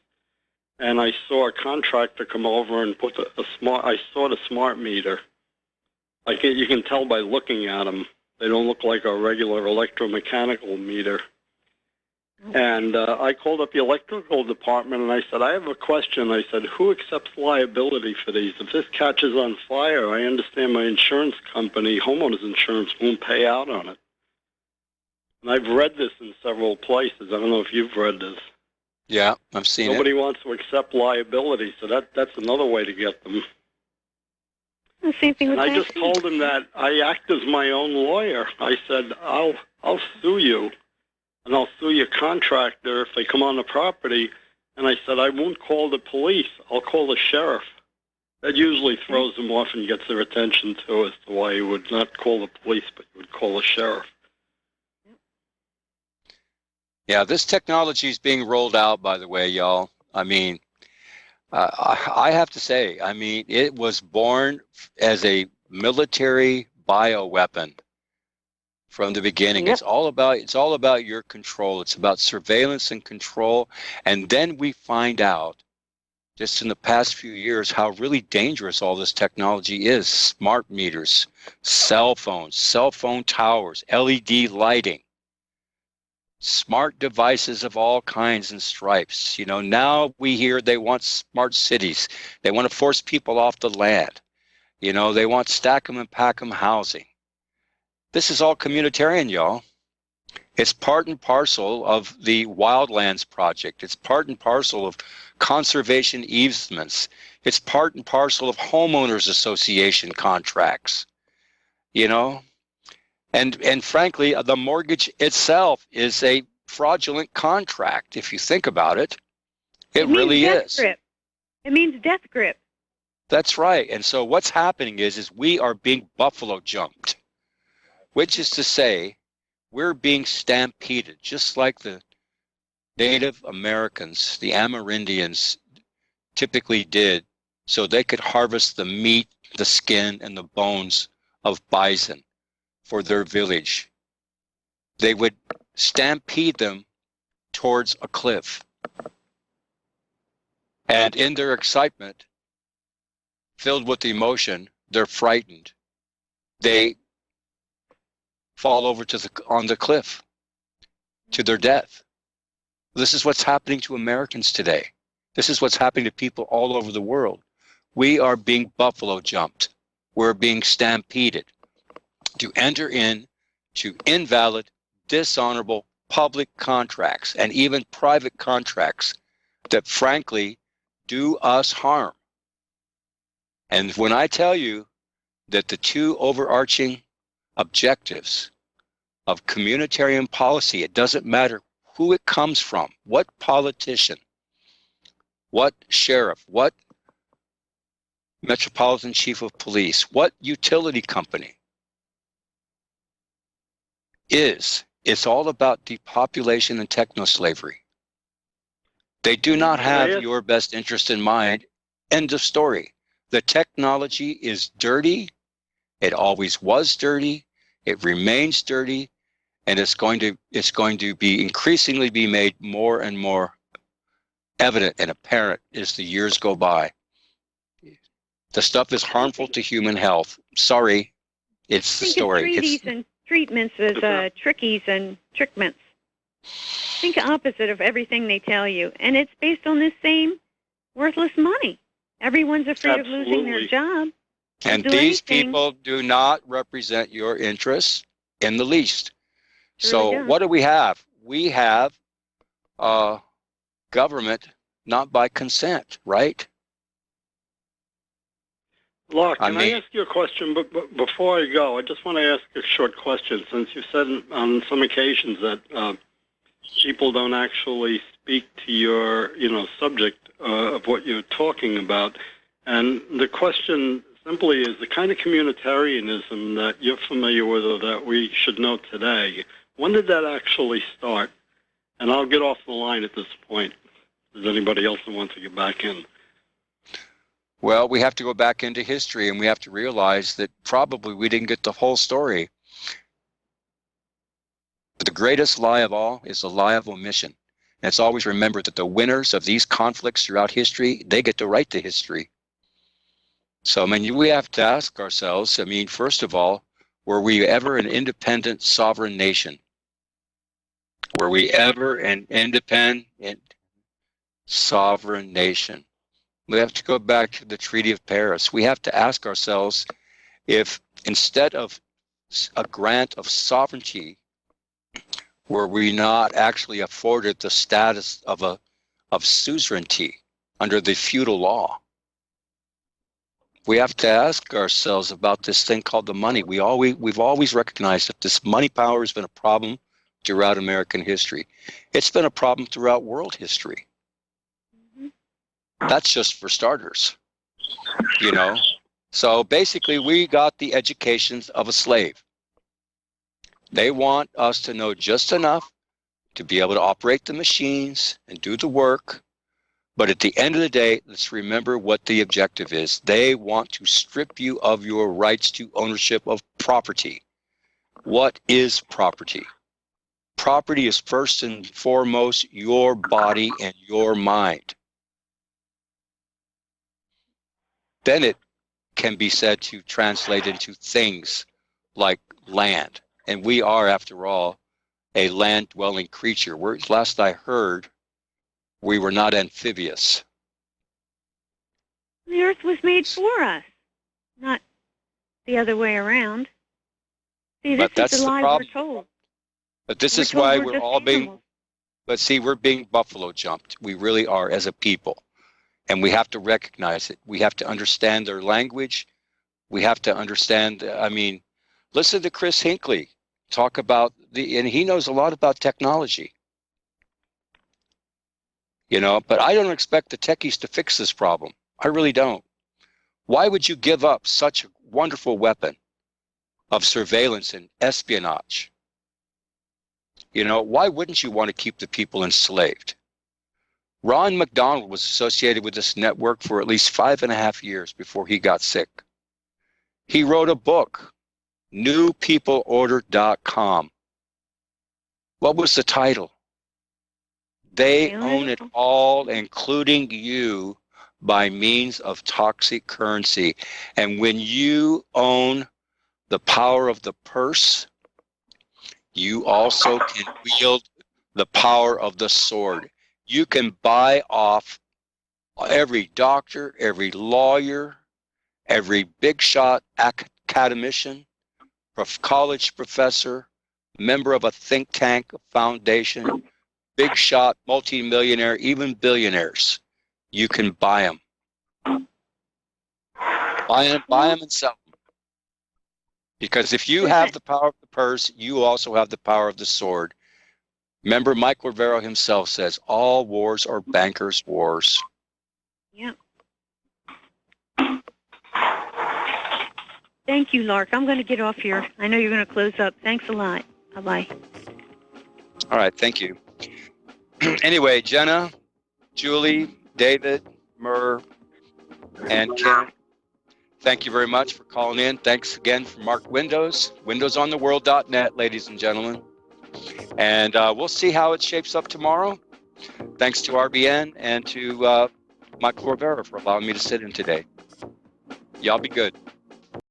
and I saw a contractor come over and put I saw the smart meter. You can tell by looking at them. They don't look like a regular electromechanical meter. And I called up the electrical department, and I said, I have a question. I said, who accepts liability for these? If this catches on fire, I understand my insurance company, homeowners insurance, won't pay out on it. And I've read this in several places. I don't know if you've read this. Yeah, I've seen Nobody wants to accept liability, so that's another way to get them. The same thing with I just told him that I act as my own lawyer. I said, I'll sue you. And I'll sue your contractor if they come on the property. And I said, I won't call the police. I'll call the sheriff. That usually throws them off and gets their attention, too, as to why you would not call the police, but you would call the sheriff. Yeah, this technology is being rolled out, by the way, y'all. I mean, I have to say, it was born as a military bioweapon. From the beginning. Yep. It's all about your control. It's about surveillance and control. And then we find out just in the past few years how really dangerous all this technology is. Smart meters, cell phones, cell phone towers, LED lighting, smart devices of all kinds and stripes. Now we hear they want smart cities. They want to force people off the land. They want stack 'em and pack 'em housing. This is all communitarian, y'all. It's part and parcel of the Wildlands Project. It's part and parcel of conservation easements. It's part and parcel of homeowners association contracts. And frankly, the mortgage itself is a fraudulent contract. If you think about it, it really death is. grip. It means death grip. That's right. And so what's happening is we are being buffalo jumped, which is to say we're being stampeded, just like the Native Americans, the Amerindians typically did, so they could harvest the meat, the skin, and the bones of bison for their village. They would stampede them towards a cliff. And in their excitement, filled with emotion, they're frightened. They fall over on the cliff to their death. This is what's happening to Americans today. This is what's happening to people all over the world. We are being buffalo jumped. We're being stampeded to enter into invalid, dishonorable public contracts and even private contracts that frankly do us harm. And when I tell you that the two overarching objectives of communitarian policy, it doesn't matter who it comes from, what politician, what sheriff, what metropolitan chief of police, what utility company it's all about depopulation and techno-slavery. They do not have your best interest in mind. End of story. The technology is dirty. It always was dirty. It remains dirty. And it's going to be increasingly be made more and more evident and apparent as the years go by. The stuff is harmful to human health. Sorry, it's the story. Think of treatments as trickies and trickments. Think opposite of everything they tell you. And it's based on this same worthless money. Everyone's afraid of losing their job. And these people do not represent your interests in the least. So what do we have? We have government not by consent, right? Lark, can I ask you a question? But before I go, I just want to ask a short question. Since you said on some occasions that people don't actually speak to your, subject of what you're talking about, and the question simply is the kind of communitarianism that you're familiar with or that we should know today. When did that actually start? And I'll get off the line at this point. Does anybody else that wants to get back in? Well, we have to go back into history, and we have to realize that probably we didn't get the whole story. But the greatest lie of all is the lie of omission. And it's always remembered that the winners of these conflicts throughout history, they get to write the history. So, we have to ask ourselves, first of all, were we ever an independent sovereign nation? Were we ever an independent sovereign nation? We have to go back to the Treaty of Paris. We have to ask ourselves if instead of a grant of sovereignty, were we not actually afforded the status of suzerainty under the feudal law? We have to ask ourselves about this thing called the money. We've always recognized that this money power has been a problem throughout American history. It's been a problem throughout world history. That's just for starters, So basically, we got the educations of a slave. They want us to know just enough to be able to operate the machines and do the work. But at the end of the day, let's remember what the objective is. They want to strip you of your rights to ownership of property. What is property? Property is first and foremost your body and your mind. Then it can be said to translate into things like land. And we are, after all, a land-dwelling creature. Last I heard, we were not amphibious. The earth was made for us, not the other way around. See, this is the lie we're told. But this is why we're all being, we're being buffalo jumped. We really are as a people. And we have to recognize it. We have to understand their language. We have to understand, listen to Chris Hinckley. talk about and he knows a lot about technology. But I don't expect the techies to fix this problem. I really don't. Why would you give up such a wonderful weapon of surveillance and espionage? Why wouldn't you want to keep the people enslaved? Ron McDonald was associated with this network for at least 5.5 years before he got sick. He wrote a book, NewPeopleOrder.com. What was the title? They own it all, including you, by means of toxic currency. And when you own the power of the purse, you also can wield the power of the sword. You can buy off every doctor, every lawyer, every big shot academician, college professor, member of a think tank, a foundation, big shot, multimillionaire, even billionaires. You can buy them. Buy them and sell them. Because if you have the power of the purse, you also have the power of the sword. Remember, Mike Rivero himself says, all wars are bankers' wars. Yeah. Thank you, Lark. I'm going to get off here. I know you're going to close up. Thanks a lot. Bye-bye. All right, thank you. Anyway, Jenna, Julie, David, Murr, and Karen, thank you very much for calling in. Thanks again for Mark Windows, windowsontheworld.net, ladies and gentlemen. And we'll see how it shapes up tomorrow. Thanks to RBN and to Michael Rivera for allowing me to sit in today. Y'all be good.